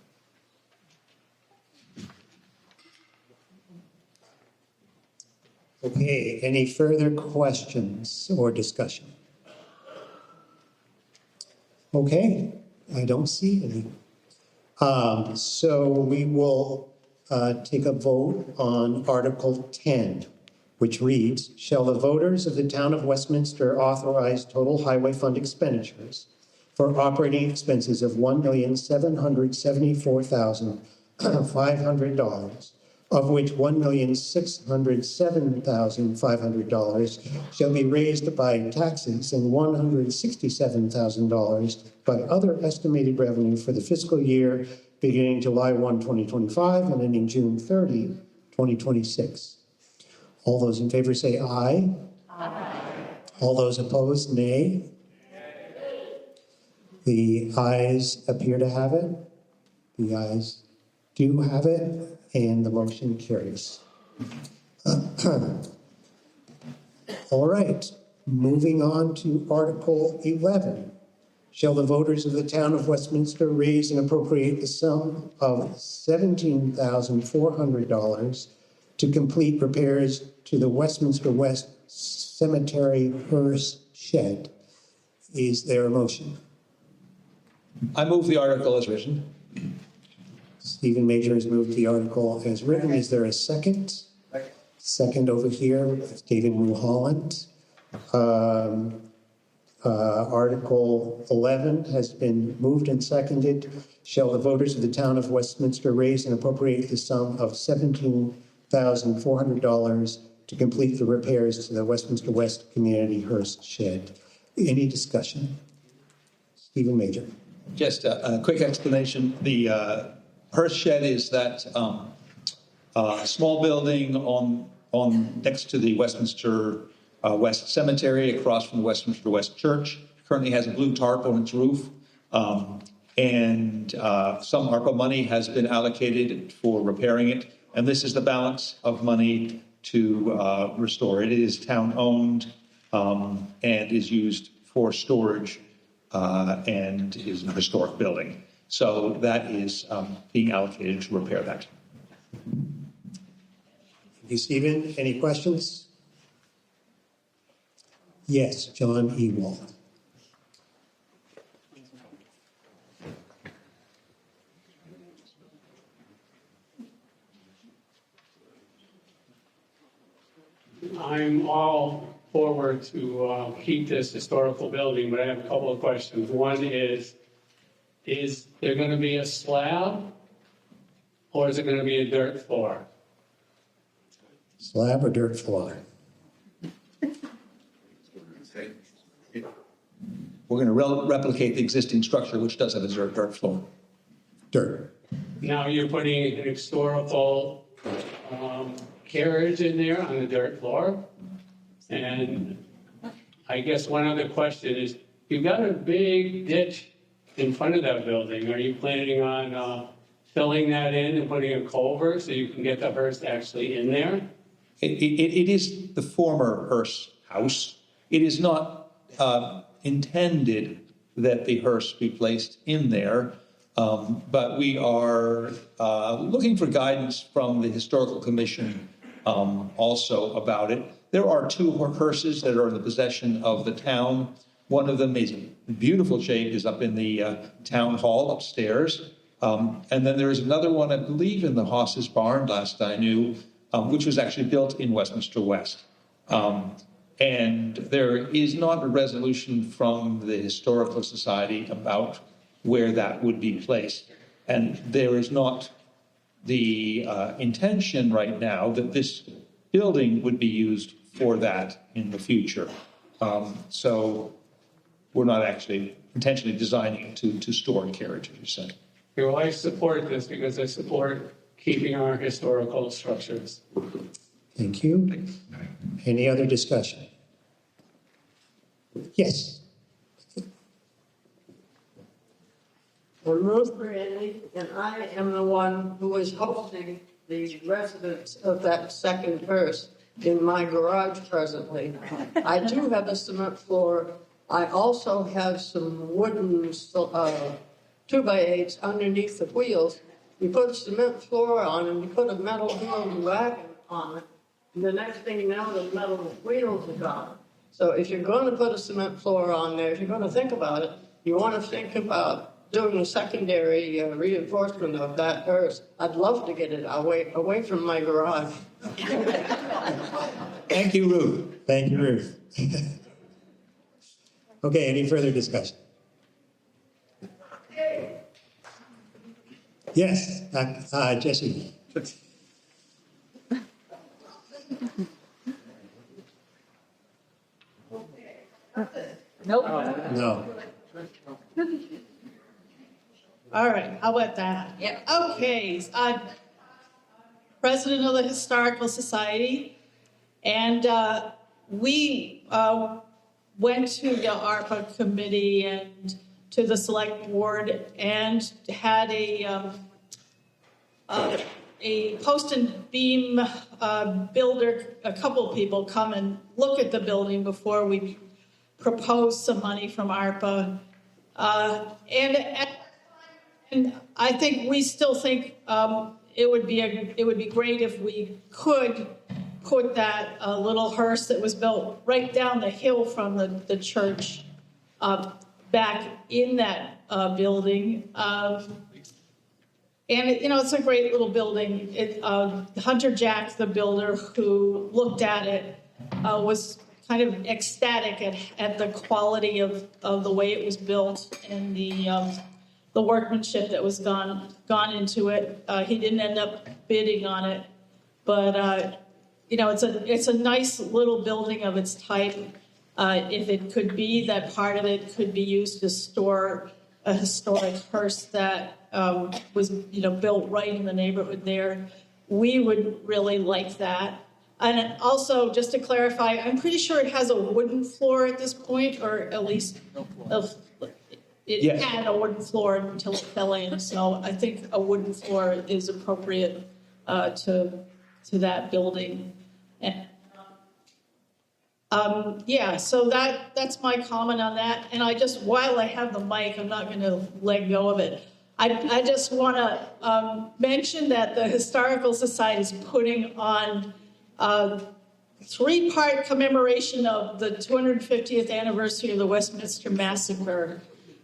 E: Okay, any further questions or discussion? Okay, I don't see any. So we will take a vote on Article 10, which reads, shall the voters of the town of Westminster authorize total highway fund expenditures for operating expenses of $1,774,500, of which $1,607,500 shall be raised by taxes and $167,000 by other estimated revenue for the fiscal year beginning July 1, 2025 and ending June 30, 2026. All those in favor say aye. Aye. All those opposed, nay. The ayes appear to have it. The ayes do have it, and the motion carries. All right, moving on to Article 11. Shall the voters of the town of Westminster raise and appropriate the sum of $17,400 to complete repairs to the Westminster West Cemetery hearse shed? Is there a motion?
Q: I move the article as written.
E: Stephen Major has moved the article as written. Is there a second? Second over here with David Mulholland. Article 11 has been moved and seconded. Shall the voters of the town of Westminster raise and appropriate the sum of $17,400 to complete the repairs to the Westminster West Community Hearst Shed. Any discussion? Stephen Major.
Q: Just a quick explanation. The Hearst Shed is that small building on next to the Westminster West Cemetery, across from the Westminster West Church. Currently has a blue tarp on its roof. And some ARPA money has been allocated for repairing it. And this is the balance of money to restore it. It is town-owned and is used for storage and is a historic building. So that is being allocated to repair that.
E: Thank you, Stephen. Any questions? Yes, John Ewald.
J: I'm all forward to keep this historical building, but I have a couple of questions. One is there going to be a slab or is it going to be a dirt floor?
E: Slab or dirt floor?
Q: We're going to replicate the existing structure, which does have a dirt floor.
E: Dirt.
J: Now you're putting an historical carriage in there on the dirt floor. And I guess one other question is, you've got a big ditch in front of that building. Are you planning on filling that in and putting a culvert so you can get the hearse actually in there?
Q: It is the former Hearst house. It is not intended that the hearse be placed in there, but we are looking for guidance from the Historical Commission also about it. There are two hearses that are in the possession of the town. One of them is in beautiful shape, is up in the town hall upstairs. And then there is another one, I believe, in the Hoss's barn, last I knew, which was actually built in Westminster West. And there is not a resolution from the Historical Society about where that would be placed. And there is not the intention right now that this building would be used for that in the future. So we're not actually intentionally designing it to store a carriage, as you said.
J: Well, I support this because I support keeping our historical structures.
E: Thank you. Any other discussion? Yes.
D: Well, Ruth Brandy, and I am the one who is hosting the residents of that second hearse in my garage presently. I do have a cement floor. I also have some wooden 2x8s underneath the wheels. You put a cement floor on and you put a metal wheel wagon on it. And the next thing you know, the metal wheels are gone. So if you're going to put a cement floor on there, if you're going to think about it, you want to think about doing a secondary reinforcement of that hearse. I'd love to get it away from my garage.
E: Thank you, Ruth. Thank you, Ruth. Okay, any further discussion? Yes, Jesse.
V: Nope.
E: No.
V: All right, how about that?
F: Yeah.
V: Okay, president of the Historical Society, and we went to the ARPA committee and to the select board and had a post and beam builder, a couple of people come and look at the building before we proposed some money from ARPA. And I think we still think it would be great if we could put that little hearse that was built right down the hill from the church back in that building. And it's a great little building. Hunter Jack, the builder who looked at it, was kind of ecstatic at the quality of the way it was built and the workmanship that was gone into it. He didn't end up bidding on it, but
C: it's a nice little building of its type. If it could be that part of it could be used to store a historic hearse that was, built right in the neighborhood there, we would really like that. And also, just to clarify, I'm pretty sure it has a wooden floor at this point, or at least it had a wooden floor until it fell in. So I think a wooden floor is appropriate to that building. And, so that's my comment on that. And while I have the mic, I'm not going to let go of it. I just want to mention that the Historical Society is putting on a 3-part commemoration of the 250th anniversary of the Westminster Massacre,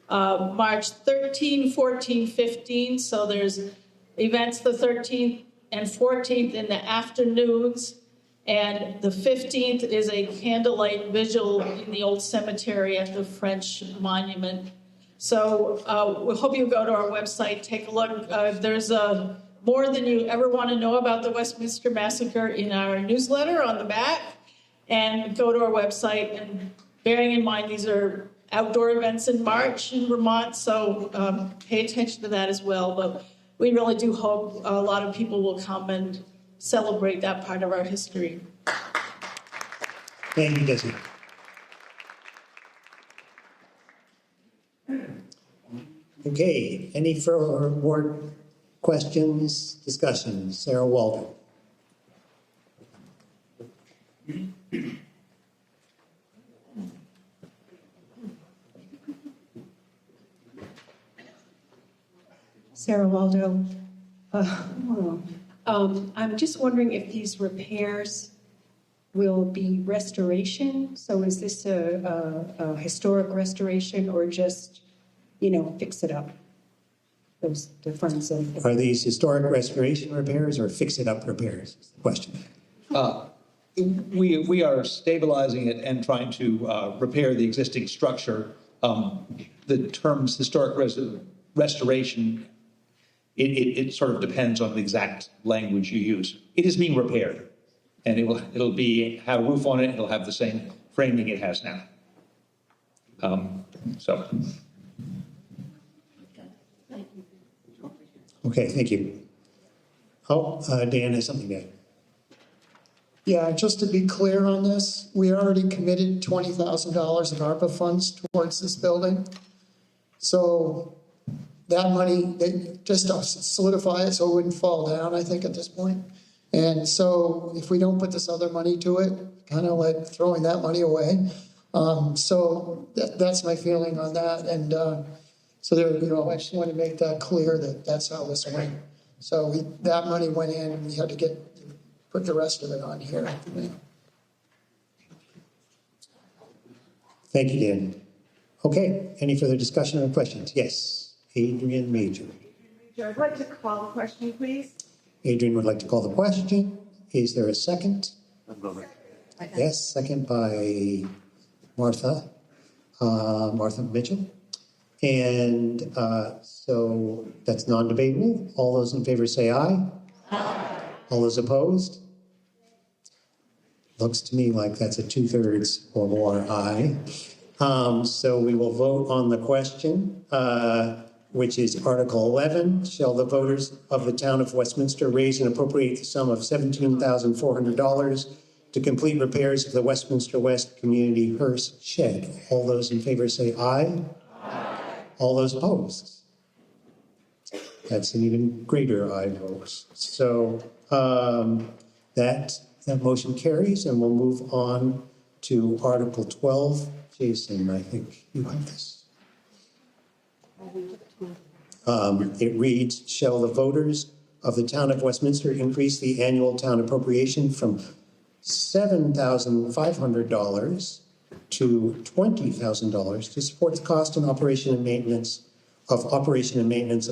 C: March 13, 14, 15. So there's events the 13th and 14th in the afternoons. And the 15th is a candlelight vigil in the old cemetery at the French Monument. So we hope you go to our website, take a look. There's more than you ever want to know about the Westminster Massacre in our newsletter on the back. And go to our website. And bearing in mind these are outdoor events in March in Vermont, so pay attention to that as well. But we really do hope a lot of people will come and celebrate that part of our history.
E: Thank you, Desi. Okay, any further more questions, discussions? Sarah Walden.
R: Sarah Waldo. I'm just wondering if these repairs will be restoration. So is this a historic restoration or just, fix it up? Those difference of.
E: Are these historic restoration repairs or fix-it-up repairs? Is the question.
Q: We are stabilizing it and trying to repair the existing structure. The terms historic restoration, it sort of depends on the exact language you use. It is being repaired, and it'll have a roof on it. It'll have the same framing it has now.
E: Okay, thank you. Dan has something to add.
W: Yeah, just to be clear on this, we already committed $20,000 of ARPA funds towards this building. So that money, just to solidify it so it wouldn't fall down, I think, at this point. And so if we don't put this other money to it, kind of like throwing that money away. So that's my feeling on that. And so there, I just want to make that clear that that's how this went. So that money went in and we had to put the rest of it on here.
E: Thank you, Dan. Okay, any further discussion or questions? Yes, Adrian Major.
M: I'd like to call the question, please.
E: Adrian would like to call the question. Is there a second? Yes, second by Martha Mitchell. And so that's non-debatable. All those in favor say aye. Aye. All those opposed? Looks to me like that's a 2/3 or more aye. So we will vote on the question, which is Article 11. Shall the voters of the town of Westminster raise and appropriate the sum of $17,400 to complete repairs of the Westminster West Community Hearse Shed? All those in favor say aye. Aye. All those opposed? That's an even greater aye vote. So that motion carries, and we'll move on to Article 12. Jason, I think you have this. It reads, shall the voters of the town of Westminster increase the annual town appropriation from $7,500 to $20,000 to support the cost and operation and maintenance of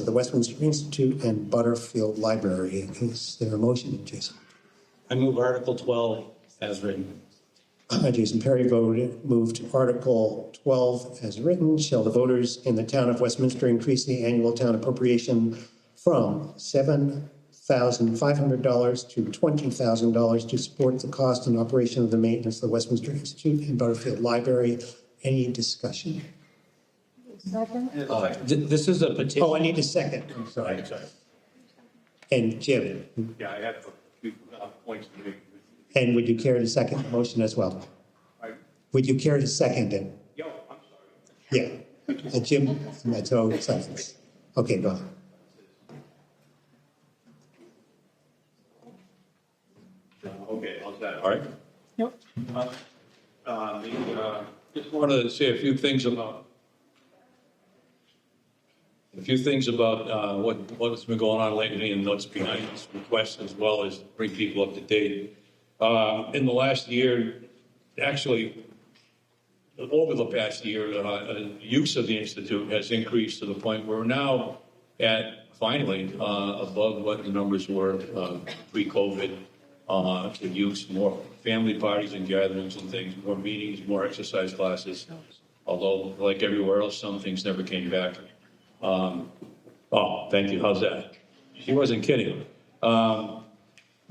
E: the Westminster Institute and Butterfield Library? Is there a motion, Jason?
U: I move Article 12 as written.
E: Jason Perry moved Article 12 as written. Shall the voters in the town of Westminster increase the annual town appropriation from $7,500 $500 to $20,000 to support the cost and operation of the maintenance of the Westminster Institute and Butterfield Library. Any discussion?
U: This is a petition.
E: Oh, I need a second. I'm sorry. And Jim,
G: Yeah, I have a few points to make.
E: and would you care to second the motion as well? Would you care to second it?
G: Yo, I'm sorry.
E: Yeah. Jim, that's all seconds. Okay, go ahead.
G: Okay, how's that, all right?
C: Yep.
G: Just wanted to say a few things about what's been going on lately and what's behind this request, as well as bring people up to date. In the last year, actually, over the past year, use of the Institute has increased to the point where we're now finally above what the numbers were pre-COVID. To use more family parties and gatherings and things, more meetings, more exercise classes. Although, like everywhere else, some things never came back. Thank you. How's that? She wasn't kidding. And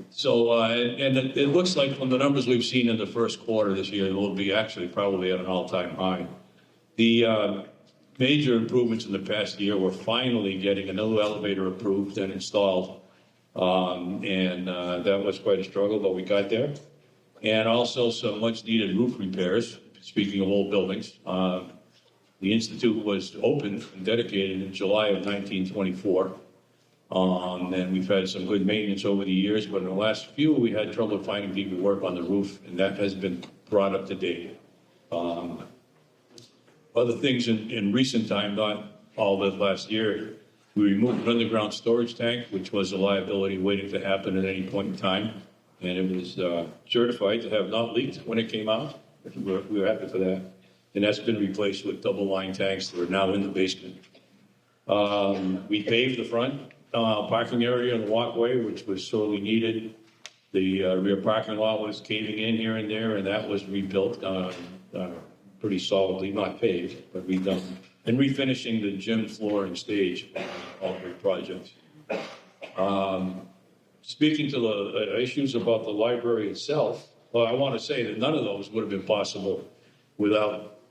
G: it looks like from the numbers we've seen in the first quarter this year, it will be actually probably at an all-time high. The major improvements in the past year were finally getting a new elevator approved and installed. That was quite a struggle, but we got there. And also some much needed roof repairs. Speaking of old buildings, the Institute was opened and dedicated in July of 1924. And we've had some good maintenance over the years, but in the last few, we had trouble finding people to work on the roof, and that has been brought up to date. Other things in recent time, not all the last year, we removed an underground storage tank, which was a liability waiting to happen at any point in time. And it was certified to have not leaked when it came out. We were happy for that. And that's been replaced with double line tanks that are now in the basement. We paved the front parking area and the walkway, which was sorely needed. The rear parking lot was caving in here and there, and that was rebuilt pretty solidly, not paved, but redone. And refinishing the gym floor and stage, all three projects. Speaking to the issues about the library itself, well, I want to say that none of those would have been possible without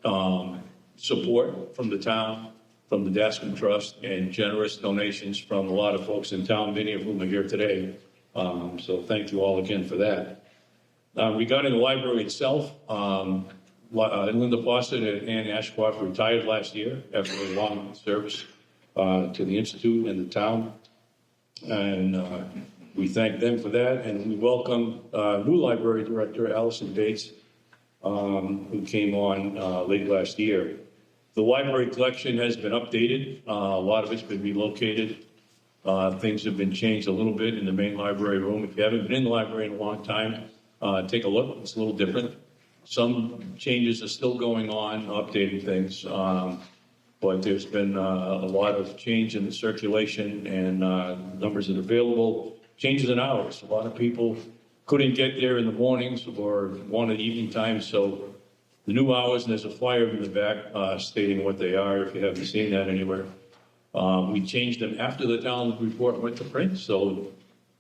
G: support from the town, from the Dascom Trust, and generous donations from a lot of folks in town, many of whom are here today. So thank you all again for that. Regarding the library itself, Linda Fawcett and Ann Ashcroft retired last year after a long service to the Institute and the town. And we thank them for that. And we welcome new library director, Allison Bates, who came on late last year. The library collection has been updated. A lot of it's been relocated. Things have been changed a little bit in the main library room. If you haven't been in the library in a long time, take a look. It's a little different. Some changes are still going on, updating things, but there's been a lot of change in the circulation and numbers that are available, changes in hours. A lot of people couldn't get there in the mornings or wanted evening time, so the new hours, and there's a flyer in the back stating what they are, if you haven't seen that anywhere. We changed them after the town report went to print, so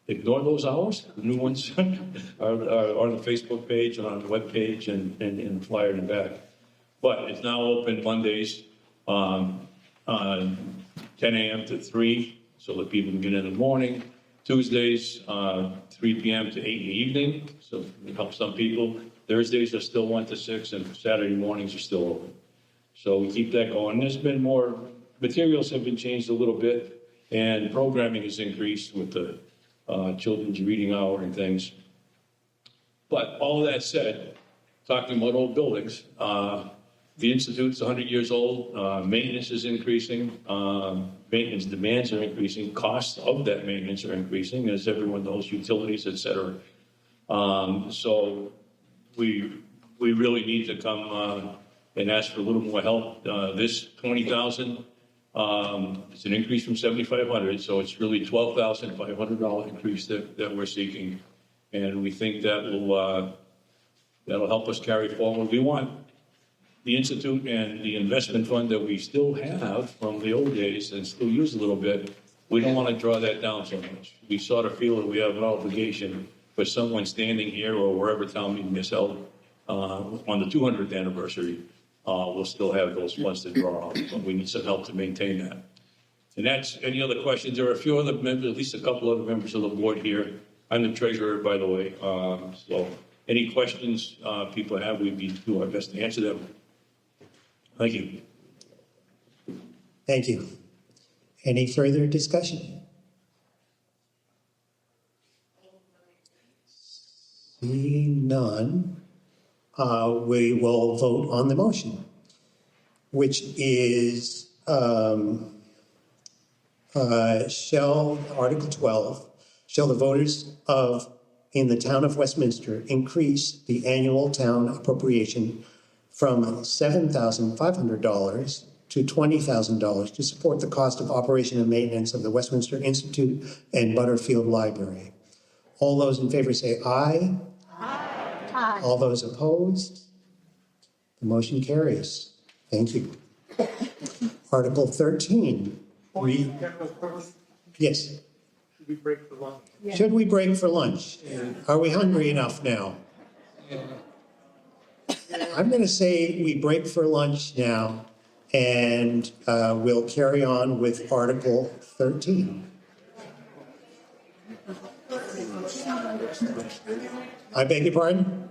G: ignore those hours. The new ones are on the Facebook page and on the web page and flyer in the back. But it's now open Mondays, 10 a.m. to 3, so that people can get in the morning. Tuesdays, 3 p.m. to 8 in the evening, so it helps some people. Thursdays are still 1 to 6, and Saturday mornings are still open. So we keep that going. There's been more, materials have been changed a little bit, and programming has increased with the children's reading hour and things. But all of that said, talking about old buildings, the Institute's 100 years old, maintenance is increasing, maintenance demands are increasing, costs of that maintenance are increasing, as everyone knows, utilities, et cetera. So we really need to come and ask for a little more help. This $20,000, it's an increase from $7,500, so it's really $12,500 increase that we're seeking, and we think that will that'll help us carry forward. We want the Institute and the investment fund that we still have from the old days and still use a little bit. We don't want to draw that down so much. We sort of feel that we have an obligation for someone standing here or wherever town meeting is held on the 200th anniversary. We'll still have those funds to draw on, but we need some help to maintain that. And that's any other questions? There are a few other members, at least a couple other members of the board here. I'm the treasurer, by the way. So any questions people have, we'd do our best to answer them. Thank you.
E: Thank you. Any further discussion? Seeing none, we will vote on the motion, which is shall, Article 12, shall the voters in the town of Westminster increase the annual town appropriation from $7,500 to $20,000 to support the cost of operation and maintenance of the Westminster Institute and Butterfield Library. All those in favor say aye. Aye. All those opposed? The motion carries. Thank you. Article 13. Yes.
G: Should we break for lunch?
E: Yeah. Should we break for lunch? Yeah. Are we hungry enough now? Yeah. I'm going to say we break for lunch now, and we'll carry on with Article 13. I beg your pardon?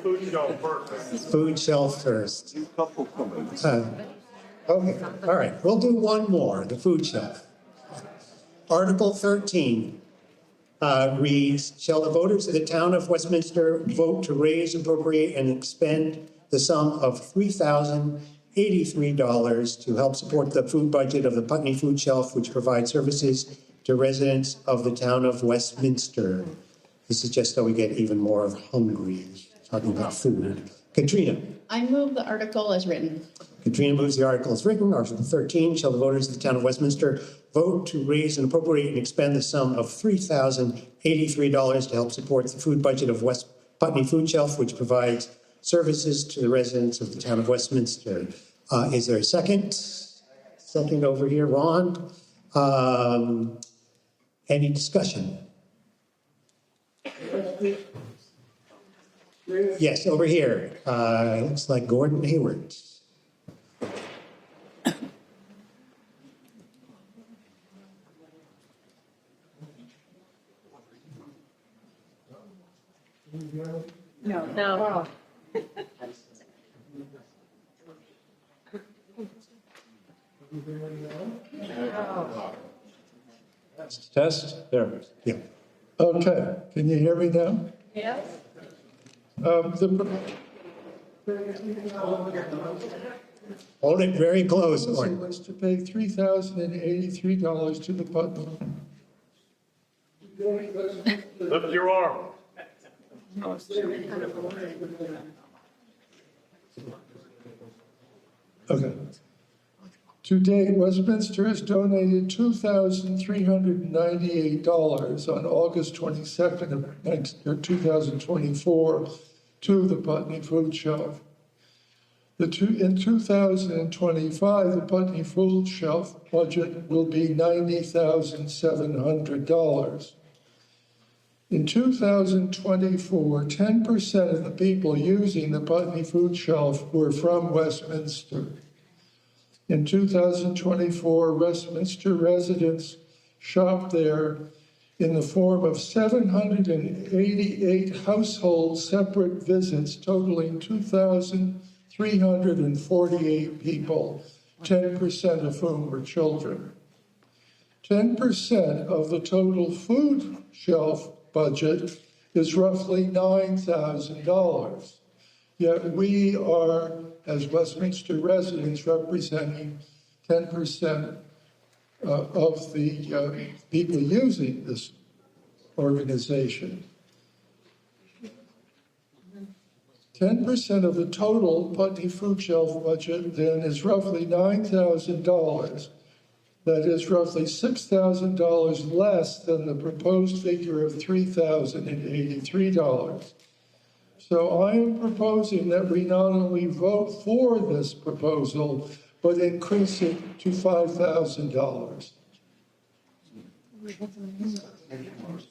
G: Food shelf first.
E: Food shelf first. Okay, all right. We'll do one more, the food shelf. Article 13 reads, shall the voters of the town of Westminster vote to raise, appropriate, and expend the sum of $3,083 to help support the food budget of the Putney Food Shelf, which provides services to residents of the town of Westminster. This is just so we get even more hungry, talking about food. Katrina.
H: I move the article as written.
E: Katrina moves the article as written. Article 13, shall the voters of the town of Westminster vote to raise and appropriate and expend the sum of $3,083 to help support the food budget of West Putney Food Shelf, which provides services to the residents of the town of Westminster. Is there a second? Something over here, Ron. Any discussion? Yes, over here. Looks like Gordon Hayward.
H: No. No.
G: Test? There.
E: Yeah.
P: Okay, can you hear me now?
H: Yes.
E: Hold it very close.
P: It was to pay $3,083 to the Putney.
G: Lift your arm.
P: Okay. To date, Westminster has donated $2,398 on August 22nd of 2024 to the Putney Food Shelf. In 2025, the Putney Food Shelf budget will be $90,700. In 2024, 10% of the people using the Putney Food Shelf were from Westminster. In 2024, Westminster residents shopped there in the form of 788 household separate visits, totaling 2,348 people, 10% of whom were children. 10% of the total food shelf budget is roughly $9,000. Yet we are, as Westminster residents, representing 10% of the people using this organization. 10% of the total Putney Food Shelf budget then is roughly $9,000. That is roughly $6,000 less than the proposed figure of $3,083. So I am proposing that we not only vote for this proposal, but increase it to $5,000.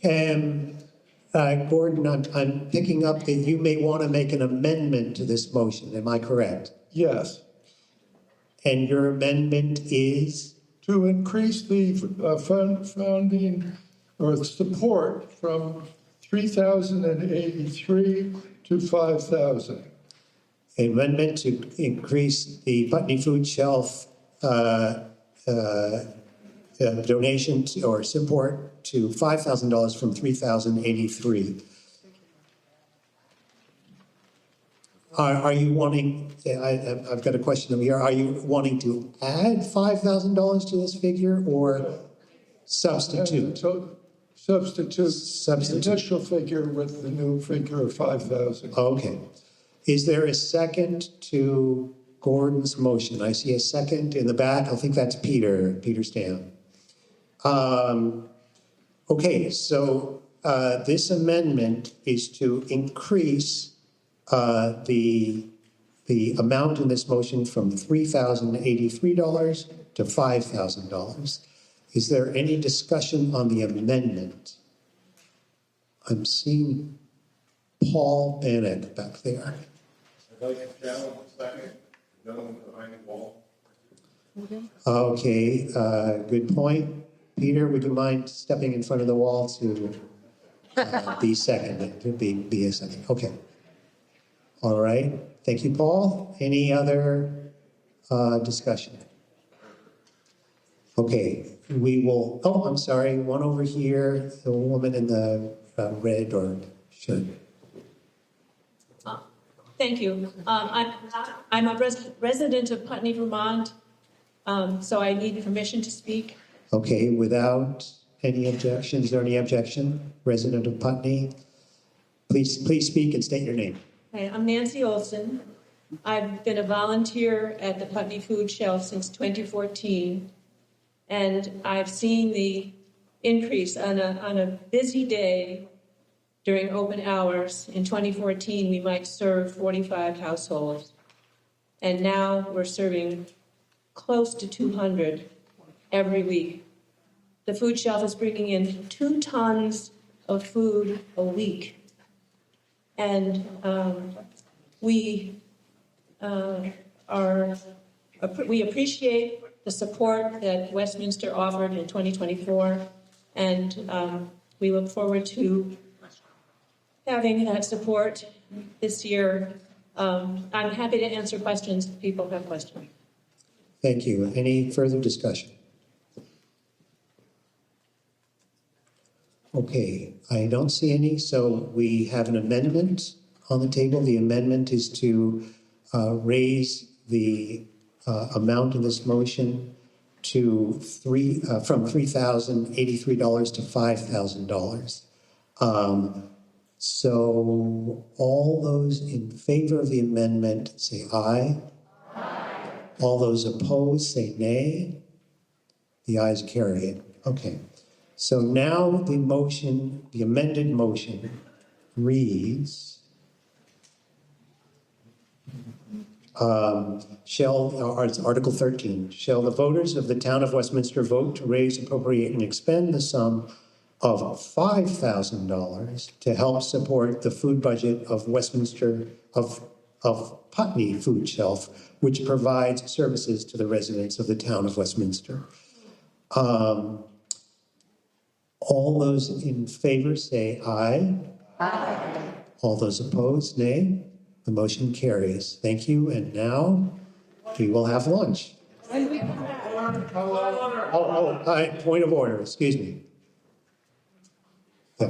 E: And Gordon, I'm picking up that you may want to make an amendment to this motion. Am I correct?
P: Yes.
E: And your amendment is?
P: To increase the funding or support from 3,083 to 5,000.
E: Amendment to increase the Putney Food Shelf donation or support to $5,000 from $3,083. Are you wanting, I've got a question over here, are you wanting to add $5,000 to this figure or substitute?
P: Substitute the initial figure with the new figure of 5,000.
E: Okay. Is there a second to Gordon's motion? I see a second in the back. I think that's Peter Stam. Okay, so this amendment is to increase the amount in this motion from $3,083 to $5,000. Is there any discussion on the amendment? I'm seeing Paul Bannock back there.
B: I'd like to challenge a second. Gentleman behind the wall.
E: Okay, good point. Peter, would you mind stepping in front of the wall to be second, to be a second? Okay. All right. Thank you, Paul. Any other discussion? Okay, we will, oh, I'm sorry, one over here, the woman in the red or shirt.
L: Thank you. I'm a resident of Putney, Vermont, so I need permission to speak.
E: Okay, without any objections or any objection, resident of Putney, please speak and state your name.
L: Hi, I'm Nancy Olson. I've been a volunteer at the Putney Food Shelf since 2014, and I've seen the increase on a busy day. During open hours in 2014, we might serve 45 households, and now we're serving close to 200 every week. The food shelf is bringing in 2 tons of food a week, and we appreciate the support that Westminster offered in 2024, and we look forward to having that support this year. I'm happy to answer questions if people have questions.
E: Thank you. Any further discussion? Okay, I don't see any, so we have an amendment on the table. The amendment is to raise the amount in this motion to from $3,083 to $5,000. So all those in favor of the amendment say aye. Aye. All those opposed say nay. The ayes carry it. Okay. So now the motion, the amended motion reads, it's Article 13, shall the voters of the town of Westminster vote to raise, appropriate, and expend the sum of $5,000 to help support the food budget of Westminster, of Putney Food Shelf, which provides services to the residents of the town of Westminster. All those in favor say aye. Aye. All those opposed, nay. The motion carries. Thank you. And now we will have lunch. Point of order, excuse me.
H: How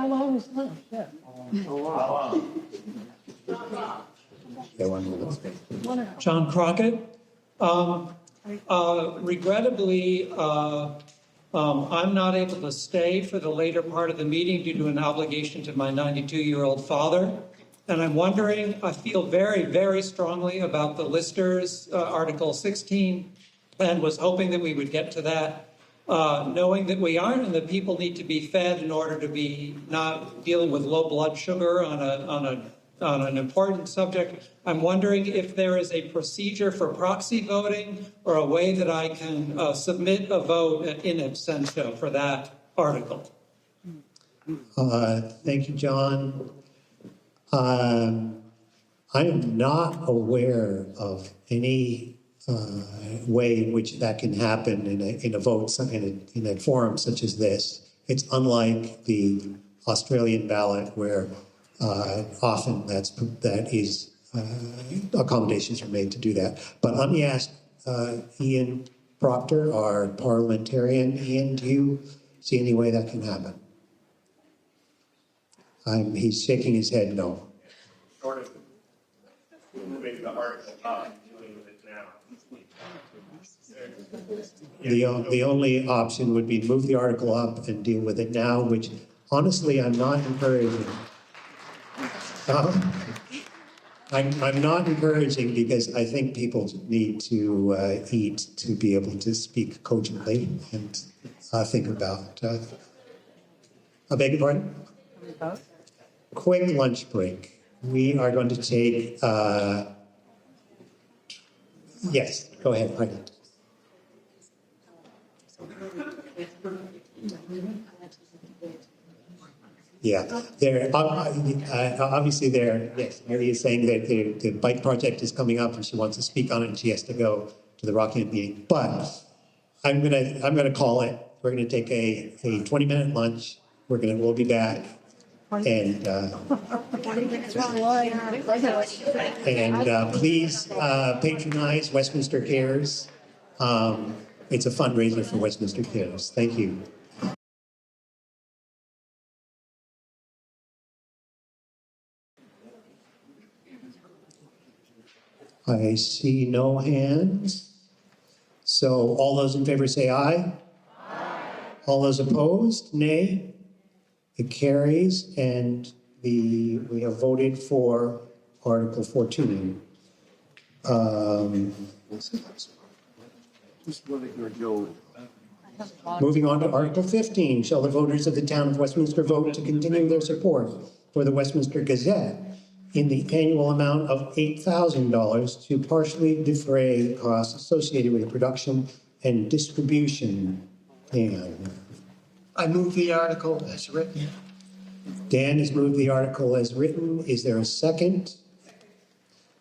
H: long is lunch? Yeah.
O: John Crockett. Regrettably, I'm not able to stay for the later part of the meeting due to an obligation to my 92-year-old father. And I'm wondering, I feel very, very strongly about the listers, Article 16, and was hoping that we would get to that, knowing that we aren't and that people need to be fed in order to be not dealing with low blood sugar on on an important subject. I'm wondering if there is a procedure for proxy voting or a way that I can submit a vote in absentia for that article.
E: Thank you, John. I am not aware of any way in which that can happen in a vote, in a forum such as this. It's unlike the Australian ballot where often that is accommodations are made to do that. But let me ask Ian Proctor, our parliamentarian. Ian, do you see any way that can happen? He's shaking his head no.
G: Sort of moving the article up, dealing with it now.
E: The only option would be to move the article up and deal with it now, which honestly I'm not encouraging. I'm not encouraging because I think people need to eat to be able to speak cogently and think about. I beg your pardon? Quick lunch break. We are going to take. Yes, go ahead. Pregnant. Yeah, there. Obviously, there. Yes, Mary is saying that the bike project is coming up, and she wants to speak on it, and she has to go to the Rockland meeting. But I'm gonna call it. We're gonna take a 20-minute lunch. We'll be back, and please patronize Westminster Cares. It's a fundraiser for Westminster Cares. Thank you. I see no hands. So all those in favor say aye. Aye. All those opposed, nay. It carries, and we have voted for Article 14. Moving on to Article 15, shall the voters of the town of Westminster vote to continue their support for the Westminster Gazette in the annual amount of $8,000 to partially defray costs associated with the production and distribution. Dan.
W: I move the article as written.
E: Dan has moved the article as written. Is there a second?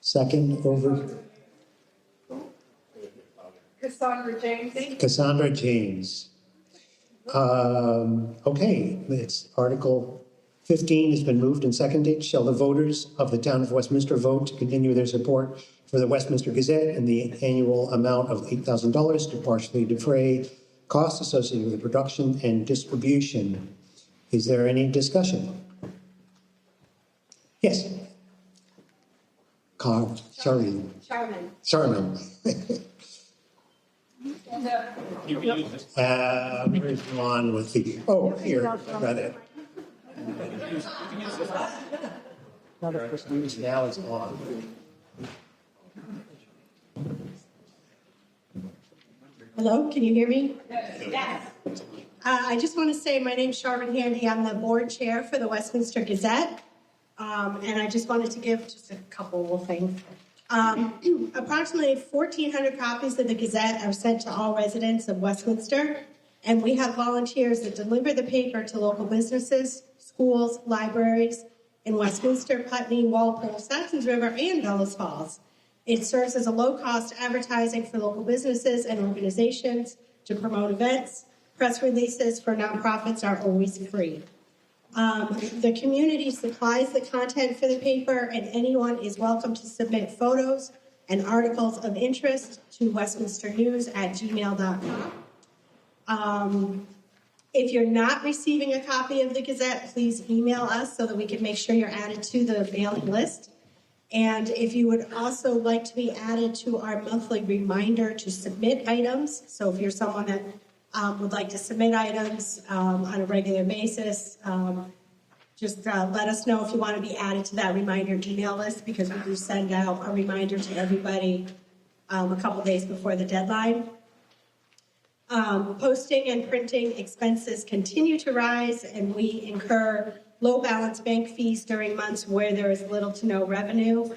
E: Second over.
M: Cassandra James.
E: Cassandra James. Okay, it's Article 15 has been moved and seconded. Shall the voters of the town of Westminster vote to continue their support for the Westminster Gazette in the annual amount of $8,000 to partially defray costs associated with the production and distribution? Is there any discussion? Yes. Charmin. Where's Ron with the, here, got it. Now it's on.
I: Hello, can you hear me? Yes. I just want to say my name's Charmin Handy. I'm the board chair for the Westminster Gazette. And I just wanted to give just a couple of things. Approximately 1,400 copies of the Gazette are sent to all residents of Westminster. And we have volunteers that deliver the paper to local businesses, schools, libraries in Westminster, Putney, Walpole, Saxons River, and Bellows Falls. It serves as a low-cost advertising for local businesses and organizations to promote events. Press releases for nonprofits are always free. The community supplies the content for the paper, and anyone is welcome to submit photos and articles of interest to westminsternews@gmail.com. If you're not receiving a copy of the Gazette, please email us so that we can make sure you're added to the mailing list. And if you would also like to be added to our monthly reminder to submit items, so if you're someone that would like to submit items on a regular basis, just let us know if you want to be added to that reminder email list, because we do send out a reminder to everybody a couple days before the deadline. Posting and printing expenses continue to rise, and we incur low balance bank fees during months where there is little to no revenue.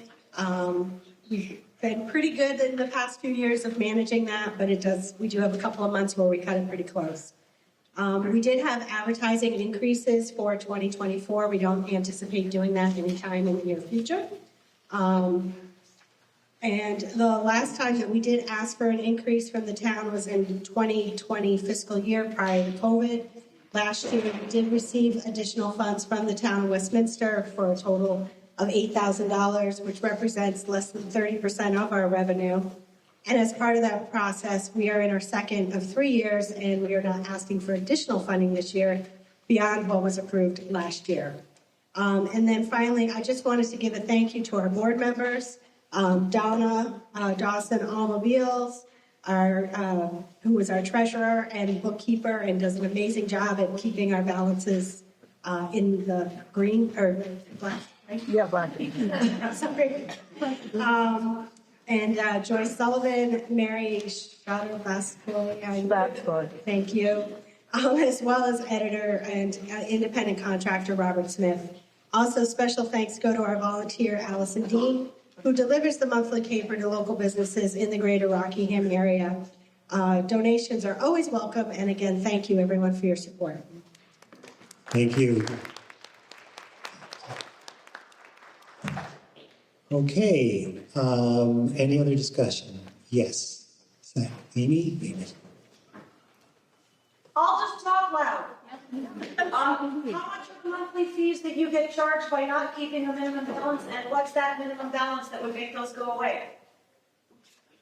I: We've been pretty good in the past few years of managing that, but we do have a couple of months where we cut it pretty close. We did have advertising increases for 2024. We don't anticipate doing that anytime in the near future. And the last time that we did ask for an increase from the town was in 2020 fiscal year prior to COVID. Last year, we did receive additional funds from the town of Westminster for a total of $8,000, which represents less than 30% of our revenue. And as part of that process, we are in our second of 3 years, and we are not asking for additional funding this year beyond what was approved last year. And then finally, I just wanted to give a thank you to our board members, Donna Dawson Automobiles, who was our treasurer and bookkeeper and does an amazing job at keeping our balances in the green or black. Right?
H: Yeah, black.
I: Sorry. And Joyce Sullivan, Mary Shadow-Vasco, thank you, as well as editor and independent contractor Robert Smith. Also, special thanks go to our volunteer Allison Dean, who delivers the monthly paper to local businesses in the greater Rockingham area. Donations are always welcome, and again, thank you everyone for your support.
E: Thank you. Okay, any other discussion? Yes. Amy?
A: I'll just talk loud. How much are the monthly fees that you get charged by not keeping a minimum balance, and what's that minimum balance that would make those go away?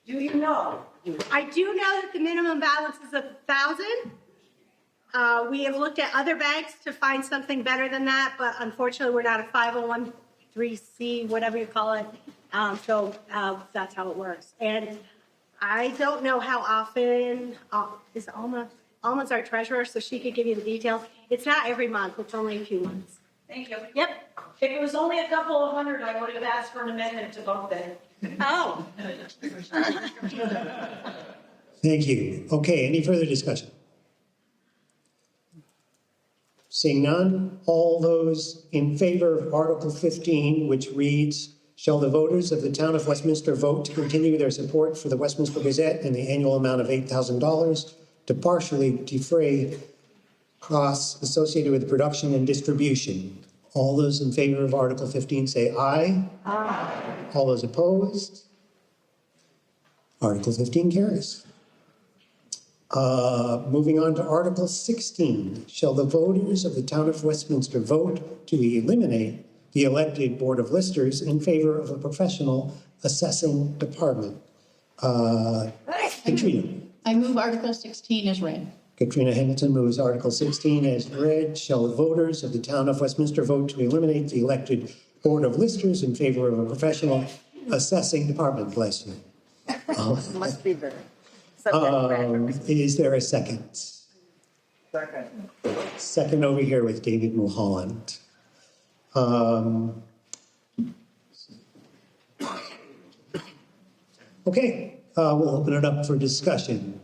A: Do you know?
I: I do know that the minimum balance is $1,000. We have looked at other banks to find something better than that, but unfortunately, we're not a 501(c), whatever you call it. So that's how it works. And I don't know how often is Alma's our treasurer, so she could give you the details. It's not every month; it's only a few months.
A: Thank you.
I: Yep.
A: If it was only a couple of hundred, I would have asked for an amendment to bump it.
I: Oh.
E: Thank you. Okay, any further discussion? Seeing none, all those in favor of Article 15, which reads, shall the voters of the town of Westminster vote to continue their support for the Westminster Gazette in the annual amount of $8,000 to partially defray costs associated with production and distribution? All those in favor of Article 15 say aye. Aye. All those opposed? Article 15 carries. Moving on to Article 16, shall the voters of the town of Westminster vote to eliminate the elected Board of Listers in favor of a professional assessing department? Katrina.
S: I move Article 16 as read.
E: Katrina Hamilton moves Article 16 as read. Shall the voters of the town of Westminster vote to eliminate the elected Board of Listers in favor of a professional assessing department? Bless you.
H: Must be there.
E: Is there a second?
H: Second.
E: Second over here with David Mulholland. Okay, we'll open it up for discussion.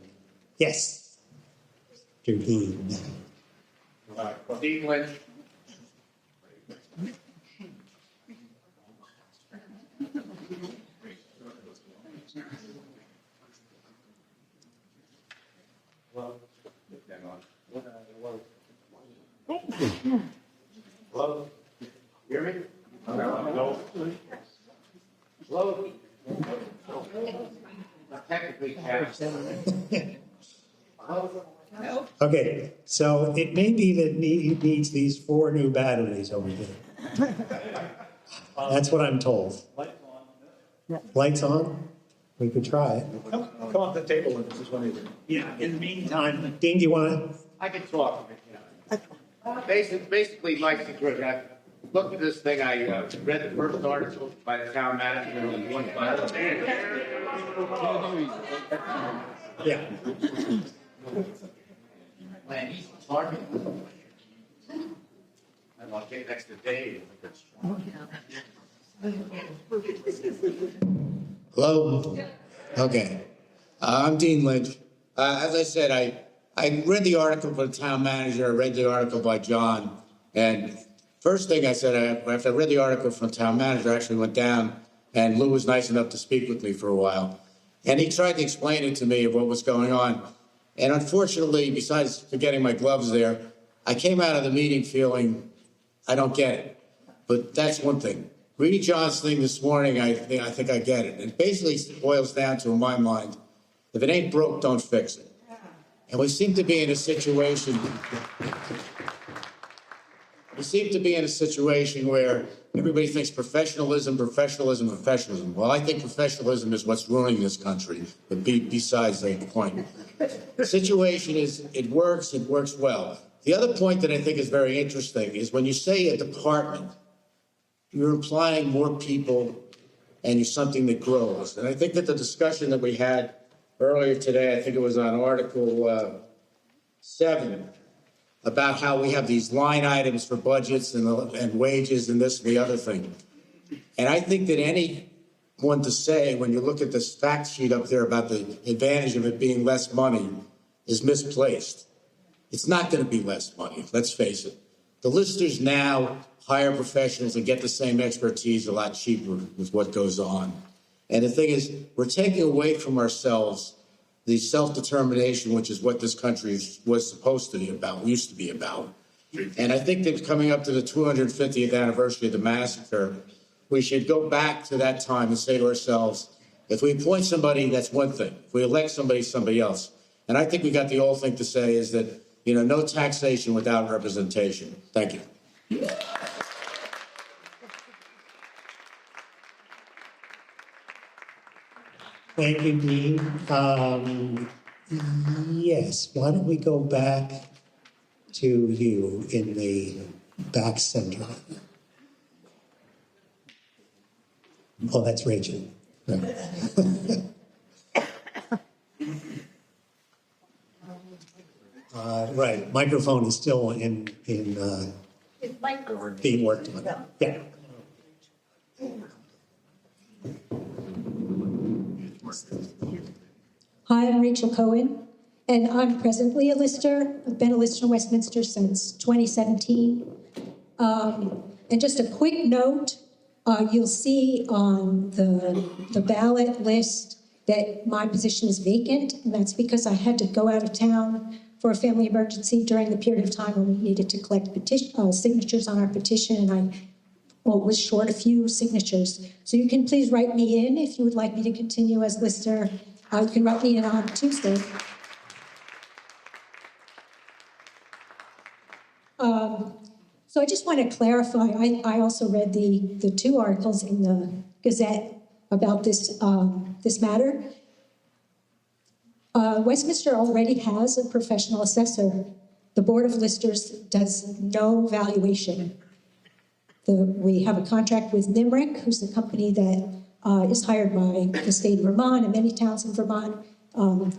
E: Yes. Mr. Dean.
T: Dean Lynch. Hello? Hear me? No. Hello? Technically,
E: Okay, so it may be that he needs these 4 new batteries over here. That's what I'm told. Lights on? We could try it.
Q: Come off the table and this is one of you.
E: Yeah, in the meantime, Dean, do you want to?
T: I can talk. Basically, my secret, I looked at this thing, I read the first article by the town manager on one file.
E: Yeah.
T: Man, he's talking. And I'll get next to Dave.
X: Hello? Okay. I'm Dean Lynch. As I said, I read the article by the town manager, I read the article by John, and First thing I said, after I read the article from the town manager, I actually went down, and Lou was nice enough to speak with me for a while. And he tried to explain it to me of what was going on. And unfortunately, besides forgetting my gloves there, I came out of the meeting feeling, I don't get it. But that's one thing. Reading John's thing this morning, I think I get it. It basically boils down to, in my mind, if it ain't broke, don't fix it. And we seem to be in a situation where everybody thinks professionalism. Well, I think professionalism is what's ruining this country, but besides the point. The situation is, it works well. The other point that I think is very interesting is when you say a department, you're implying more people and you're something that grows. And I think that the discussion that we had earlier today, I think it was on Article 7, about how we have these line items for budgets and wages and this and the other thing. And I think that anyone to say, when you look at this fact sheet up there about the advantage of it being less money, is misplaced. It's not going to be less money, let's face it. The listers now hire professionals and get the same expertise a lot cheaper with what goes on. And the thing is, we're taking away from ourselves the self-determination, which is what this country was supposed to be about, used to be about. And I think that coming up to the 250th anniversary of the massacre, we should go back to that time and say to ourselves, if we appoint somebody, that's one thing. If we elect somebody, somebody else. And I think we got the old thing to say is that, no taxation without representation. Thank you.
E: Thank you, Dean. Yes, why don't we go back to you in the back center? Oh, that's Rachel. Right, microphone is still in being worked on. Yeah.
D: Hi, I'm Rachel Cohen, and I'm presently a lister. I've been a lister in Westminster since 2017. And just a quick note, you'll see on the ballot list that my position is vacant, and that's because I had to go out of town for a family emergency during the period of time when we needed to collect signatures on our petition, and I was short a few signatures. So you can please write me in if you would like me to continue as lister. You can write me in on Tuesday. So I just want to clarify, I also read the two articles in the Gazette about this matter. Westminster already has a professional assessor. The Board of Listers does no valuation. We have a contract with NIMRIC, who's the company that is hired by the state of Vermont and many towns in Vermont. The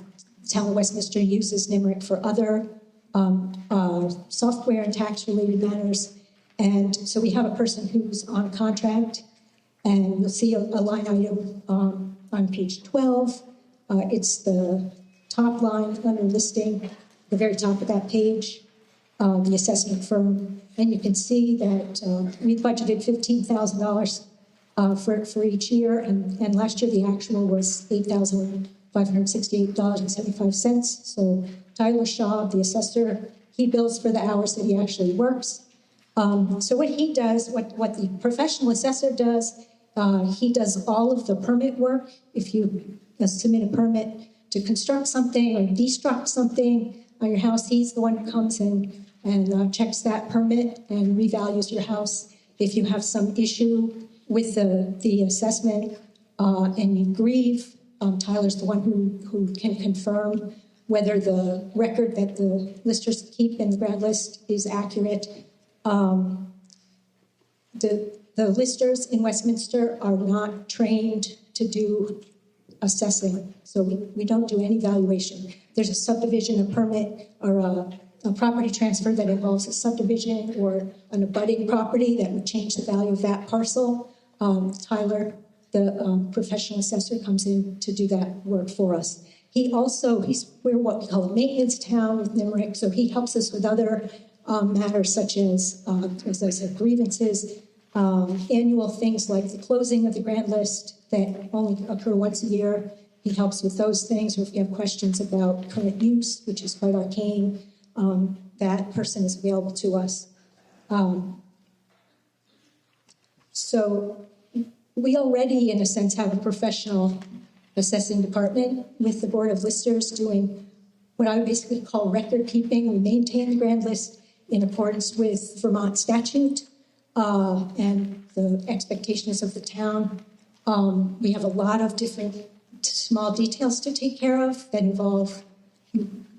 D: town of Westminster uses NIMRIC for other software and tax-related matters. And so we have a person who's on contract, and you'll see a line item on page 12. It's the top line under listing, the very top of that page, the assessment firm. And you can see that we budgeted $15,000 for each year, and last year the actual was $8,568.75. So Tyler Shaw, the assessor, he bills for the hours that he actually works. So what he does, what the professional assessor does, he does all of the permit work. If you submit a permit to construct something or destruct something on your house, he's the one who comes in and checks that permit and revalues your house. If you have some issue with the assessment and you grieve, Tyler's the one who can confirm whether the record that the listers keep in the grad list is accurate. The listers in Westminster are not trained to do assessing, so we don't do any valuation. There's a subdivision, a permit, or a property transfer that involves a subdivision or an abutting property that would change the value of that parcel. Tyler, the professional assessor, comes in to do that work for us. We're what we call a maintenance town with NIMRIC, so he helps us with other matters such as I said, grievances, annual things like the closing of the grant list that only occur once a year. He helps with those things, or if you have questions about current use, which is quite arcane, that person is available to us. So we already, in a sense, have a professional assessing department with the Board of Listers doing what I would basically call record keeping. We maintain the grand list in accordance with Vermont statute and the expectations of the town. We have a lot of different small details to take care of that involve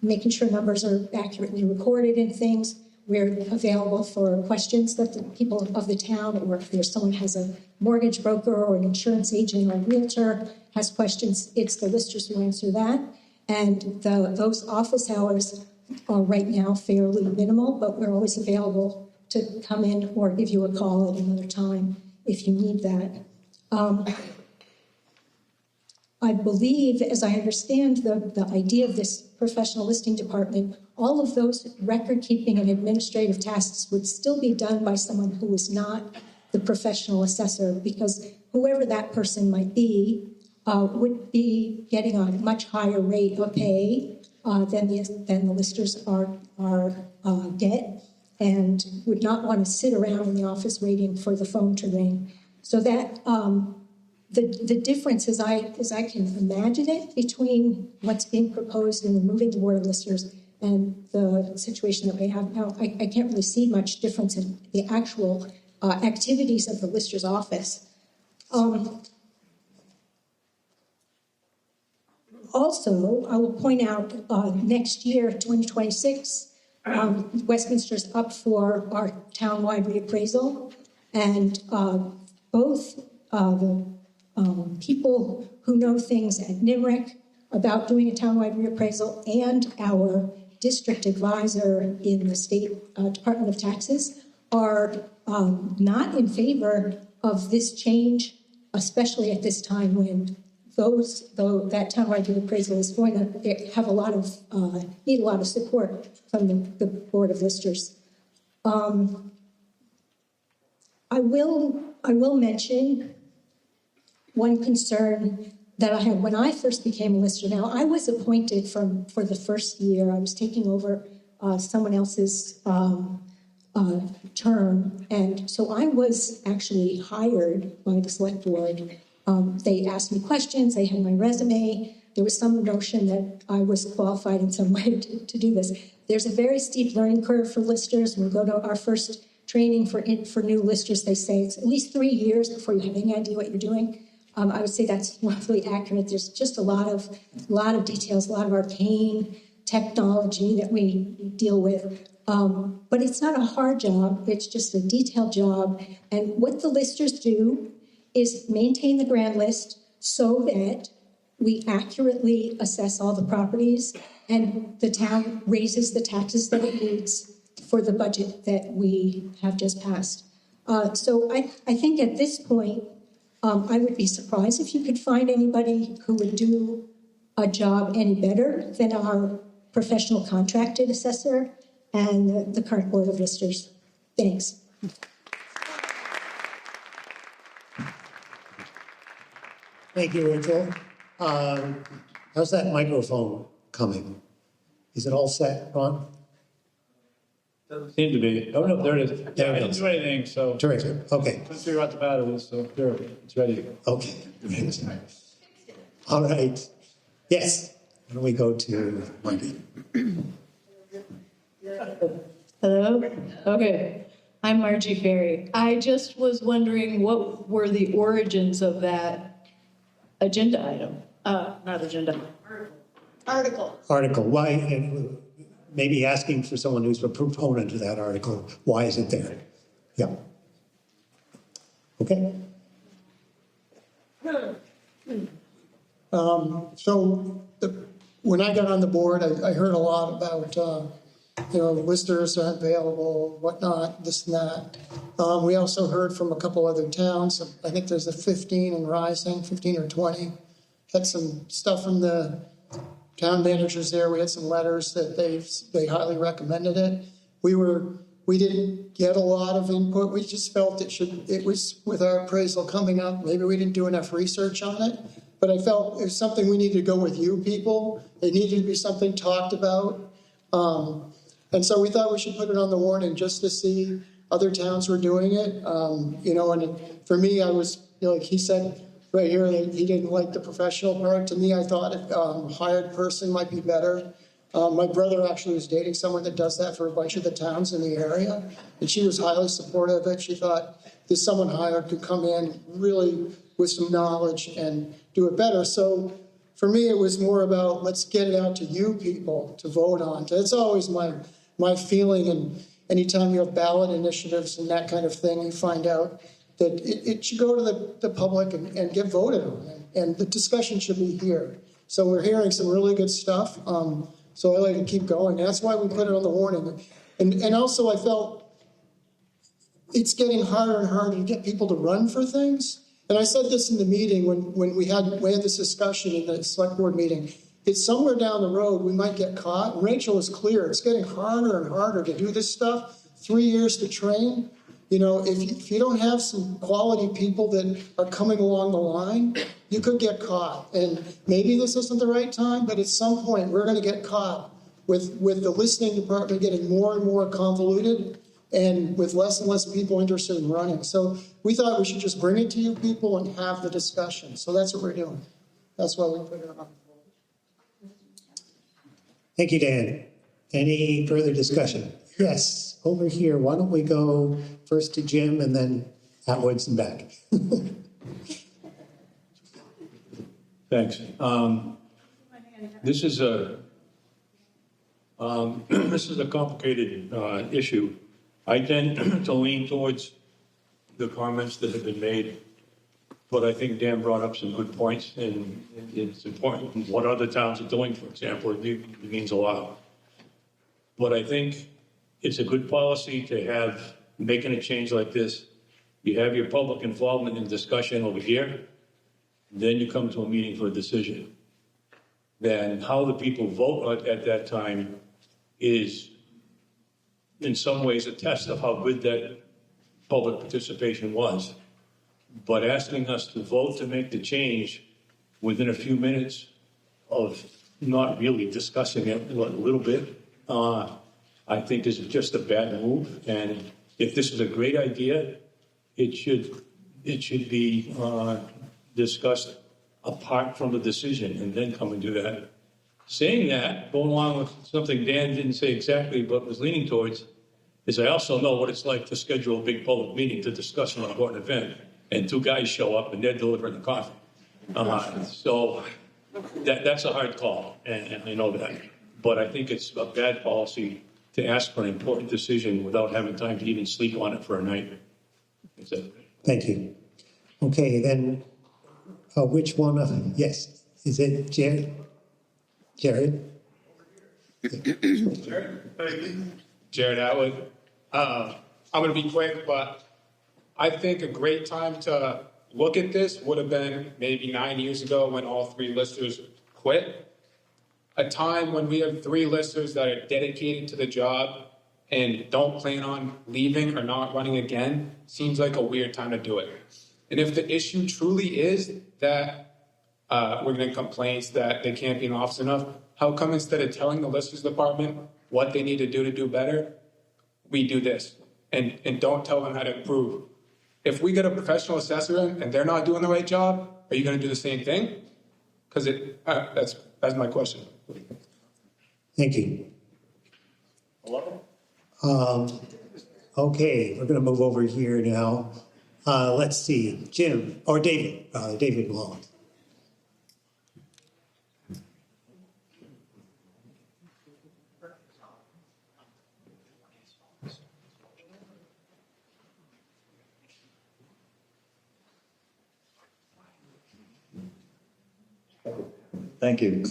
D: making sure numbers are accurately recorded and things. We're available for questions that the people of the town, or if there's someone has a mortgage broker or an insurance agent or a realtor has questions, it's the listers who answer that. And those office hours are right now fairly minimal, but we're always available to come in or give you a call at another time if you need that. I believe, as I understand the idea of this professional listing department, all of those record keeping and administrative tasks would still be done by someone who is not the professional assessor, because whoever that person might be would be getting a much higher rate of pay than the listers are get, and would not want to sit around in the office waiting for the phone to ring. So that the difference, as I can imagine it, between what's being proposed in removing the Board of Listers and the situation that we have now, I can't really see much difference in the actual activities of the Lister's office. Also, I will point out next year, 2026, Westminster's up for our townwide reappraisal, and both the people who know things at NIMRIC about doing a townwide reappraisal and our district advisor in the state Department of Taxes are not in favor of this change, especially at this time when that townwide reappraisal is going to have need a lot of support from the Board of Listers. I will mention one concern that I had when I first became a lister. Now, I was appointed for the first year. I was taking over someone else's term, and so I was actually hired by the select board. They asked me questions, they had my resume. There was some notion that I was qualified in some way to do this. There's a very steep learning curve for listers. When we go to our first training for new listers, they say it's at least 3 years before you have any idea what you're doing. I would say that's roughly accurate. There's just a lot of details, a lot of arcane technology that we deal with. But it's not a hard job, it's just a detailed job. And what the listers do is maintain the grand list so that we accurately assess all the properties and the town raises the taxes that it needs for the budget that we have just passed. So I think at this point, I would be surprised if you could find anybody who would do a job any better than our professional contracted assessor and the current Board of Listers. Thanks.
E: Thank you, Rachel. How's that microphone coming? Is it all set, Ron?
G: Doesn't seem to be. Oh, no, there it is.
E: There
G: I
E: it
G: didn't
E: is.
G: do anything, so.
E: Terrific. Okay.
G: Couldn't figure out the matter with, so there, it's ready to go.
E: Okay. All right. Yes. Why don't we go to Marty?
F: Hello? Okay. I'm Margie Ferry. I just was wondering what were the origins of that agenda item? Not agenda. Article.
E: Article. Why? And maybe asking for someone who's a proponent of that article. Why is it there? Yeah. Okay.
W: When I got on the board, I heard a lot about, listers are available, whatnot, this and that. We also heard from a couple other towns. I think there's a 15 in Rising, 15 or 20. Had some stuff from the town managers there. We had some letters that they highly recommended it. we didn't get a lot of input. We just felt it was with our appraisal coming up, maybe we didn't do enough research on it. But I felt it was something we needed to go with you people. It needed to be something talked about. And so we thought we should put it on the warning just to see other towns were doing it. And for me, I was, like he said right here, that he didn't like the professional part. To me, I thought a hired person might be better. My brother actually was dating someone that does that for a bunch of the towns in the area. And she was highly supportive of it. She thought this someone hired could come in really with some knowledge and do it better. So for me, it was more about let's get it out to you people to vote on. That's always my feeling. And anytime you have ballot initiatives and that kind of thing, you find out that it should go to the public and get voted on. And the discussion should be here. So we're hearing some really good stuff. So I like to keep going. That's why we put it on the warning. And also I felt it's getting harder and harder to get people to run for things. And I said this in the meeting when we had this discussion in the select board meeting. It's somewhere down the road we might get caught. And Rachel is clear. It's getting harder and harder to do this stuff. 3 years to train. If you don't have some quality people that are coming along the line, you could get caught. And maybe this isn't the right time, but at some point we're going to get caught with the listening department getting more and more convoluted and with less and less people interested in running. So we thought we should just bring it to you people and have the discussion. So that's what we're doing. That's why we put it on.
E: Thank you, Dan. Any further discussion? Yes, over here. Why don't we go first to Jim and then outwards and back?
G: Thanks. This is a complicated issue. I tend to lean towards the comments that have been made, but I think Dan brought up some good points, and it's important what other towns are doing, for example. It means a lot. But I think it's a good policy to have, making a change like this, you have your public involvement and discussion over here, then you come to a meeting for a decision. Then how the people vote at that time is in some ways a test of how good that public participation was. But asking us to vote to make the change within a few minutes of not really discussing it a little bit, I think is just a bad move. And if this is a great idea, it should be discussed apart from the decision and then come and do that. Saying that, going along with something Dan didn't say exactly but was leaning towards, is I also know what it's like to schedule a big public meeting to discuss an important event, and two guys show up and they're delivering the coffee. So that's a hard call, and I know that. But I think it's a bad policy to ask for an important decision without having time to even sleep on it for a night. That's it.
E: Thank you. Okay, then which one of, yes, is it Jared? Jared?
J: Jared Atwood. I'm going to be quick, but I think a great time to look at this would have been maybe 9 years ago when all three listers quit. A time when we have three listers that are dedicated to the job and don't plan on leaving or not running again seems like a weird time to do it. And if the issue truly is that we're getting complaints that they can't be in office enough, how come instead of telling the listers department what they need to do better, we do this and don't tell them how to improve? If we get a professional assessor in and they're not doing the right job, are you going to do the same thing? Because that's my question.
E: Thank you. Okay, we're going to move over here now. Let's see, Jim, or David, David Long.
K: Thank you.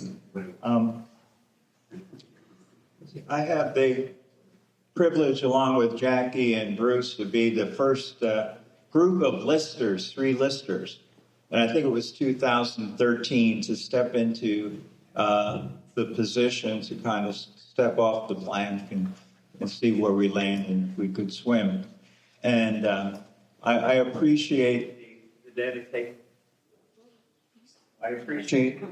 K: I have the privilege, along with Jackie and Bruce, to be the first group of listers, three listers, and I think it was 2013, to step into the position to kind of step off the plank and and see where we land and if we could swim. And I appreciate the dedication. I appreciate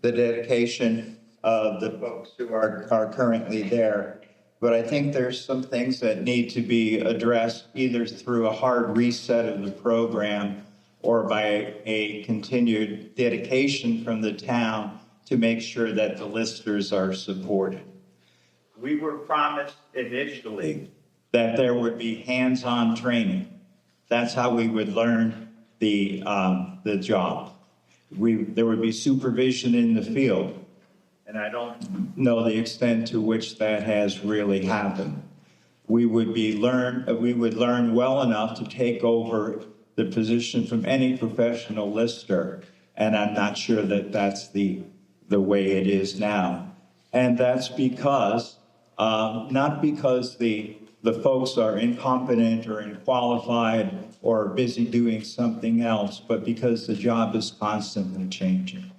K: the dedication of the folks who are currently there. But I think there's some things that need to be addressed either through a hard reset of the program or by a continued dedication from the town to make sure that the listers are supported. We were promised initially that there would be hands-on training. That's how we would learn the job. There would be supervision in the field, and I don't know the extent to which that has really happened. We would learn well enough to take over the position from any professional lister, and I'm not sure that that's the way it is now. And that's because, not because the folks are incompetent or unqualified or busy doing something else, but because the job is constantly changing.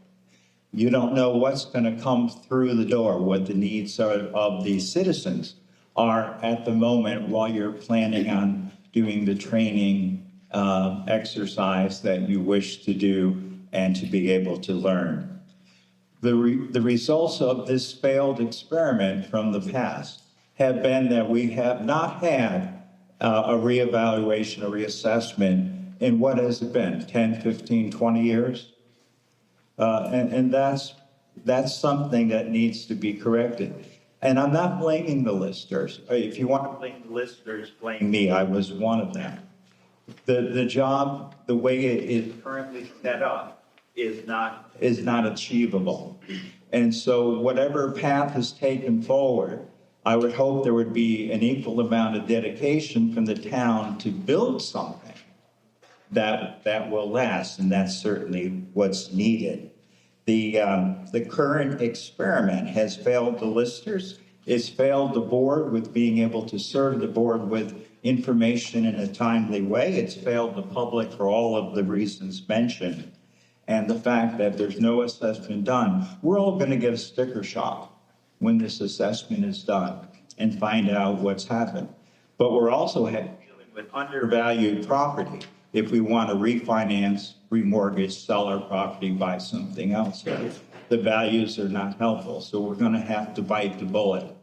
K: You don't know what's going to come through the door, what the needs of the citizens are at the moment while you're planning on doing the training exercise that you wish to do and to be able to learn. The results of this failed experiment from the past have been that we have not had a reevaluation, a reassessment in what has it been, 10, 15, 20 years? And that's something that needs to be corrected. And I'm not blaming the listers. If you want to blame the listers, blame me. I was one of them. The job, the way it is currently set up, is not achievable. And so whatever path is taken forward, I would hope there would be an equal amount of dedication from the town to build something that will last, and that's certainly what's needed. The current experiment has failed the listers. It's failed the board with being able to serve the board with information in a timely way. It's failed the public for all of the reasons mentioned. And the fact that there's no assessment done, we're all going to get a sticker shock when this assessment is done and find out what's happened. But we're also dealing with undervalued property if we want to refinance, remortgage, sell our property, buy something else. The values are not helpful, so we're going to have to bite the bullet.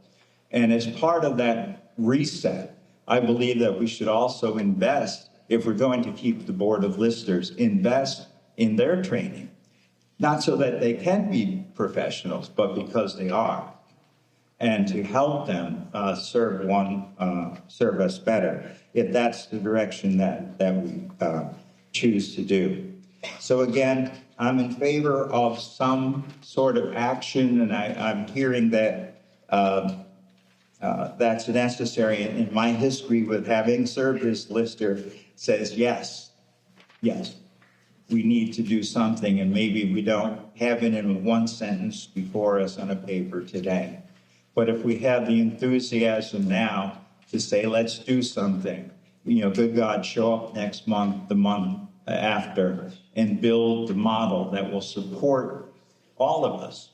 K: And as part of that reset, I believe that we should also invest, if we're going to keep the board of listers, invest in their training, not so that they can be professionals, but because they are, and to help them serve us better, if that's the direction that we choose to do. So again, I'm in favor of some sort of action, and I'm hearing that that's necessary. And my history with having served as lister says yes, we need to do something, and maybe we don't have it in one sentence before us on a paper today. But if we have the enthusiasm now to say, let's do something, good God, show up next month, the month after, and build the model that will support all of us.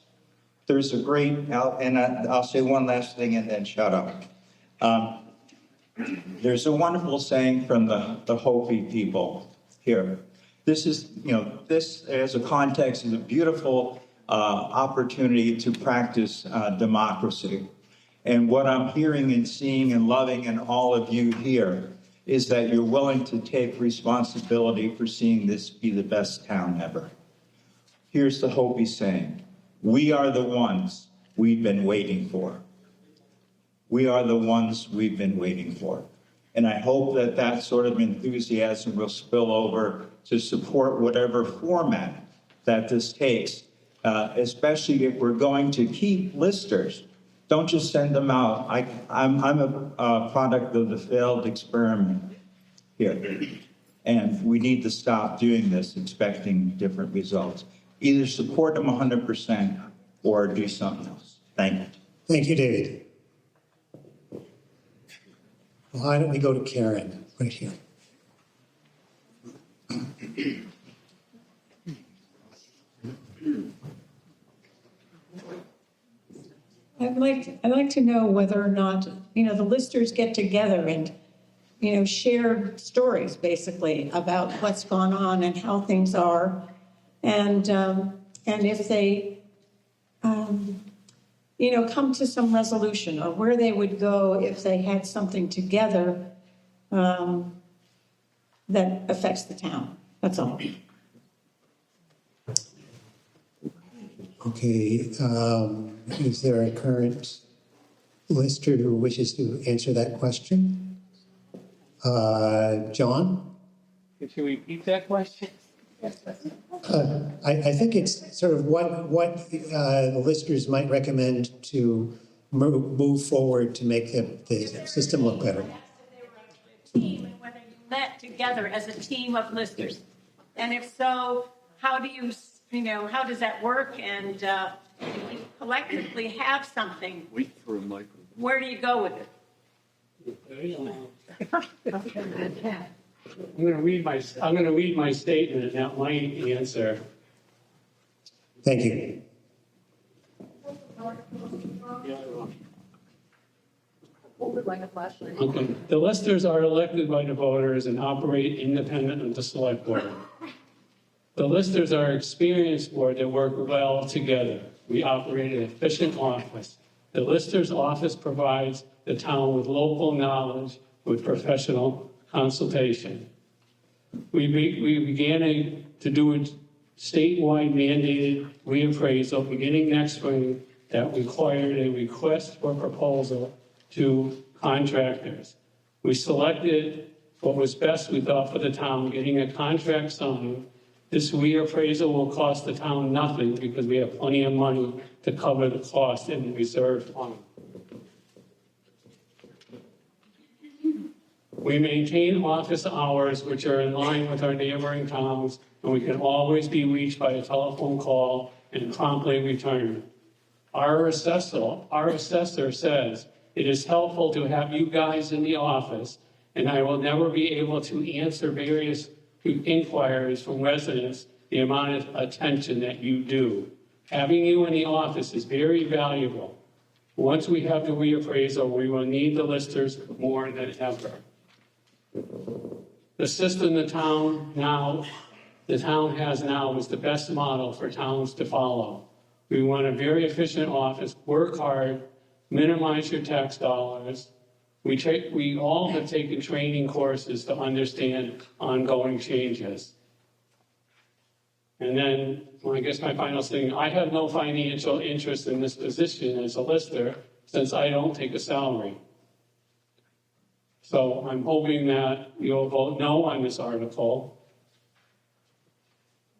K: There's a great, and I'll say one last thing and then shut up. There's a wonderful saying from the Hopi people here. This as a context is a beautiful opportunity to practice democracy. And what I'm hearing and seeing and loving in all of you here is that you're willing to take responsibility for seeing this be the best town ever. Here's the Hopi saying, we are the ones we've been waiting for. We are the ones we've been waiting for. And I hope that that sort of enthusiasm will spill over to support whatever format that this takes, especially if we're going to keep listers. Don't just send them out. I'm a product of the failed experiment here. And we need to stop doing this, expecting different results. Either support them 100% or do something else. Thank you.
E: Thank you, David. Why don't we go to Karen right here?
C: I'd like to know whether or not, the listers get together and, share stories basically about what's gone on and how things are. And if they, come to some resolution or where they would go if they had something together that affects the town. That's all.
E: Okay, is there a current lister who wishes to answer that question? John?
N: Could you repeat that question?
E: I think it's sort of what the listers might recommend to move forward to make the system look better.
L: Team and whether you met together as a team of listers. And if so, how do you, how does that work? And if you collectively have something,
N: Wait for a microphone.
L: where do you go with it?
N: I'm going to read my statement, and that might answer.
E: Thank you.
N: Okay. The listers are elected by the voters and operate independent of the select board. The listers are experienced board that work well together. We operate an efficient office. The listers office provides the town with local knowledge with professional consultation. We began to do a statewide mandated reappraisal beginning next spring that required a request for proposal to contractors. We selected what was best, we thought, for the town, getting a contract signed. This reappraisal will cost the town nothing because we have plenty of money to cover the cost in the reserve fund. We maintain office hours which are in line with our neighboring towns, and we can always be reached by a telephone call and promptly return. Our assessor says it is helpful to have you guys in the office, and I will never be able to answer various inquiries from residents the amount of attention that you do. Having you in the office is very valuable. Once we have the reappraisal, we will need the listers more than ever. The system the town has now is the best model for towns to follow. We want a very efficient office, work hard, minimize your tax dollars. We all have taken training courses to understand ongoing changes. And then, well, I guess my final thing, I have no financial interest in this position as a lister since I don't take a salary. So I'm hoping that you'll vote no on this article.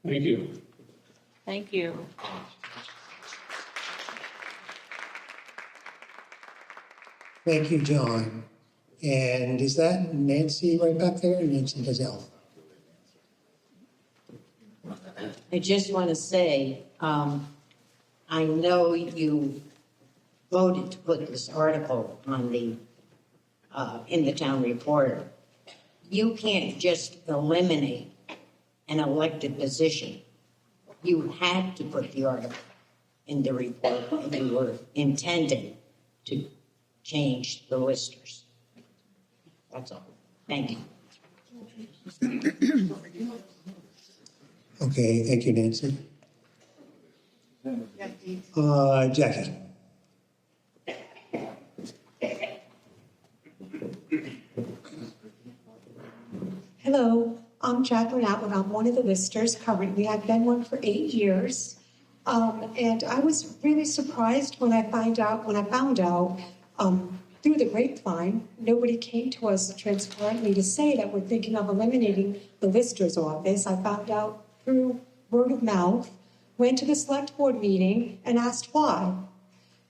N: Thank you.
L: Thank you.
E: Thank you, John. And is that Nancy right back there? Nancy Gazelle.
R: I just want to say, I know you voted to put this article on the in the town report. You can't just eliminate an elected position. You had to put the article in the report, and you were intending to change the listers. That's all. Thank you.
E: Okay, thank you, Nancy. Jackie.
I: Hello, I'm Jacqueline Atwood. I'm one of the listers currently. I've been one for 8 years. And I was really surprised when I found out through the grapevine, nobody came to us transparently to say that we're thinking of eliminating the lister's office. I found out through word of mouth, went to the select board meeting and asked why.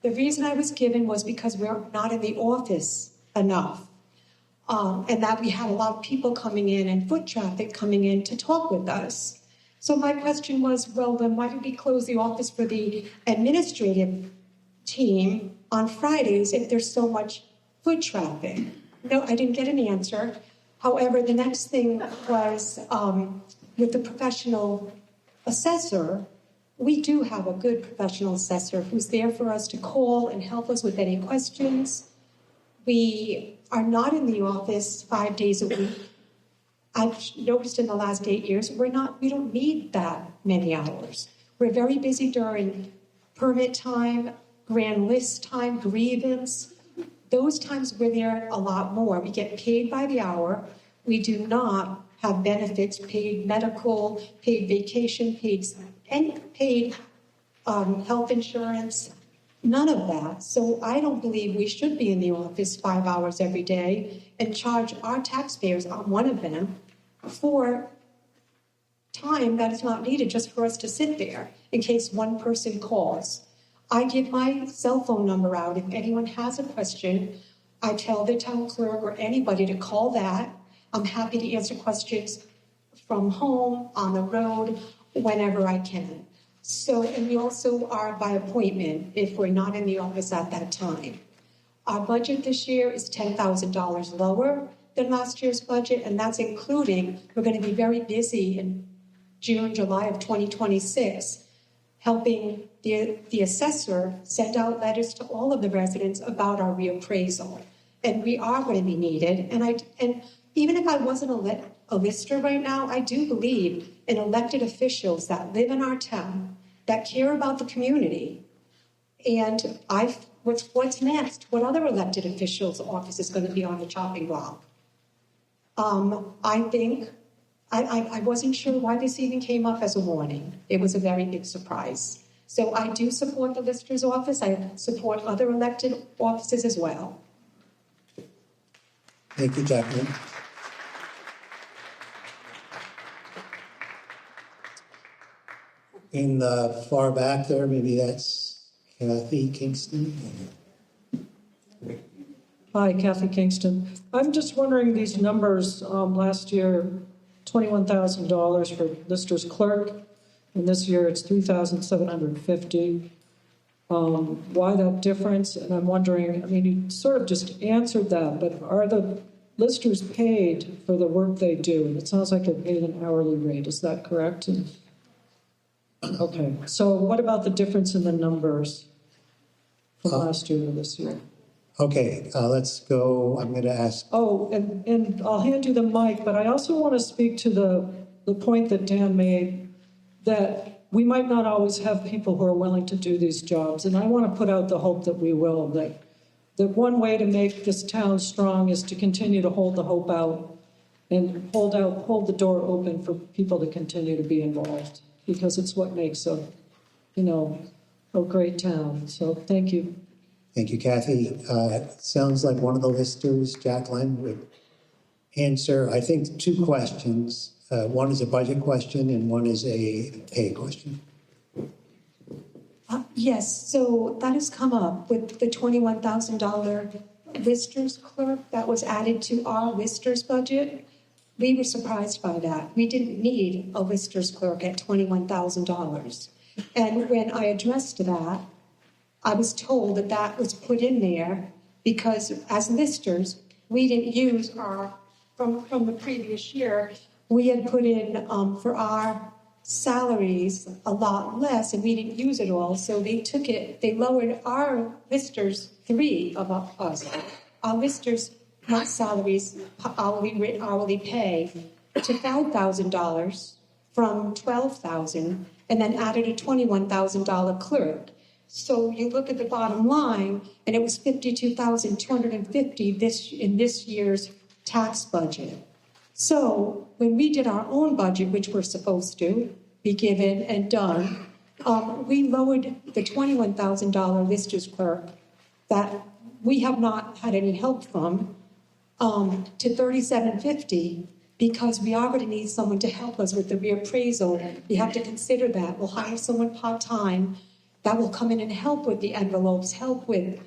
I: The reason I was given was because we're not in the office enough. And that we had a lot of people coming in and foot traffic coming in to talk with us. So my question was, well, then why did we close the office for the administrative team on Fridays if there's so much foot traffic? No, I didn't get an answer. However, the next thing was with the professional assessor,
D: we do have a good professional assessor who's there for us to call and help us with any questions. We are not in the office 5 days a week. I've noticed in the last 8 years, we don't need that many hours. We're very busy during permit time, grand list time, grievance. Those times we're there a lot more. We get paid by the hour. We do not have benefits, paid medical, paid vacation, paid health insurance, none of that. So I don't believe we should be in the office 5 hours every day and charge our taxpayers, I'm one of them, for time that is not needed just for us to sit there in case one person calls. I give my cell phone number out. If anyone has a question, I tell the town clerk or anybody to call that. I'm happy to answer questions from home, on the road, whenever I can. So, and we also are by appointment if we're not in the office at that time. Our budget this year is $10,000 lower than last year's budget, and that's including, we're going to be very busy in June, July of 2026, helping the assessor send out letters to all of the residents about our reappraisal. And we are going to be needed. And even if I wasn't a lister right now, I do believe in elected officials that live in our town, that care about the community. And what's next? What other elected officials' office is going to be on the chopping block? I think, I wasn't sure why this even came up as a warning. It was a very big surprise. So I do support the lister's office. I support other elected offices as well.
E: Thank you, Jacqueline. In the far back there, maybe that's Kathy Kingston.
O: Hi, Kathy Kingston. I'm just wondering these numbers, last year, $21,000 for lister's clerk, and this year it's $3,750. Why that difference? And I'm wondering, I mean, you sort of just answered that, but are the listers paid for the work they do? And it sounds like they're paid an hourly rate. Is that correct? Okay. So what about the difference in the numbers from last year to this year?
E: Okay, let's go. I'm going to ask.
O: Oh, and I'll hand you the mic, but I also want to speak to the point that Dan made, that we might not always have people who are willing to do these jobs. And I want to put out the hope that we will, that one way to make this town strong is to continue to hold the hope out and hold the door open for people to continue to be involved, because it's what makes a great town. So thank you.
E: Thank you, Kathy. Sounds like one of the listers, Jacqueline, would answer, I think, 2 questions. One is a budget question and one is a pay question.
D: Yes, so that has come up with the $21,000 listers clerk that was added to our listers budget. We were surprised by that. We didn't need a listers clerk at $21,000. And when I addressed that, I was told that that was put in there because as listers, we didn't use from the previous year, we had put in for our salaries a lot less and we didn't use it all. So they lowered our listers, 3 of us, our listers, not salaries, hourly pay, to $5,000 from $12,000 and then added a $21,000 clerk. So you look at the bottom line, and it was $52,250 in this year's tax budget. So when we did our own budget, which we're supposed to be given and done, we lowered the $21,000 listers clerk that we have not had any help from to $3,750 because we are going to need someone to help us with the reappraisal. You have to consider that. We'll hire someone part-time that will come in and help with the envelopes, help with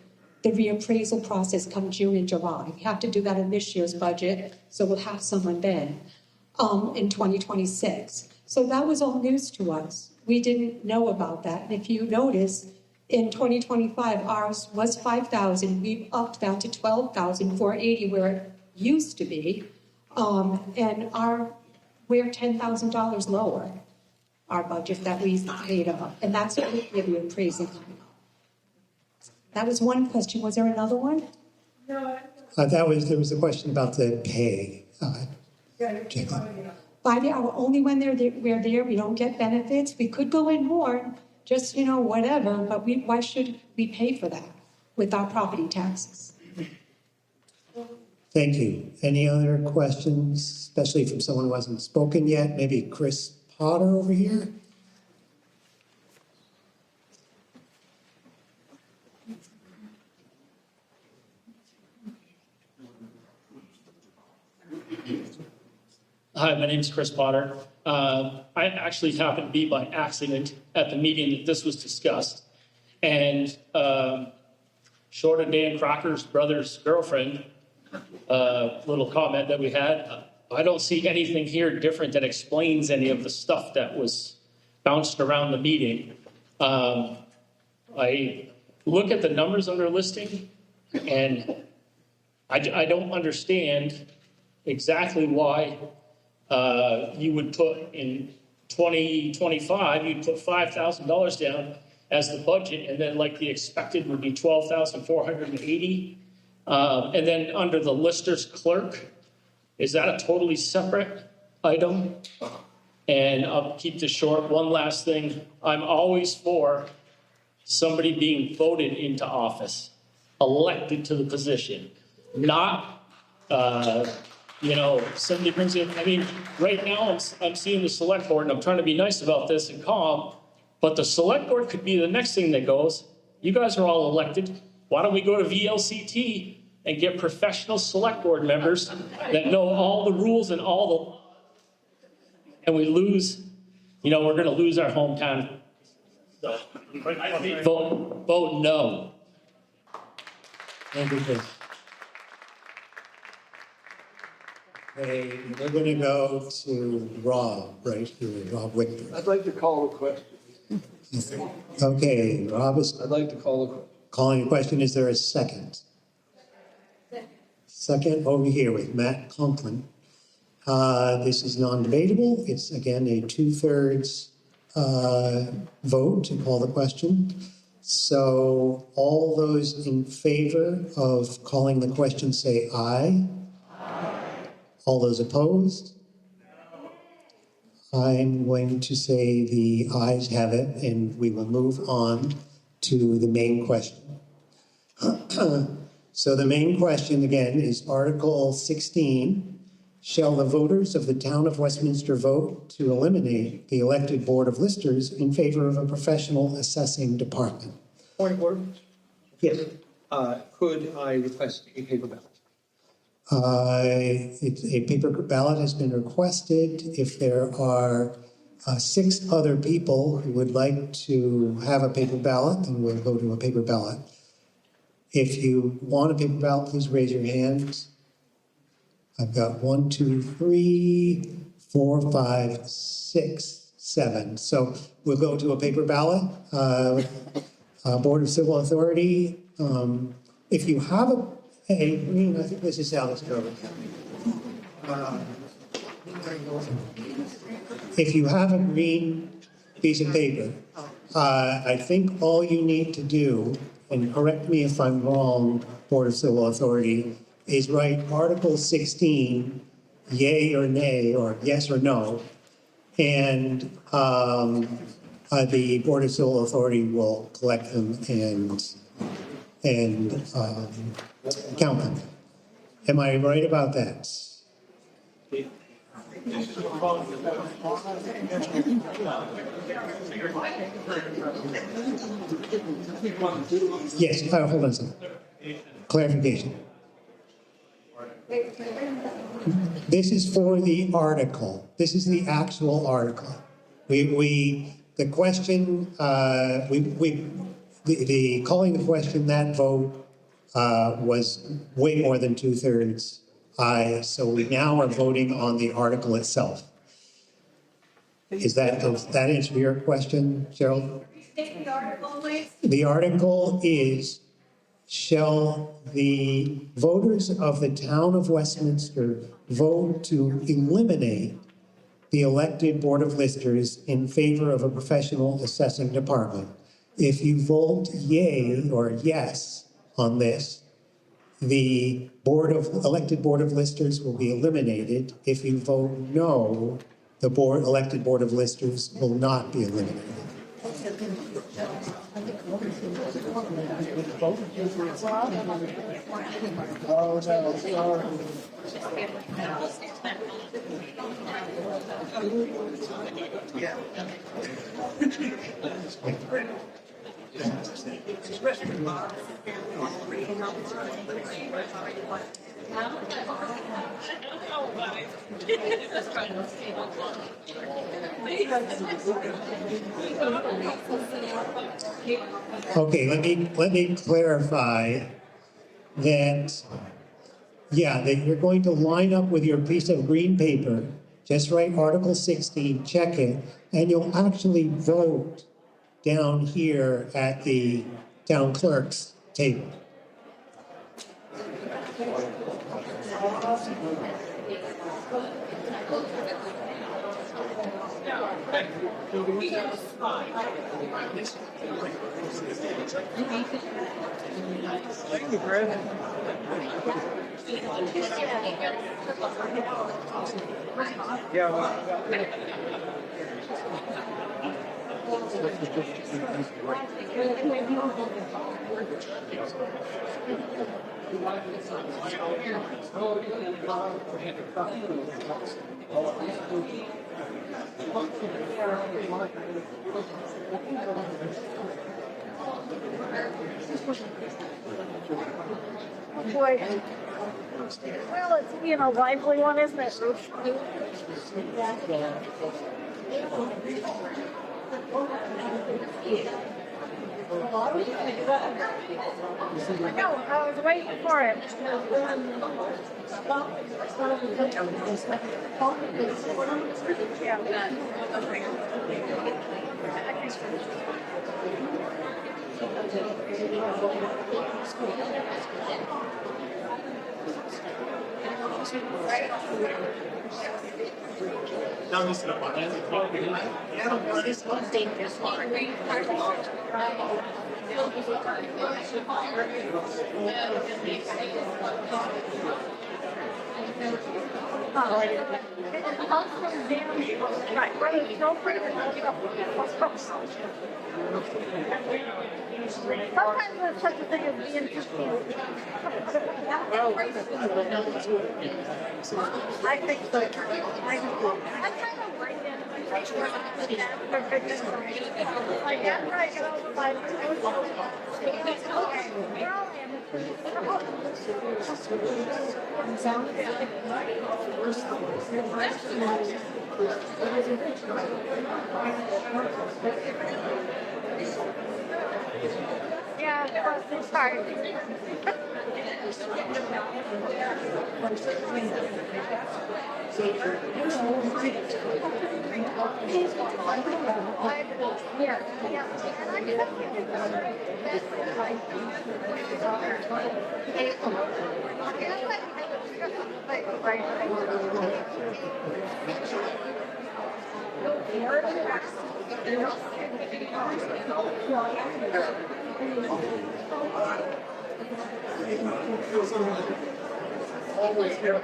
D: the reappraisal process come June and July. We have to do that in this year's budget, so we'll have someone then in 2026. So that was all news to us. We didn't know about that. And if you notice, in 2025, ours was $5,000. We upped that to $12,480 where it used to be, and we're $10,000 lower. our budget that we made up, and that's what we give you a praise and comment. That was one question. Was there another one?
E: There was a question about the pay. Jacob.
D: By the hour, only when we're there, we don't get benefits. We could go in more, just, whatever, but why should we pay for that with our property taxes?
E: Thank you. Any other questions, especially from someone who hasn't spoken yet? Maybe Chris Potter over here?
B: Hi, my name is Chris Potter. I actually happened to be by accident at the meeting that this was discussed. And short of Dan Crocker's brother's girlfriend, little comment that we had, I don't see anything here different that explains any of the stuff that was bounced around the meeting. I look at the numbers under listing, and I don't understand exactly why you would put in 2025, you'd put $5,000 down as the budget, and then like the expected would be $12,480. And then under the lister's clerk, is that a totally separate item? And I'll keep this short. One last thing. I'm always for somebody being voted into office, elected to the position, not, somebody brings in, right now I'm seeing the select board, and I'm trying to be nice about this and calm, but the select board could be the next thing that goes. You guys are all elected. Why don't we go to VLCT and get professional select board members that know all the rules and and we lose, we're going to lose our hometown. So, vote no.
E: Thank you, Chris. Okay, we're going to go to Rob, right here, Rob Victor.
G: I'd like to call a question.
E: Okay, Rob is.
G: I'd like to
E: calling a question. Is there a second? Second over here with Matt Conklin. This is non-debatable. It's again a 2/3 vote to call the question. So all those in favor of calling the question say aye. All those opposed? I'm going to say the ayes have it, and we will move on to the main question. So the main question, again, is Article 16. Shall the voters of the town of Westminster vote to eliminate the elected Board of Listers in favor of a professional assessing department?
O: Point of order.
E: Yes.
O: Could I request a paper ballot?
E: A paper ballot has been requested. If there are 6 other people who would like to have a paper ballot, then we'll go to a paper ballot. If you want a paper ballot, please raise your hand. I've got 1, 2, 3, 4, 5, 6, 7. So we'll go to a paper ballot. Board of Civil Authority. If you have a green, I think this is how this goes. If you have a green piece of paper, I think all you need to do, and correct me if I'm wrong, Board of Civil Authority, is write Article 16, yay or nay, or yes or no, and the Board of Civil Authority will collect them and count them. Am I right about that? Yes, hold on a second. Clarification. This is for the article. This is the actual article. The question, the calling the question, that vote was way more than 2/3 aye. So we now are voting on the article itself. Does that answer your question, Cheryl?
A: State the article, please.
E: The article is, shall the voters of the town of Westminster vote to eliminate the elected Board of Listers in favor of a professional assessing department. If you vote yay or yes on this, the elected Board of Listers will be eliminated. If you vote no, the elected Board of Listers will not be eliminated. Okay, let me clarify that, yeah, that you're going to line up with your piece of green paper, just write Article 16, check it, and you'll actually vote down here at the town clerk's table.
H: Thank you, Fred.
A: Boy. Well, it's being a lively one, isn't it, Ruth? I know, I was waiting for it. Right, where there's no freedom. Sometimes there's such a thing as being confused. I think so. I kind of like it. Like after I get over my, we're all yeah, it's hard. Always here.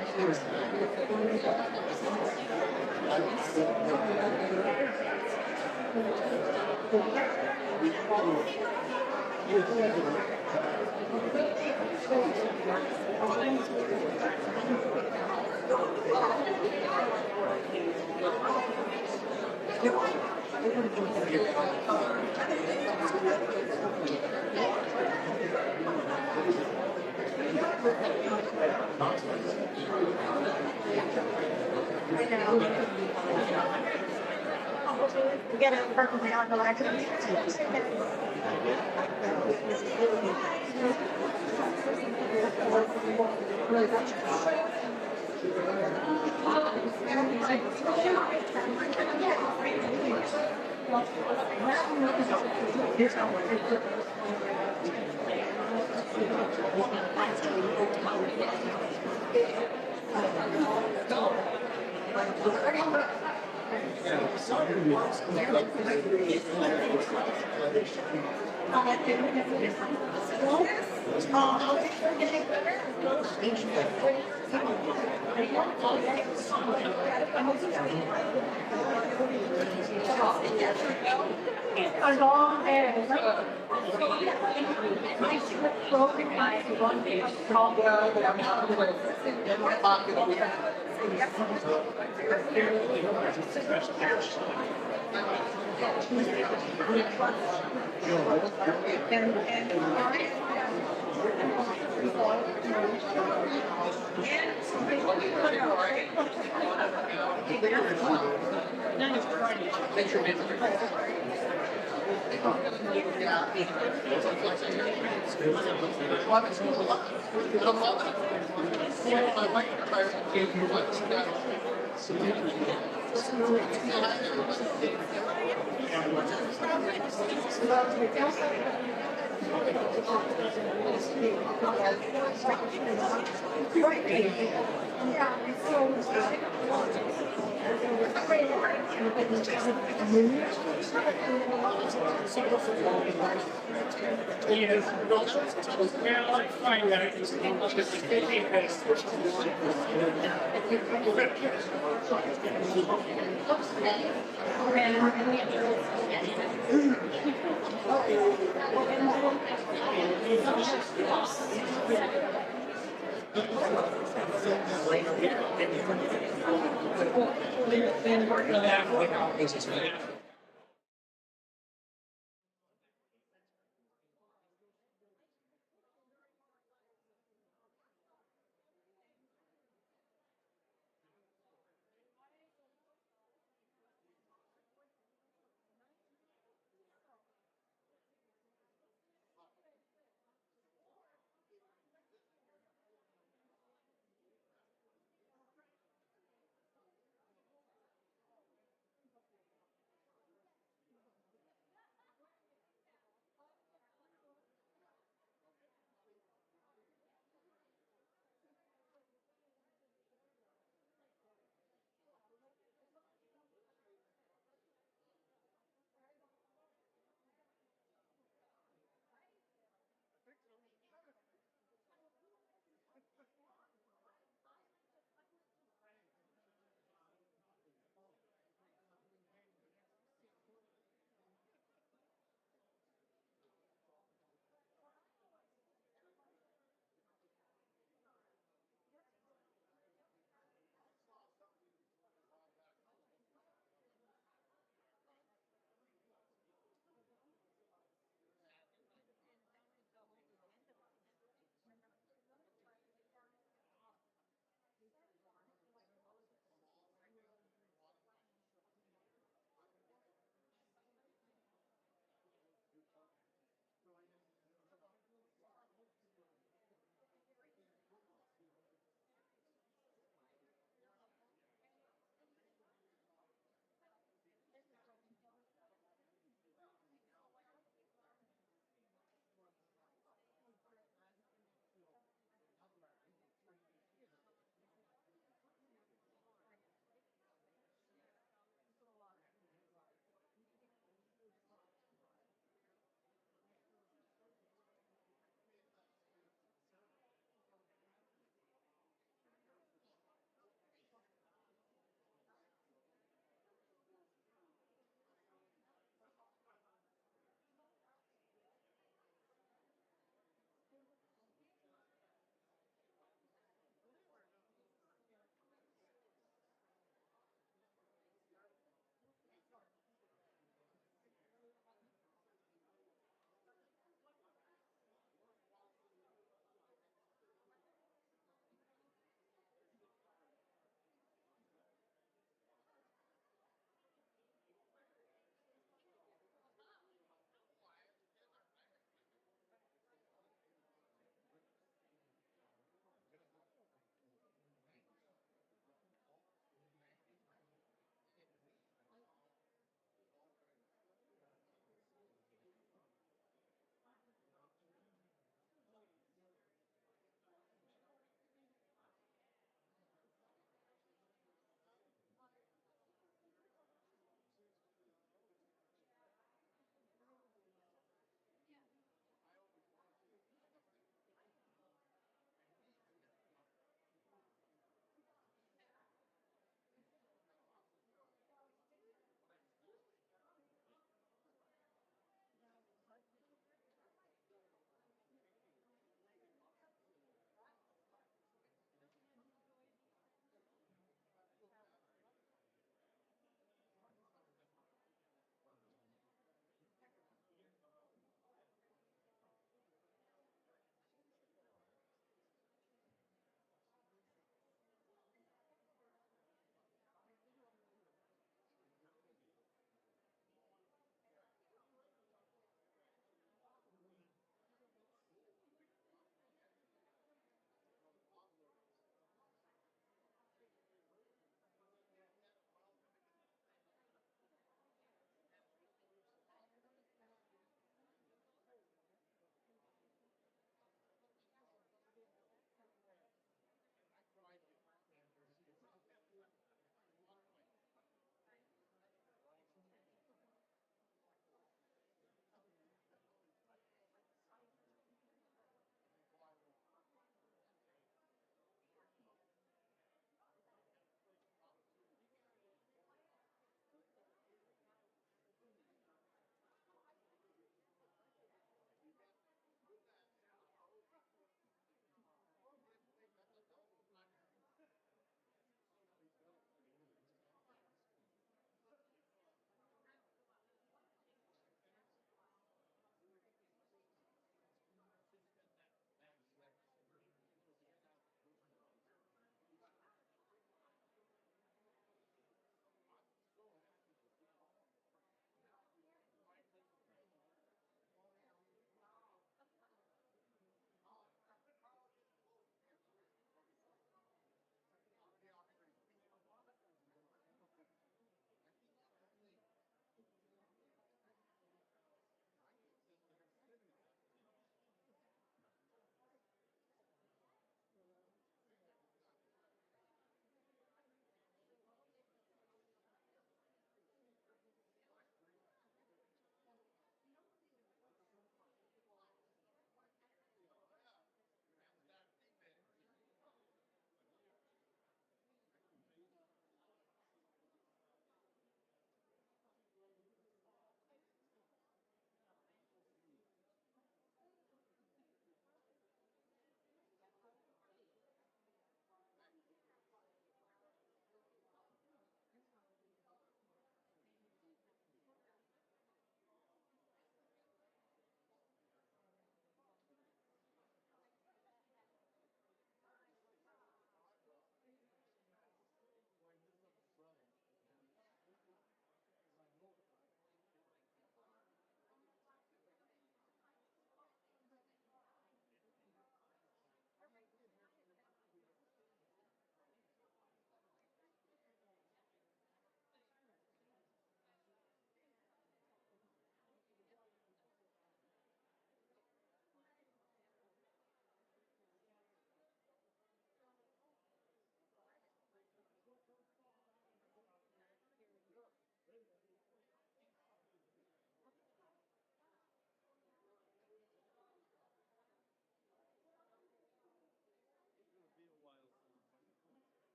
A: Get it perfectly on the record.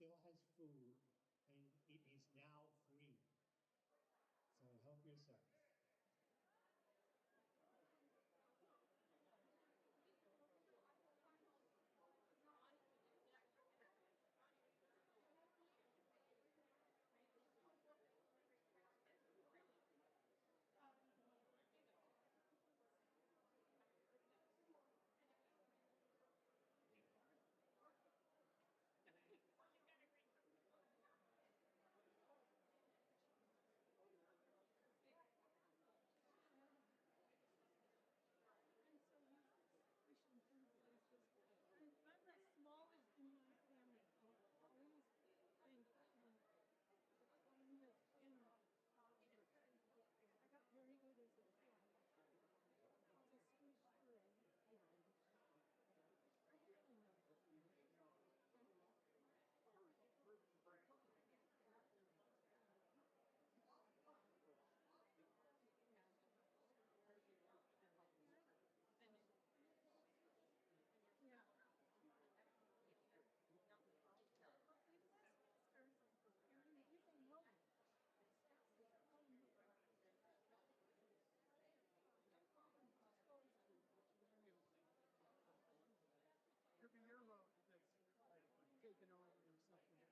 E: still has food, and it is now free. So help yourself.
M: I'm the smallest in my family. I always think I'm the animal. I got very good as a kid. I was a sweet bird. Yeah.
H: Could be your road that's taken over or something.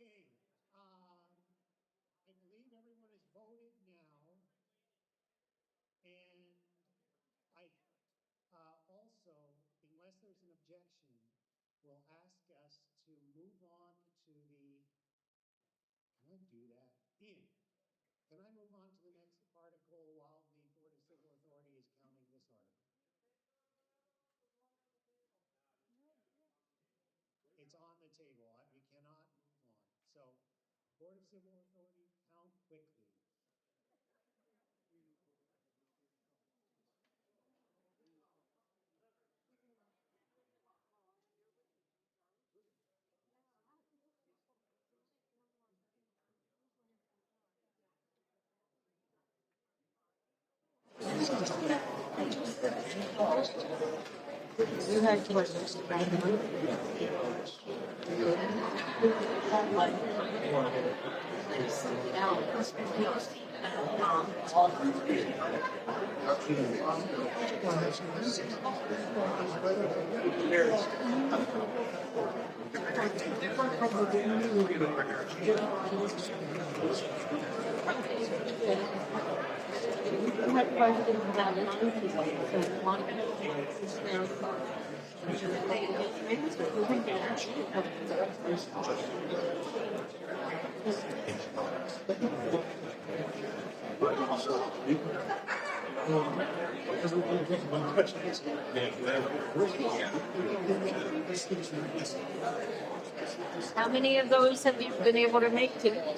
E: Okay, I believe everyone has voted now. And I also, unless there's an objection, will ask us to move on to the, can I do that? Ian, can I move on to the next article while the Board of Civil Authority is counting this article? It's on the table. We cannot move on. So, Board of Civil Authority, count quickly.
L: You had questions about How many of those have you been able to make today?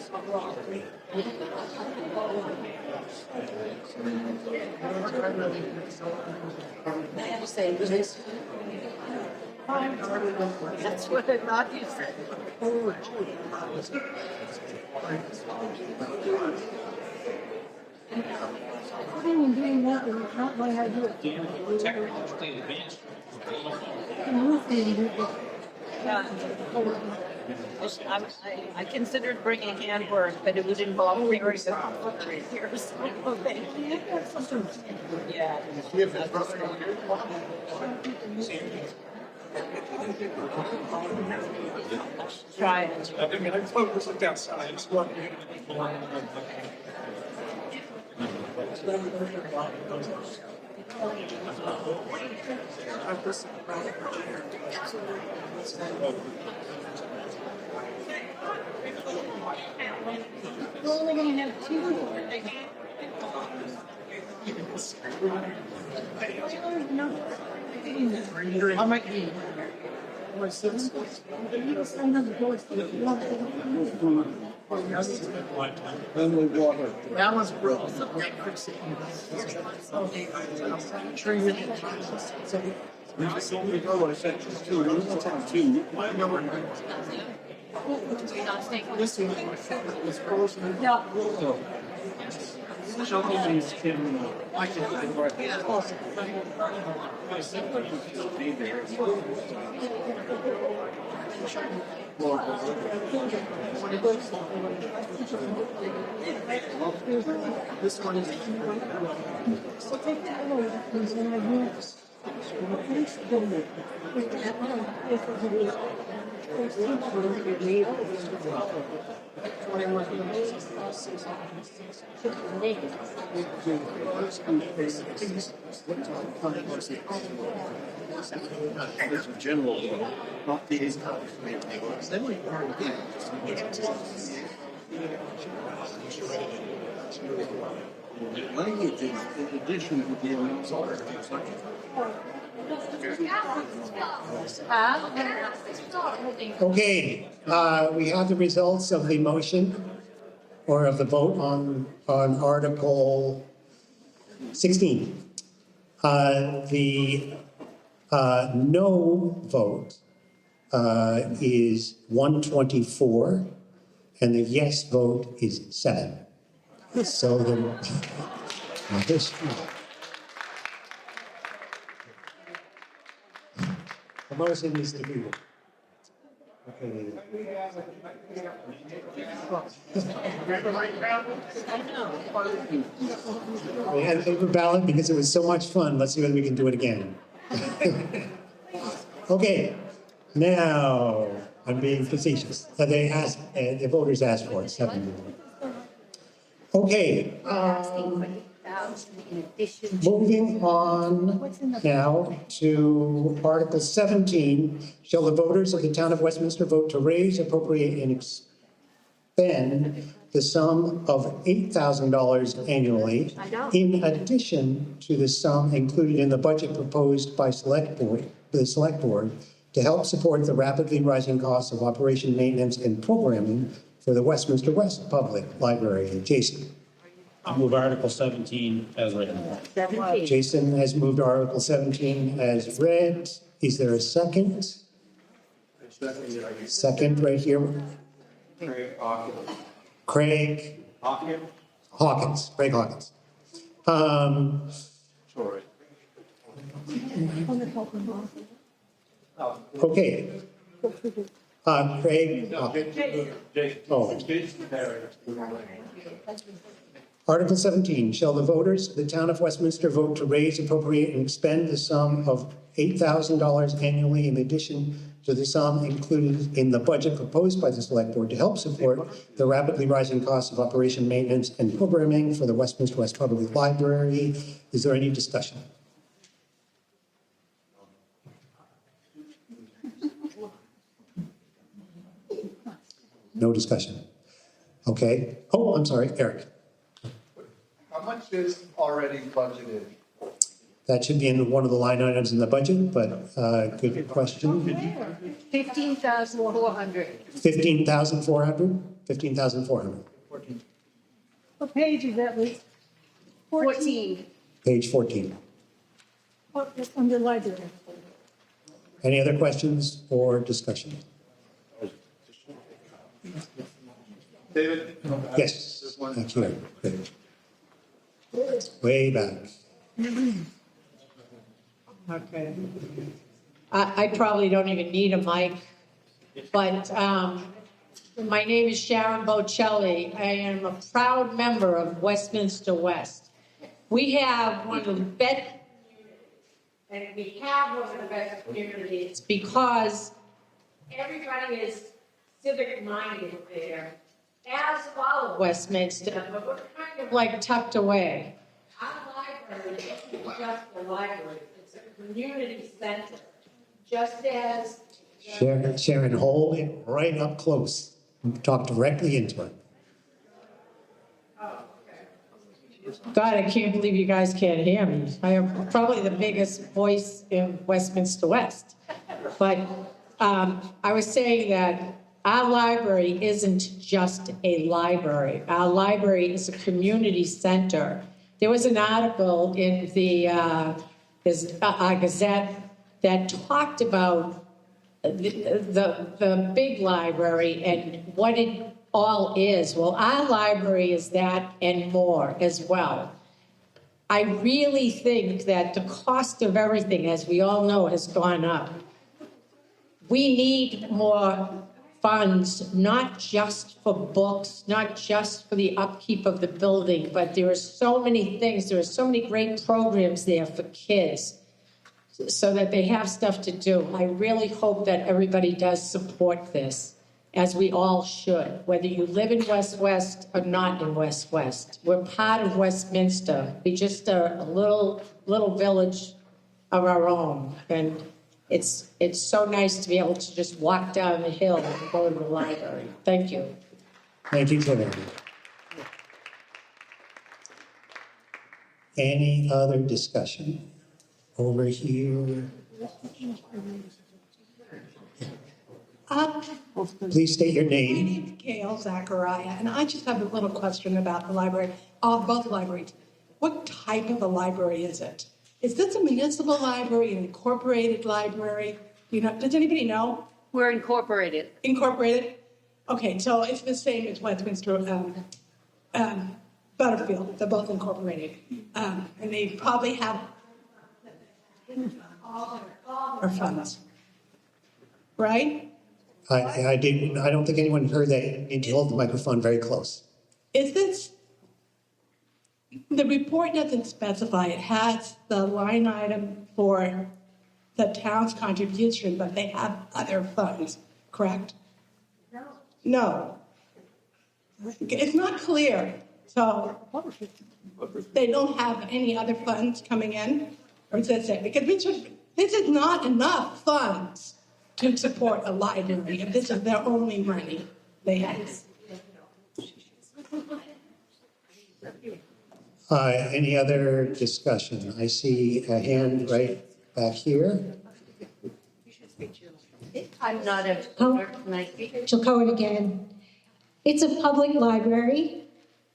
L: I have to say, this That's what I thought you said.
M: I didn't doing that, it's not my idea.
B: Technologically advanced.
L: I considered bringing handwork, but it would involve clearing the for years. Yeah. Try it.
J: I looked outside. It's what
M: We're only gonna have two.
J: I might be.
T: That was real.
M: This one is. So take that over, please, and I want.
T: General, not these. Language in addition to the
E: Okay, we have the results of the motion or of the vote on Article 16. The no vote is 124, and the yes vote is 7. So the motion is defeated. Okay. We had a paper ballot because it was so much fun. Let's see whether we can do it again. Okay, now I'm being facetious. So the voters asked for it, 7. Okay, moving on now to Article 17. Shall the voters of the town of Westminster vote to raise, appropriate, and expend the sum of $8,000 annually in addition to the sum included in the budget proposed by the select board to help support the rapidly rising costs of operation, maintenance, and programming for the Westminster West Public Library. Jason.
N: I move Article 17 as written.
E: Jason has moved Article 17 as read. Is there a second? Second right here. Craig Hawkins. Craig Hawkins.
T: Sorry.
E: Okay. Craig. Oh. Article 17, shall the voters of the town of Westminster vote to raise, appropriate, and expend the sum of $8,000 annually in addition to the sum included in the budget proposed by the select board to help support the rapidly rising costs of operation, maintenance, and programming for the Westminster West Public Library. Is there any discussion? No discussion. Okay. Oh, I'm sorry, Eric.
T: How much is already budgeted?
E: That should be in one of the line items in the budget, but good question.
L: 15,400.
E: 15,400? 15,400.
M: What page is that, Liz?
L: 14.
E: Page 14.
M: Oh, it's under library.
E: Any other questions or discussion?
T: David?
E: Yes, thank you. Good. Way back.
P: Okay. I probably don't even need a mic, but my name is Sharon Bocelli. I am a proud member of Westminster West. We have one of the best, and we have one of the best communities because everybody is civic minded there, as all of Westminster, but we're kind of like tucked away. Our library isn't just a library, it's a community center, just as
E: Sharon, hold it right up close. Talk directly into it.
P: God, I can't believe you guys can't hear me. I am probably the biggest voice in Westminster West. But I was saying that our library isn't just a library. Our library is a community center. There was an article in the Gazette that talked about the big library and what it all is. Well, our library is that and more as well. I really think that the cost of everything, as we all know, has gone up. We need more funds, not just for books, not just for the upkeep of the building, but there are so many things, there are so many great programs there for kids so that they have stuff to do. I really hope that everybody does support this, as we all should, whether you live in West West or not in West West. We're part of Westminster. We're just a little village of our own. And it's so nice to be able to just walk down the hill and go to the library. Thank you.
E: Thank you, Claire. Any other discussion? Over here. Please state your name.
I: My name's Gail Zachariah, and I just have a little question about the library, both libraries. What type of a library is it? Is this a municipal library, an incorporated library? You know, does anybody know?
L: We're incorporated.
I: Incorporated? Okay, so it's the same as Westminster, Butterfield. They're both incorporated, and they probably have all their funds, right?
E: I don't think anyone heard that. You need to hold the microphone very close.
I: Is this, the report doesn't specify, it has the line item for the town's contribution, but they have other funds, correct? No. It's not clear, so they don't have any other funds coming in? Or is that it? Because this is not enough funds to support a library if this is their only money they have.
E: Any other discussion? I see a hand right back here.
L: I'm not a
D: Jill Cohen again. It's a public library.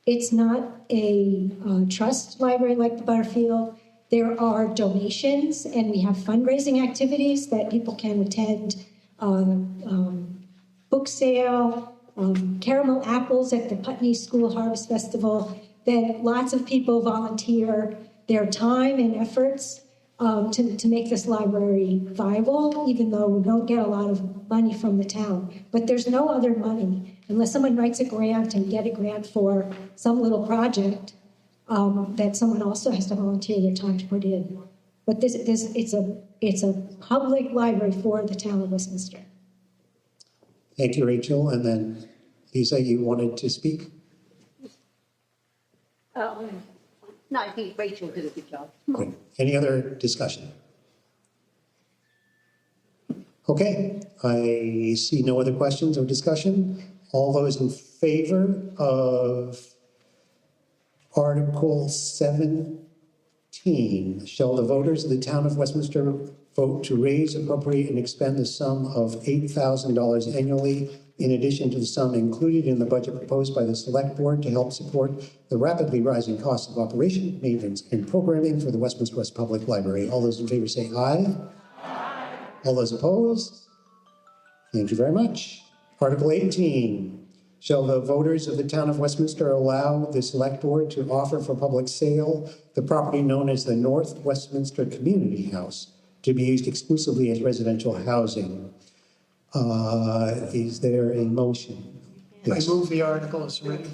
D: It's not a trust library like the Butterfield. There are donations, and we have fundraising activities that people can attend. Book sale, caramel apples at the Putney School Harvest Festival. That lots of people volunteer their time and efforts to make this library viable, even though we don't get a lot of money from the town. But there's no other money unless someone writes a grant and get a grant for some little project. That someone also has to volunteer their time to put in. But it's a public library for the town of Westminster.
E: Thank you, Rachel. And then Lisa, you wanted to speak?
L: No, I think Rachel did a good job.
E: Good. Any other discussion? Okay, I see no other questions or discussion. All those in favor of Article 17, shall the voters of the town of Westminster vote to raise, appropriate, and expend the sum of $8,000 annually in addition to the sum included in the budget proposed by the Select Board to help support the rapidly rising costs of operation, maintenance, and programming for the Westminster West Public Library. All those in favor say aye. Aye. All those opposed? Thank you very much. Article 18, shall the voters of the town of Westminster allow the select board to offer for public sale the property known as the North Westminster Community House to be used exclusively as residential housing? Is there a motion? Yes.
W: I move the article as written.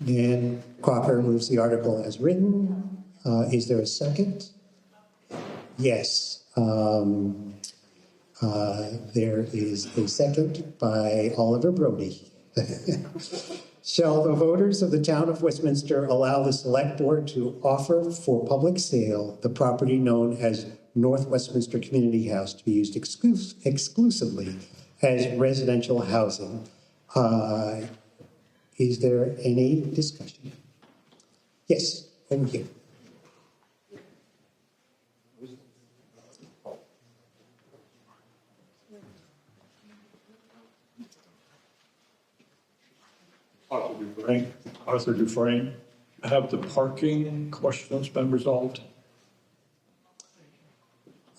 E: Dan Cropper moves the article as written. Is there a second? Yes. There is a second by Oliver Brody. Shall the voters of the town of Westminster allow the select board to offer for public sale the property known as North Westminster Community House to be used exclusively as residential housing? Is there any discussion? Yes, over here.
G: Arthur Dufresne. Have the parking questions been resolved?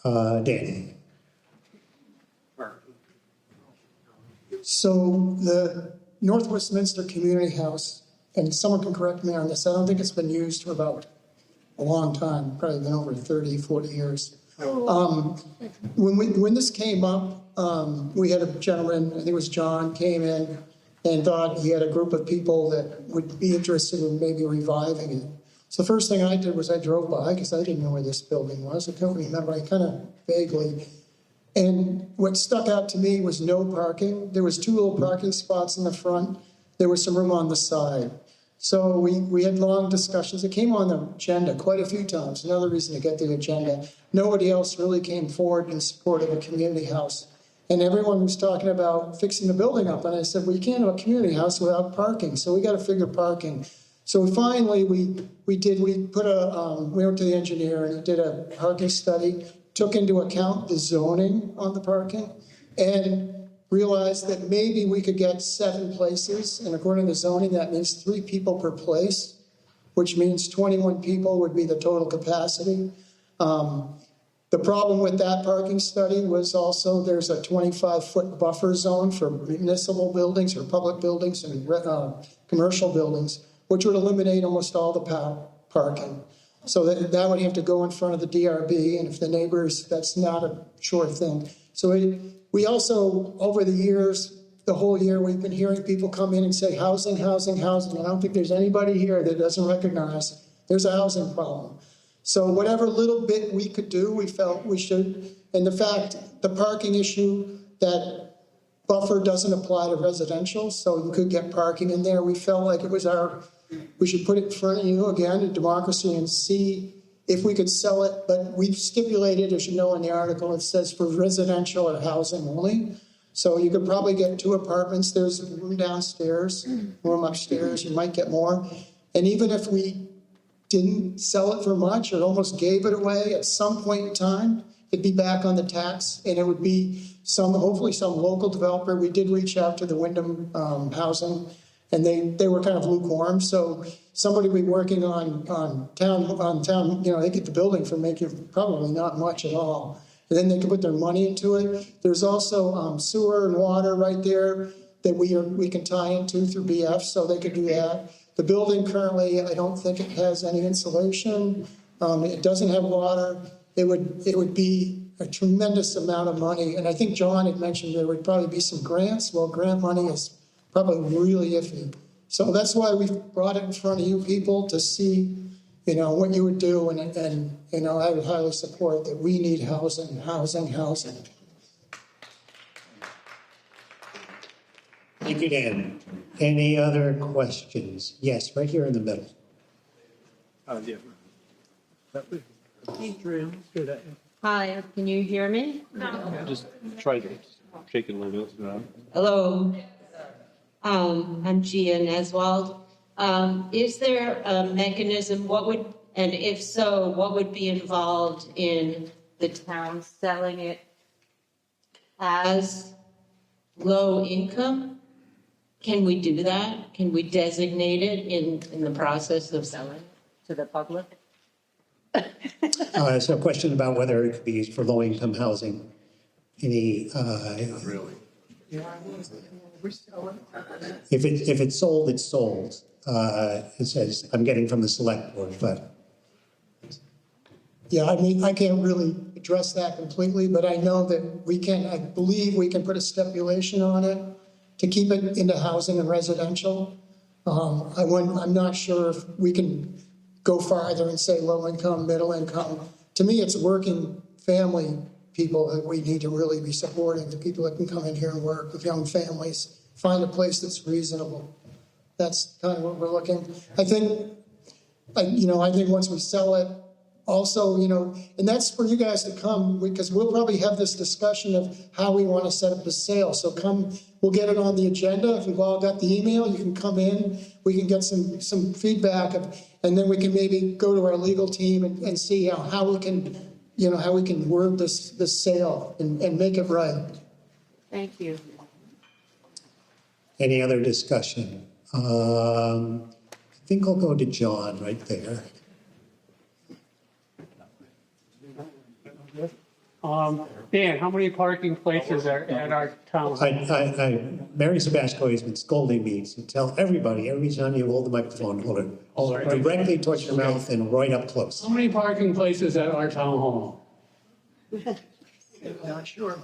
E: Dan.
W: So the North Westminster Community House, and someone can correct me on this, I don't think it's been used for about a long time, probably been over 30, 40 years. When this came up, we had a gentleman, I think it was John, came in and thought he had a group of people that would be interested in maybe reviving it. So the first thing I did was I drove by, because I didn't know where this building was. I don't remember, I kind of vaguely. And what stuck out to me was no parking. There was 2 little parking spots in the front. There was some room on the side. So we had long discussions. It came on the agenda quite a few times. Another reason to get the agenda. Nobody else really came forward in support of a community house. And everyone was talking about fixing the building up. And I said, well, you can't have a community house without parking. So we got to figure parking. So finally, we went to the engineer and he did a parking study, took into account the zoning on the parking, and realized that maybe we could get 7 places. And according to zoning, that means 3 people per place, which means 21 people would be the total capacity. The problem with that parking study was also there's a 25-foot buffer zone for municipal buildings or public buildings and commercial buildings, which would eliminate almost all the parking. So that would have to go in front of the DRB, and if the neighbors, that's not a sure thing. So we also, over the years, the whole year, we've been hearing people come in and say, housing, housing, housing. And I don't think there's anybody here that doesn't recognize there's a housing problem. So whatever little bit we could do, we felt we should. And the fact, the parking issue, that buffer doesn't apply to residential, so you could get parking in there. We felt like it was we should put it in front of you again, in democracy, and see if we could sell it. But we've stipulated, as you know in the article, it says for residential or housing only. So you could probably get 2 apartments. There's a room downstairs, room upstairs. You might get more. And even if we didn't sell it for much or almost gave it away at some point in time, it'd be back on the tax, and it would be hopefully some local developer. We did reach out to the Wyndham Housing, and they were kind of lukewarm. So somebody would be working on town, they get the building for making probably not much at all. And then they could put their money into it. There's also sewer and water right there that we can tie into through BF, so they could do that. The building currently, I don't think it has any insulation. It doesn't have water. It would be a tremendous amount of money. And I think John had mentioned there would probably be some grants. Well, grant money is probably really iffy. So that's why we've brought it in front of you people to see, what you would do. And I would highly support that. We need housing, housing, housing.
E: Thank you, Dan. Any other questions? Yes, right here in the middle.
L: Hey, Drew. Hi, can you hear me?
Q: No. Just try to shake it a little bit.
L: Hello. I'm Gia Neswald. Is there a mechanism, and if so, what would be involved in the town selling it as low income? Can we do that? Can we designate it in the process of selling to the public?
E: So a question about whether it could be used for low-income housing. any,
T: Really?
E: if it's sold, it's sold. It says, I'm getting from the select board, but
W: Yeah, I mean, I can't really address that completely, but I know that I believe we can put a stipulation on it to keep it into housing and residential. I'm not sure if we can go farther and say low income, middle income. To me, it's working family people that we need to really be supporting, the people that can come in here and work with young families, find a place that's reasonable. That's kind of what we're looking. I think once we sell it, also, and that's for you guys to come, because we'll probably have this discussion of how we want to set up the sale. So come, we'll get it on the agenda. If you've all got the email, you can come in. We can get some feedback, and then we can maybe go to our legal team and see how we can word this sale and make it right.
L: Thank you.
E: any other discussion? I think I'll go to John right there.
N: Dan, how many parking places are at our town?
E: Mary Sabasco has been scolding me to tell everybody, every time you hold the microphone, hold it directly towards your mouth and right up close.
N: How many parking places at our town hall?
H: Not sure.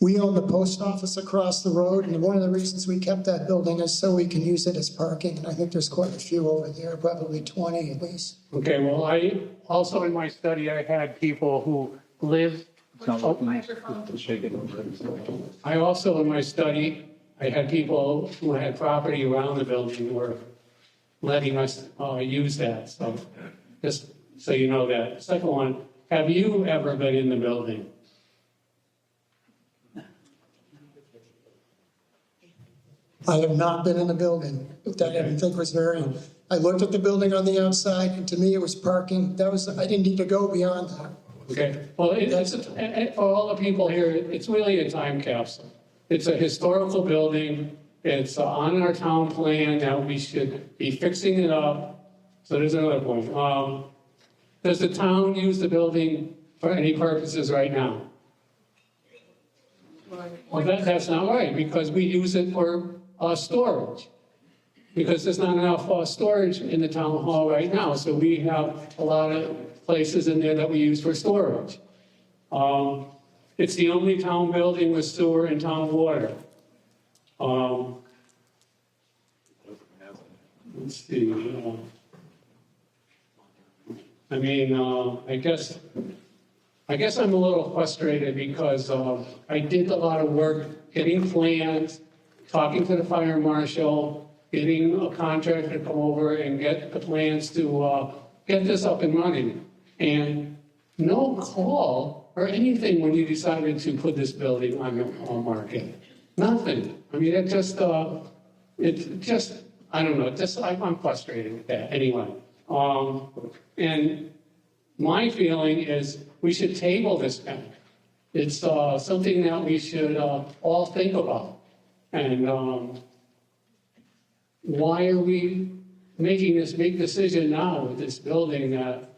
W: We own the post office across the road, and one of the reasons we kept that building is so we can use it as parking. And I think there's quite a few over there, probably 20 at least.
N: Okay, well, I also in my study, I had people who lived. I also in my study, I had people who had property around the building who were letting us use that. So just so you know that. Second one, have you ever been in the building?
W: I have not been in the building. That I didn't think was very, I looked at the building on the outside, and to me it was parking. I didn't need to go beyond that.
N: Okay, well, for all the people here, it's really a time capsule. It's a historical building. It's on our town plan that we should be fixing it up. So there's another point. Does the town use the building for any purposes right now? Well, that's not right, because we use it for storage. Because there's not enough storage in the town hall right now, so we have a lot of places in there that we use for storage. It's the only town building with sewer and town water. Let's see. I guess I'm a little frustrated because I did a lot of work getting plans, talking to the fire marshal, getting a contractor to come over and get the plans to get this up and running. And no call or anything when you decided to put this building on the market. Nothing. I mean, I don't know, I'm frustrated with that anyway. And my feeling is we should table this back. It's something that we should all think about. And why are we making this big decision now with this building that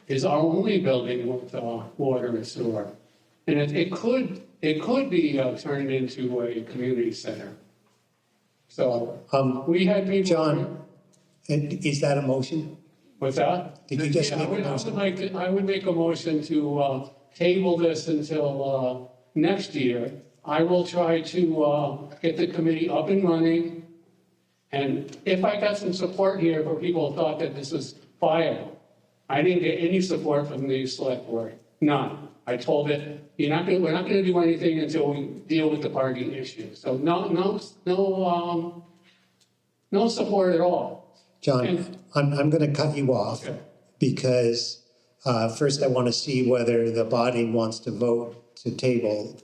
N: is our only building with water and sewer? And it could be turned into a community center. So we had people.
E: John, is that a motion?
N: What's that?
E: Did you just make a motion?
N: I would make a motion to table this until next year. I will try to get the committee up and running. And if I got some support here for people who thought that this was viable, I didn't get any support from the select board. None. I told it, we're not going to do anything until we deal with the parking issue. So no support at all.
E: John, I'm going to cut you off because first I want to see whether the body wants to vote to table,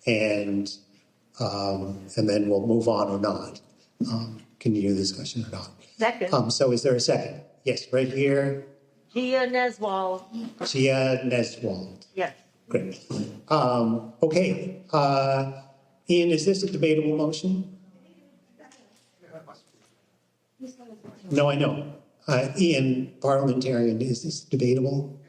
E: and then we'll move on or not. Continue the discussion or not.
S: Second.
E: So is there a second? Yes, right here.
S: Gia Neswald.
E: Gia Neswald.
S: Yes.
E: Great. Okay. Ian, is this a debatable motion? No, I know. Ian, parliamentarian, is this debatable?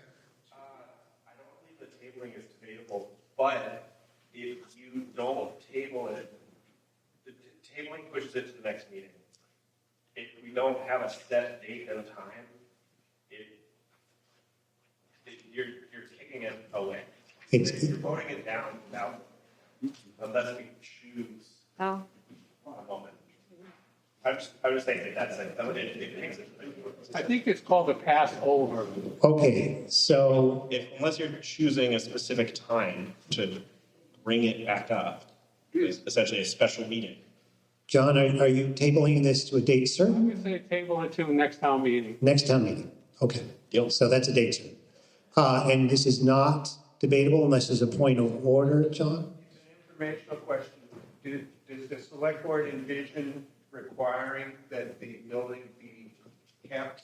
F: don't table it, the tabling pushes it to the next meeting. If we don't have a set date and time, you're kicking it away. You're voting it down without, unless we choose a moment. I'm just saying that's it. It makes it.
N: I think it's called a pass over.
E: Okay, so
F: Unless you're choosing a specific time to bring it back up, it's essentially a special meeting.
E: John, are you tabling this to a date certain?
N: I'm going to say table it to next town meeting.
E: Next town meeting, okay. So that's a date certain. And this is not debatable unless there's a point of order, John?
U: Informational question. Does the select board envision requiring that the building be kept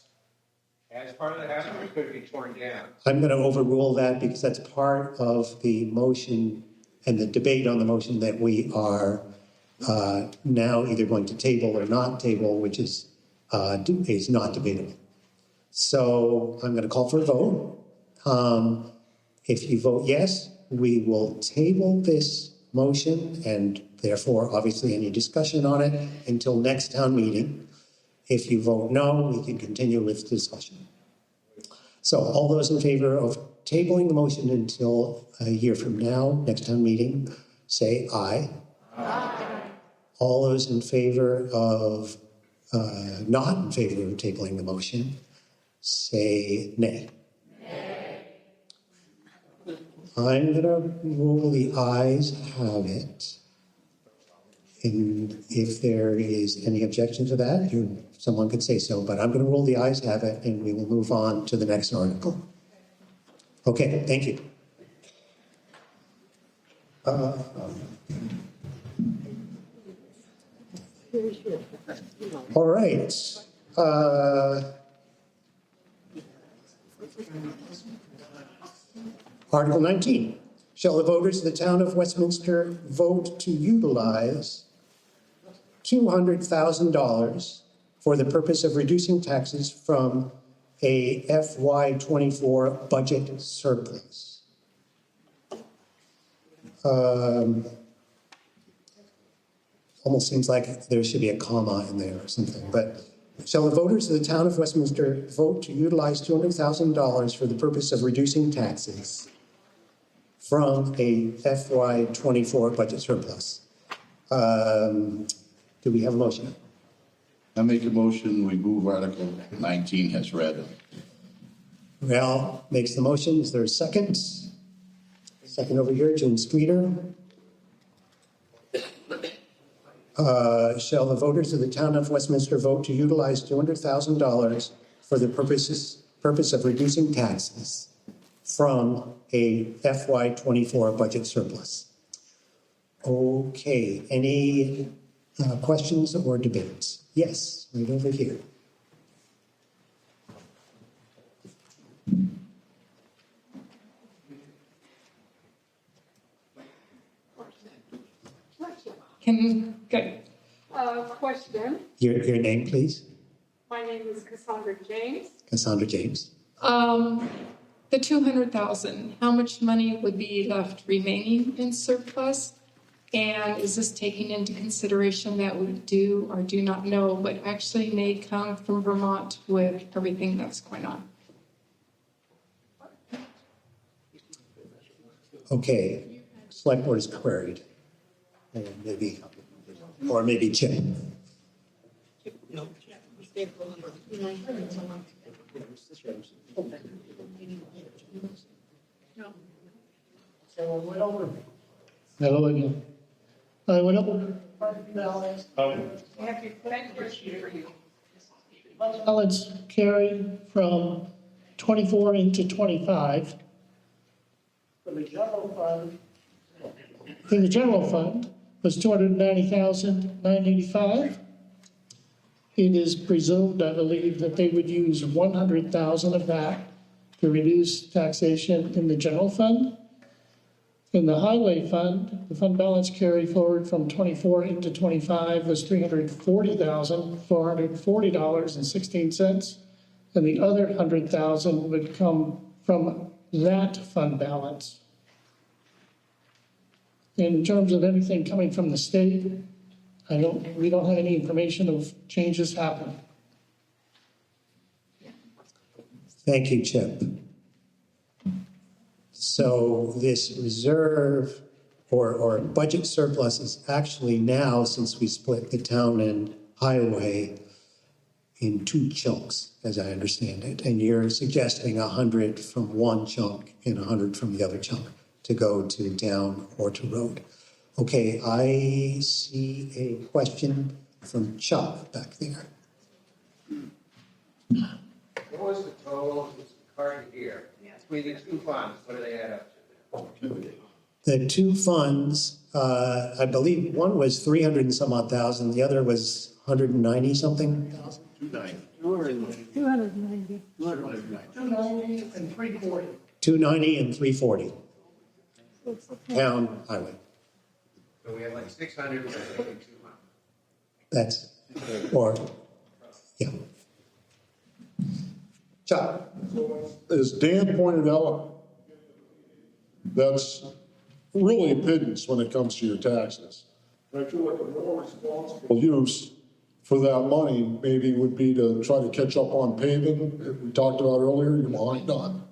U: as part of the house, or could it be torn down?
E: I'm going to overrule that because that's part of the motion and the debate on the motion that we are now either going to table or not table, which is not debatable. So I'm going to call for a vote. If you vote yes, we will table this motion and therefore obviously any discussion on it until next town meeting. If you vote no, we can continue with discussion. So all those in favor of tabling the motion until a year from now, next town meeting, say aye. Aye. All those in favor of, not in favor of tabling the motion, say nay. I'm going to rule the ayes have it. And if there is any objection to that, someone could say so, but I'm going to rule the ayes have it and we will move on to the next article. Okay, thank you. All right. Article 19. Shall the voters of the town of Westminster vote to utilize $200,000 for the purpose of reducing taxes from a FY24 budget surplus? Almost seems like there should be a comma in there or something, but shall the voters of the town of Westminster vote to utilize $200,000 for the purpose of reducing taxes from a FY24 budget surplus? Do we have a motion?
V: I make a motion, we move Article 19 as read.
E: Val makes the motion. Is there a second? Second over here, Jim Streeter. Shall the voters of the town of Westminster vote to utilize $200,000 for the purpose of reducing taxes from a FY24 budget surplus? Okay, any questions or debates? Yes, right over here.
M: Good. Question.
E: Your name, please.
M: My name is Cassandra James.
E: Cassandra James.
M: The 200,000, how much money would be left remaining in surplus? And is this taking into consideration that we do or do not know, but actually may come from Vermont with everything that's going on?
E: Okay, select board is queried. And maybe, or maybe Jim.
X: Hello again. I went over balance carried from 24 into 25. For the general fund. In the general fund was $290,985. It is presumed, I believe, that they would use 100,000 of that to reduce taxation in the general fund. In the highway fund, the fund balance carried forward from 24 into 25 was $340,440.16, and the other 100,000 would come from that fund balance. In terms of anything coming from the state, we don't have any information of changes happening.
E: Thank you, Chip. So this reserve or budget surplus is actually now, since we split the town and highway in two chunks, as I understand it, and you're suggesting 100 from one chunk and 100 from the other chunk to go to town or to road. Okay, I see a question from Chuck back there.
U: What was the total, it's current year, between the two funds, what do they add up to?
E: The two funds, I believe one was 300 and some odd thousand, the other was 190 something thousand.
X: 290. 290 and 340.
E: 290 and 340. Town highway.
U: So we have like 600 and 200.
E: That's, or, yeah. Chuck.
C: As Dan pointed out, that's really a pittance when it comes to your taxes. And I feel like a more responsible use for that money maybe would be to try to catch up on paving that we talked about earlier, you're behind on.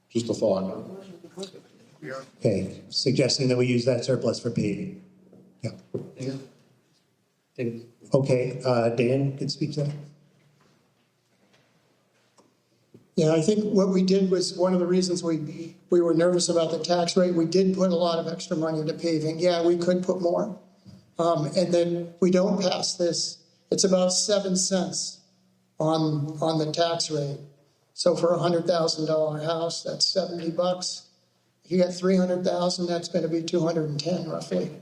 C: Just a thought.
E: Okay, suggesting that we use that surplus for paving. Yeah. Okay, Dan can speak to that.
W: Yeah, I think what we did was one of the reasons we were nervous about the tax rate. We did put a lot of extra money into paving. Yeah, we could put more. And then we don't pass this. It's about 7 cents on the tax rate. So for $100,000 house, that's $70. If you got 300,000, that's going to be 210 roughly.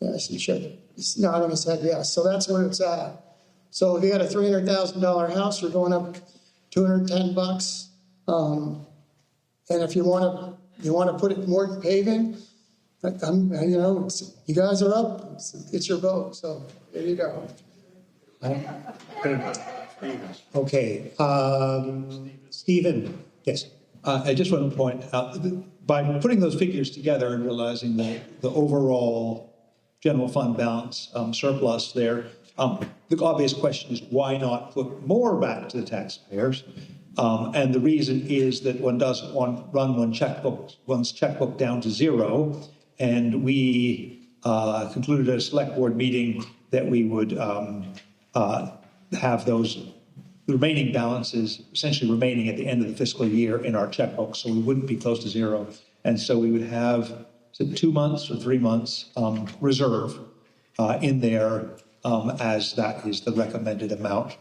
W: Yes, you should. He's nodding his head yes. So that's where it's at. So if you got a $300,000 house, you're going up $210. And if you want to put it more paving, you guys are up. It's your vote. So there you go.
E: Okay, Stephen, yes.
K: I just want to point out that by putting those figures together and realizing the overall general fund balance surplus there, the obvious question is why not put more back to the taxpayers? And the reason is that one doesn't want to run one's checkbook down to zero. And we concluded at a select board meeting that we would have those remaining balances essentially remaining at the end of the fiscal year in our checkbook, so we wouldn't be close to zero. And so we would have 2 months or 3 months reserve in there as that is the recommended amount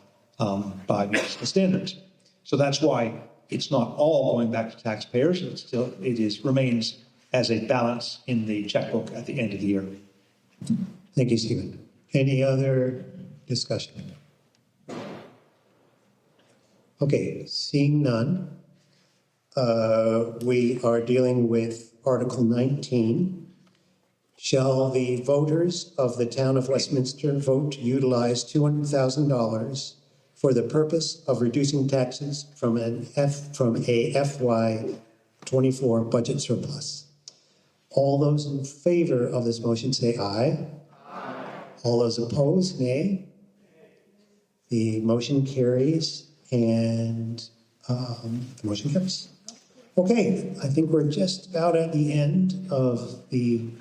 K: by municipal standards. So that's why it's not all going back to taxpayers. Remains as a balance in the checkbook at the end of the year.
E: Thank you, Stephen. Any other discussion? Okay, seeing none, we are dealing with Article 19. Shall the voters of the town of Westminster vote to utilize $200,000 for the purpose of reducing taxes from a FY 24 budget surplus? All those in favor of this motion say aye. Aye. All those opposed, nay. The motion carries. And the motion carries. Okay, I think we're just about at the end of the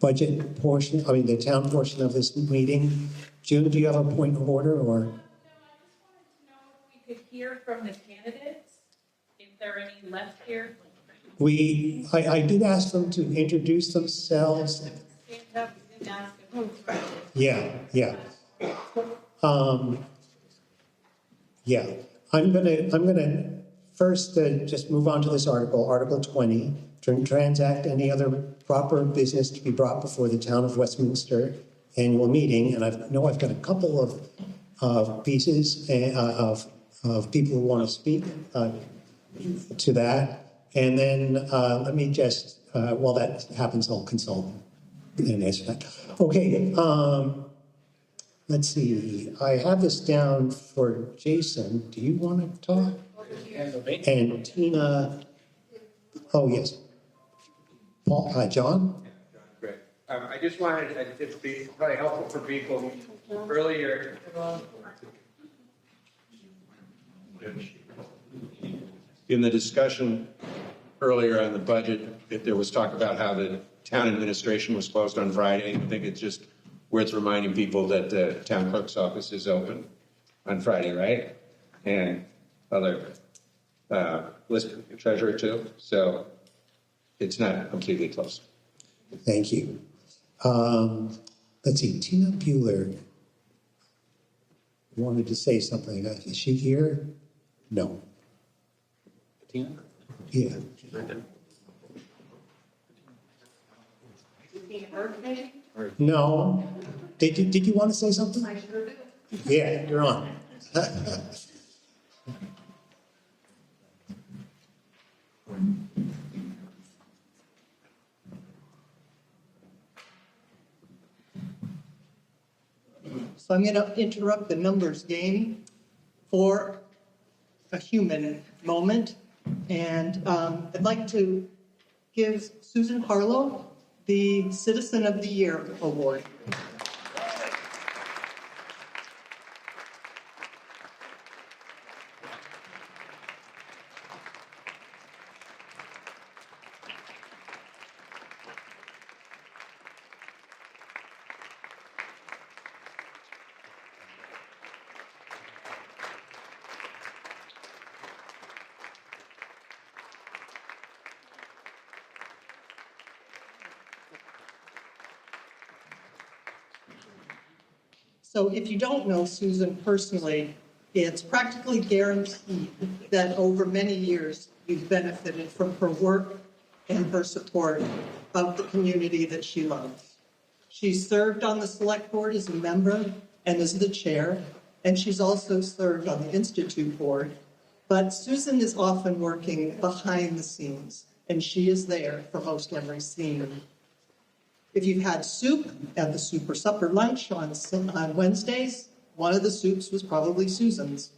E: budget portion, the town portion of this meeting. June, do you have a point of order or?
O: No, I just wanted to know if we could hear from the candidates, if there are any left here.
E: I did ask them to introduce themselves.
O: Stand up and ask them.
E: Yeah. Yeah, I'm gonna first just move on to this article, Article 20, to transact any other proper business to be brought before the town of Westminster annual meeting. And I've got a couple of pieces of people who want to speak to that. And then let me just, while that happens, I'll consult and answer that. Okay. Let's see, I have this down for Jason. Do you want to talk? And Tina, oh, yes. Paul, John?
U: I just wanted it to be probably helpful for people earlier.
A: In the discussion earlier on the budget, if there was talk about how the town administration was closed on Friday. I think it's just worth reminding people that the town clerk's office is open on Friday, right? And other list treasurer too. So it's not completely closed.
E: Thank you. Let's see, Tina Bueller wanted to say something. Is she here? No.
A: Tina?
E: Yeah.
A: She's right there.
E: No. Did you want to say something?
B: I sure do.
E: Yeah, you're on.
B: So I'm going to interrupt the numbers game for a human moment. And I'd like to give Susan Harlow the Citizen of the Year Award. So if you don't know Susan personally, it's practically guaranteed that over many years you've benefited from her work and her support of the community that she loves. She's served on the select board as a member and as the chair, and she's also served on the Institute board. But Susan is often working behind the scenes, and she is there for most every scene. If you've had soup at the soup or supper lunch on Wednesdays, one of the soups was probably Susan's.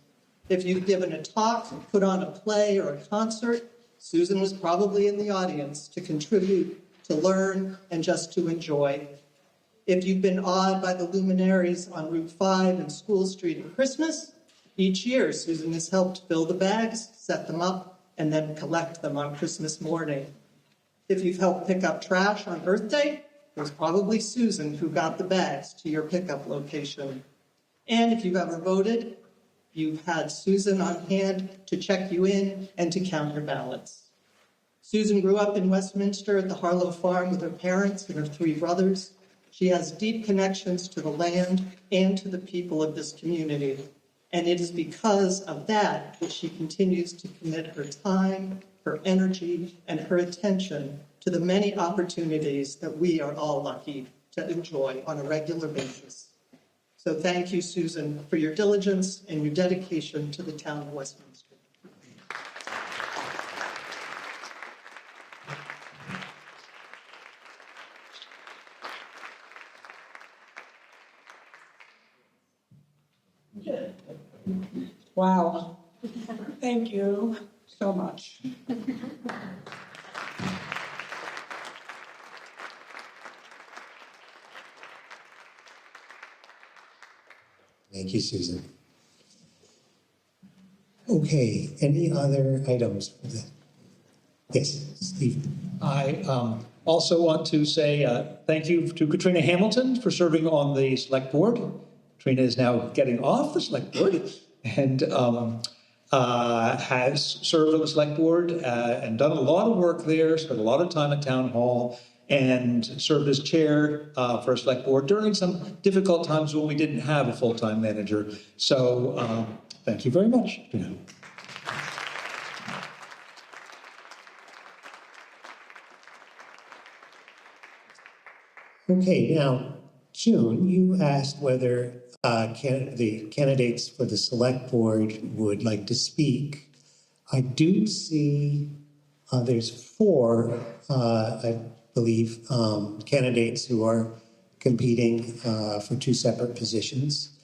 B: If you've given a talk, put on a play or a concert, Susan was probably in the audience to contribute, to learn, and just to enjoy. If you've been awed by the luminaries on Route 5 and School Street at Christmas, each year Susan has helped fill the bags, set them up, and then collect them on Christmas morning. If you've helped pick up trash on Earth Day, it was probably Susan who got the bags to your pickup location. And if you've ever voted, you've had Susan on hand to check you in and to count your ballots. Susan grew up in Westminster at the Harlow farm with her parents and her 3 brothers. She has deep connections to the land and to the people of this community. And it is because of that that she continues to commit her time, her energy, and her attention to the many opportunities that we are all lucky to enjoy on a regular basis. So thank you, Susan, for your diligence and your dedication to the town of Westminster.
J: Wow. Thank you so much.
E: Thank you, Susan. Okay, any other items? Yes, Steve.
K: I also want to say thank you to Katrina Hamilton for serving on the select board. Katrina is now getting off the select board and has served on the select board and done a lot of work there, spent a lot of time at town hall, and served as chair for a select board during some difficult times when we didn't have a full-time manager. So thank you very much.
E: Okay, now, June, you asked whether the candidates for the select board would like to speak. I do see there's 4, I believe, candidates who are competing for 2 separate positions.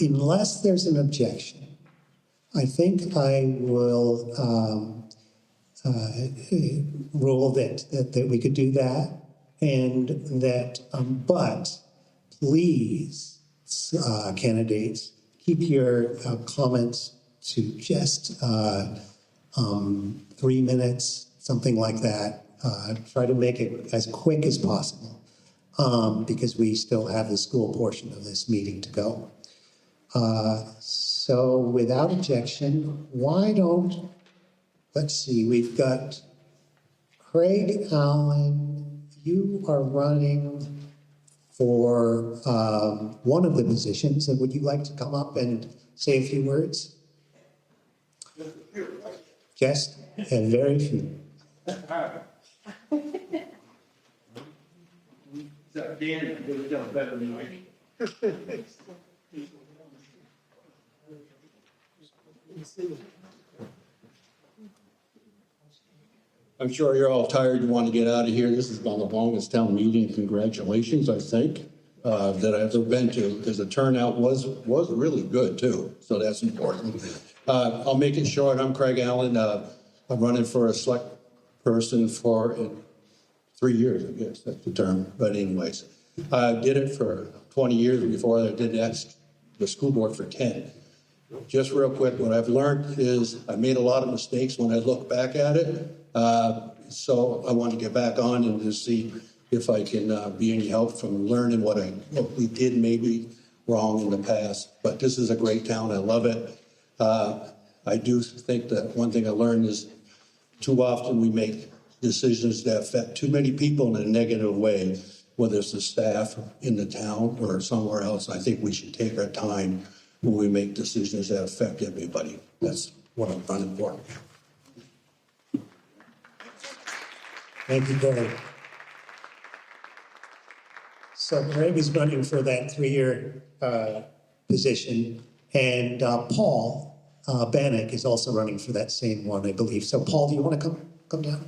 E: Unless there's an objection, I think I will rule that we could do that, and that, but please, candidates, keep your comments to just 3 minutes, something like that. Try to make it as quick as possible, because we still have the school portion of this meeting to go. So without objection, why don't, let's see, we've got Craig Allen, you are running for one of the positions, and would you like to come up and say a few words? Just, and very few.
D: I'm sure you're all tired and want to get out of here. This has been the longest town meeting. Congratulations, I think, that I've ever been to, because the turnout was really good too. So that's important. I'll make it short. I'm Craig Allen. I'm running for a select person for 3 years, I guess that's the term. But anyways, I did it for 20 years before I did the school board for 10. Just real quick, what I've learned is I made a lot of mistakes when I look back at it. So I want to get back on and to see if I can be any help from learning what we did maybe wrong in the past. But this is a great town. I love it. I do think that one thing I learned is too often we make decisions that affect too many people in a negative way, whether it's the staff in the town or somewhere else. I think we should take our time when we make decisions that affect everybody. That's what I'm running for.
E: Thank you, Greg. So Greg is running for that 3-year position, and Paul Bannock is also running for that same one, I believe. So Paul, do you want to come down?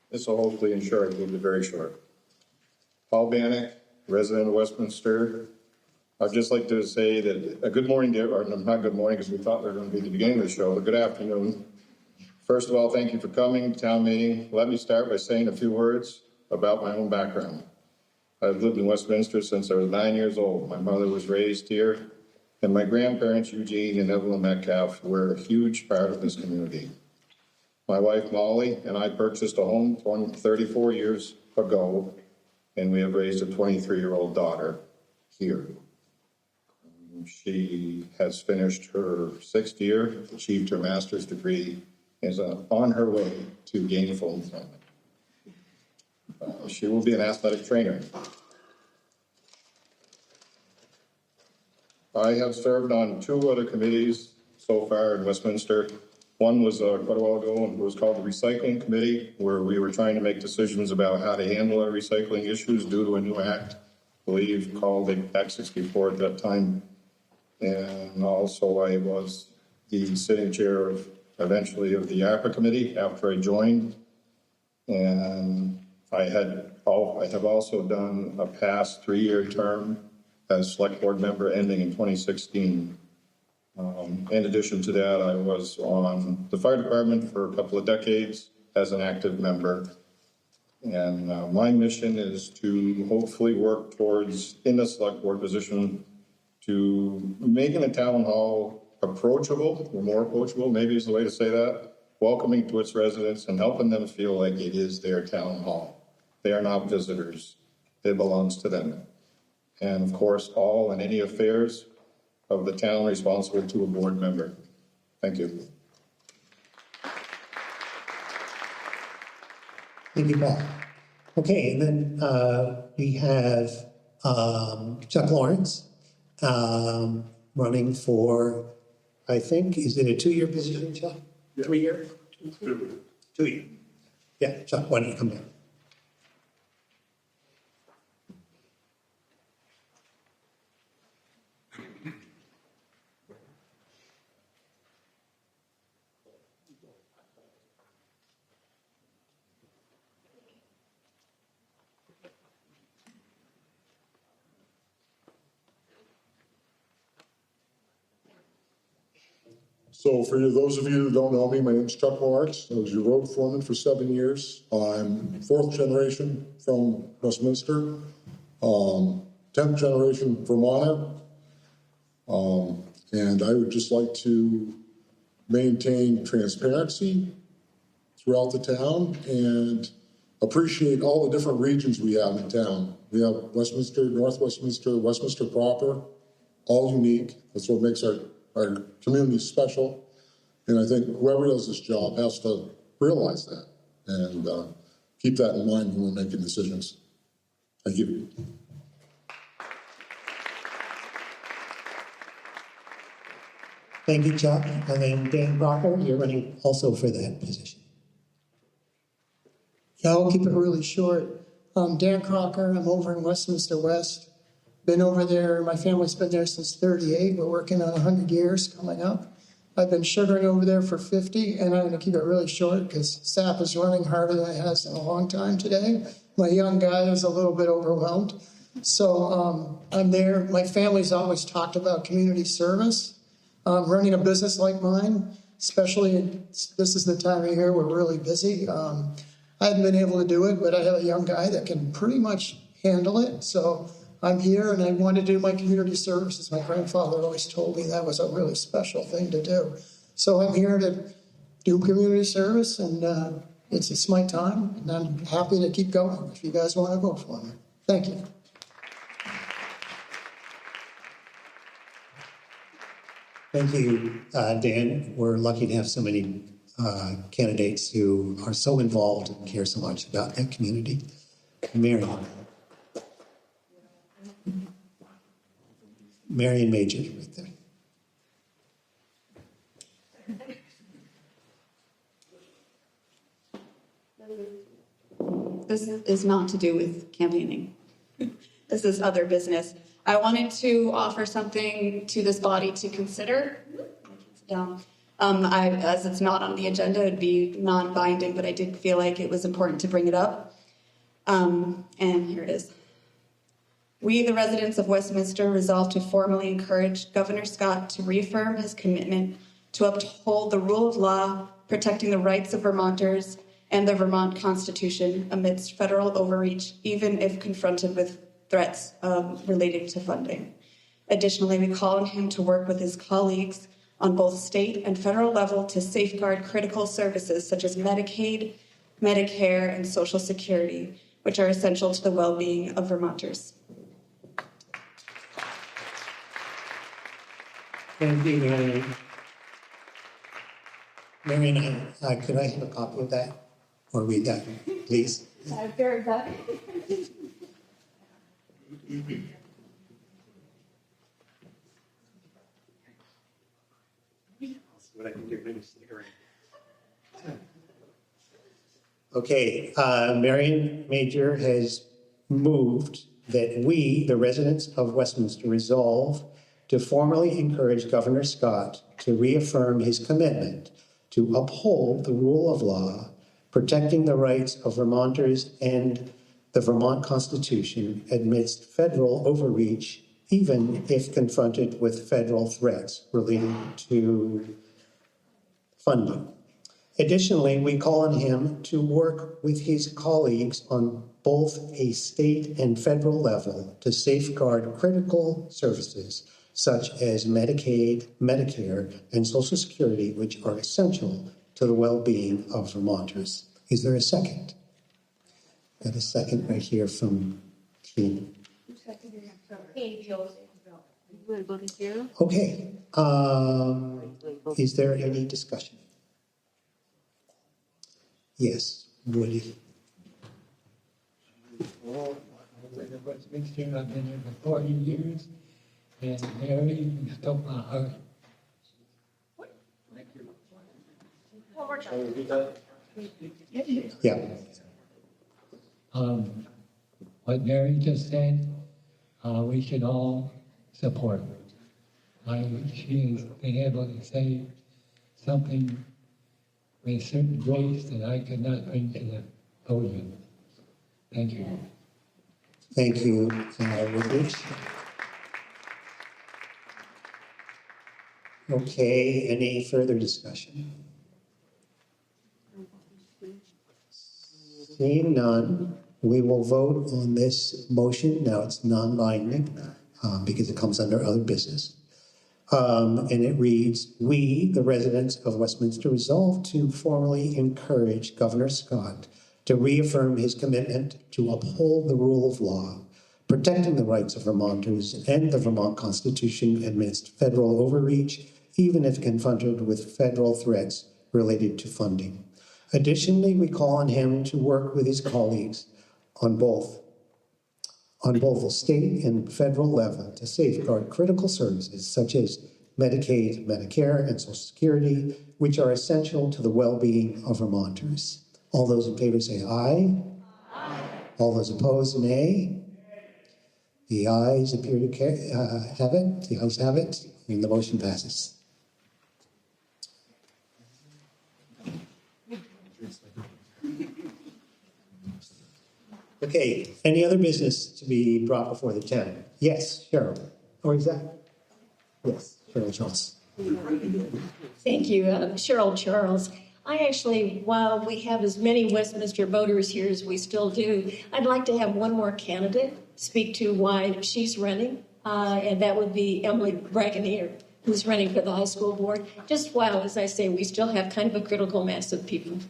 I: This will hopefully ensure I keep it very short. Paul Bannock, resident of Westminster. I'd just like to say that a good morning to, or not good morning because we thought we were going to be the beginning of the show, but good afternoon. First of all, thank you for coming to town meeting. Let me start by saying a few words about my own background. I've lived in Westminster since I was 9 years old. My mother was raised here, and my grandparents, Eugene and Evelyn Metcalf, were a huge part of this community. My wife, Molly, and I purchased a home 34 years ago, and we have raised a 23-year-old daughter here. She has finished her 6th year, achieved her master's degree, and is on her way to gainful employment. She will be an athletic trainer. I have served on 2 other committees so far in Westminster. One was quite a while ago, and it was called the Recycling Committee, where we were trying to make decisions about how to handle our recycling issues due to a new act, I believe called Act 64 at that time. And also I was the sitting chair eventually of the ARPA Committee after I joined. And I have also done a past 3-year term as select board member ending in 2016. In addition to that, I was on the fire department for a couple of decades as an active member. And my mission is to hopefully work towards, in the select board position, to making a town hall approachable, or more approachable, maybe is the way to say that, welcoming to its residents and helping them feel like it is their town hall. They are not visitors. It belongs to them. And of course, all and any affairs of the town responsible to a board member. Thank you.
E: Thank you, Paul. Okay, and then we have Chuck Lawrence running for, I think, is it a 2-year position, Chuck? Yeah. 3-year? 2 year. Yeah, Chuck, why don't you come down?
C: So for those of you who don't know me, my name's Chuck Marks. I was your road foreman for 7 years. I'm fourth generation from Westminster, 10th generation Vermonter. And I would just like to maintain transparency throughout the town and appreciate all the different regions we have in town. We have Westminster, North Westminster, Westminster proper, all unique. That's what makes our community special. And I think whoever does this job has to realize that and keep that in mind when we're making decisions. Thank you.
E: Thank you, Chuck. And then Dan Crocker, you're running also for that position.
W: Yeah, I'll keep it really short. Dan Crocker, I'm over in Westminster West. Been over there, my family's been there since 38. We're working on 100 years coming up. I've been sugaring over there for 50, and I'm gonna keep it really short because SAP is running harder than it has in a long time today. My young guy is a little bit overwhelmed. So I'm there. My family's always talked about community service. Running a business like mine, especially this is the time of year we're really busy. I haven't been able to do it, but I have a young guy that can pretty much handle it. So I'm here and I want to do my community services. My grandfather always told me that was a really special thing to do. So I'm here to do community service and it's my time and I'm happy to keep going if you guys want to vote for me. Thank you.
E: Thank you, Dan. We're lucky to have so many candidates who are so involved and care so much about that community. Marion Major, right there.
G: This is not to do with campaigning. This is other business. I wanted to offer something to this body to consider. As it's not on the agenda, it'd be non-binding, but I did feel like it was important to bring it up. And here it is. We, the residents of Westminster, resolve to formally encourage Governor Scott to reaffirm his commitment to uphold the rule of law, protecting the rights of Vermonters and the Vermont Constitution amidst federal overreach, even if confronted with threats relating to funding. Additionally, we call on him to work with his colleagues on both state and federal level to safeguard critical services such as Medicaid, Medicare, and Social Security, which are essential to the well-being of Vermonters.
E: Thank you, Marion. Marion, could I have a copy of that or read that, please?
G: Very good.
K: What I can do, maybe stick around.
E: Okay, Marion Major has moved that we, the residents of Westminster, resolve to formally encourage Governor Scott to reaffirm his commitment to uphold the rule of law, protecting the rights of Vermonters and the Vermont Constitution amidst federal overreach, even if confronted with federal threats relating to funding. Additionally, we call on him to work with his colleagues on both a state and federal level to safeguard critical services such as Medicaid, Medicare, and Social Security, which are essential to the well-being of Vermonters. Is there a second? Got a second right here from Jean. Okay. Is there any discussion? Yes, Woody.
P: Well, Westminster, I've been here for 40 years, and Mary, you stole my heart.
E: Yeah.
P: What Mary just said, we should all support. She has been able to say something with certain grace that I could not bring to the podium. Thank you.
E: Thank you, Woody. Okay, any further discussion? Seeing none, we will vote on this motion. Now it's non-binding because it comes under other business. And it reads, we, the residents of Westminster, resolve to formally encourage Governor Scott to reaffirm his commitment to uphold the rule of law, protecting the rights of Vermonters and the Vermont Constitution amidst federal overreach, even if confronted with federal threats related to funding. Additionally, we call on him to work with his colleagues on both the state and federal level to safeguard critical services such as Medicaid, Medicare, and Social Security, which are essential to the well-being of Vermonters. All those in favor say aye. Aye. All those opposed, nay. The ayes appear to have it. The ayes have it, and the motion passes. Okay, any other business to be brought before the town? Yes, Cheryl. Or is that? Yes, Cheryl Charles.
L: Thank you, Cheryl Charles. I actually, while we have as many Westminster voters here as we still do, I'd like to have one more candidate speak to why she's running, and that would be Emily Bragonier, who's running for the high school board. Just while, as I say, we still have kind of a critical mass of people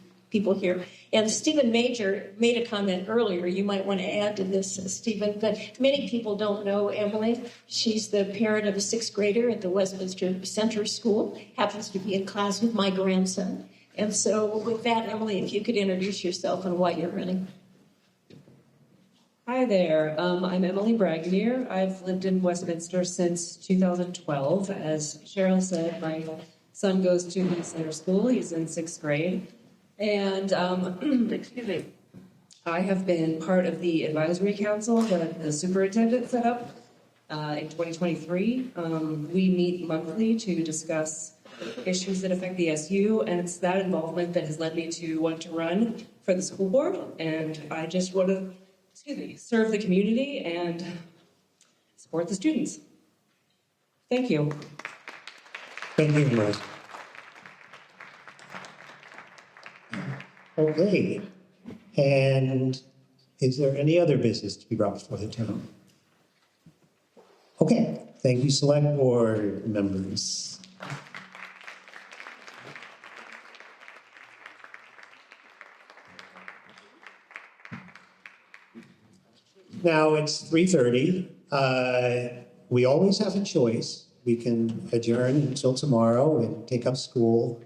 L: here. And Stephen Major made a comment earlier. You might want to add to this, Stephen, but many people don't know Emily. She's the parent of a sixth grader at the Westminster Center School, happens to be in class with my grandson. And so with that, Emily, if you could introduce yourself and why you're running.
Q: Hi there. I'm Emily Bragonier. I've lived in Westminster since 2012. As Cheryl said, my son goes to the center school. He's in sixth grade. And excuse me, I have been part of the advisory council that the superintendent set up in 2023. We meet monthly to discuss issues that affect the SU, and it's that involvement that has led me to want to run for the school board. And I just want to, serve the community and support the students. Thank you.
E: Thank you, Emily. Okay, and is there any other business to be brought before the town? Okay, thank you, select board members. Now it's 3:30. We always have a choice. We can adjourn until tomorrow and take up school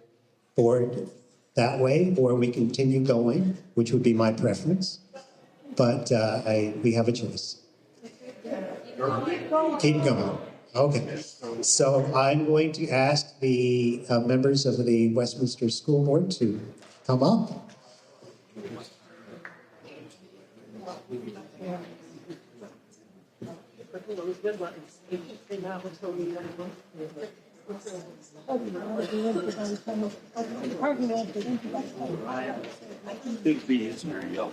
E: board that way, or we continue going, which would be my preference. But we have a choice. Keep going. Okay. So I'm going to ask the members of the Westminster School Board to come up.
R: Big B is very young.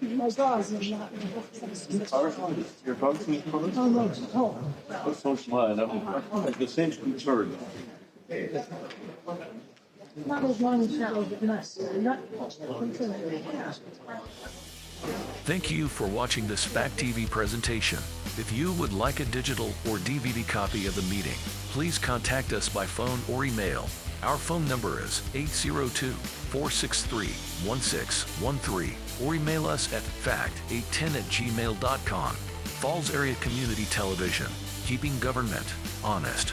H: My dog is not.
R: Your dog's in the car?
H: Oh, no, no.
R: That's so smart. I'm the same concern.
H: Not as long as that was not.
T: Thank you for watching this Fact TV presentation. If you would like a digital or DVD copy of the meeting, please contact us by phone or email. Our phone number is 802-463-1613 or email us at fact810@gmail.com. Falls Area Community Television, keeping government honest.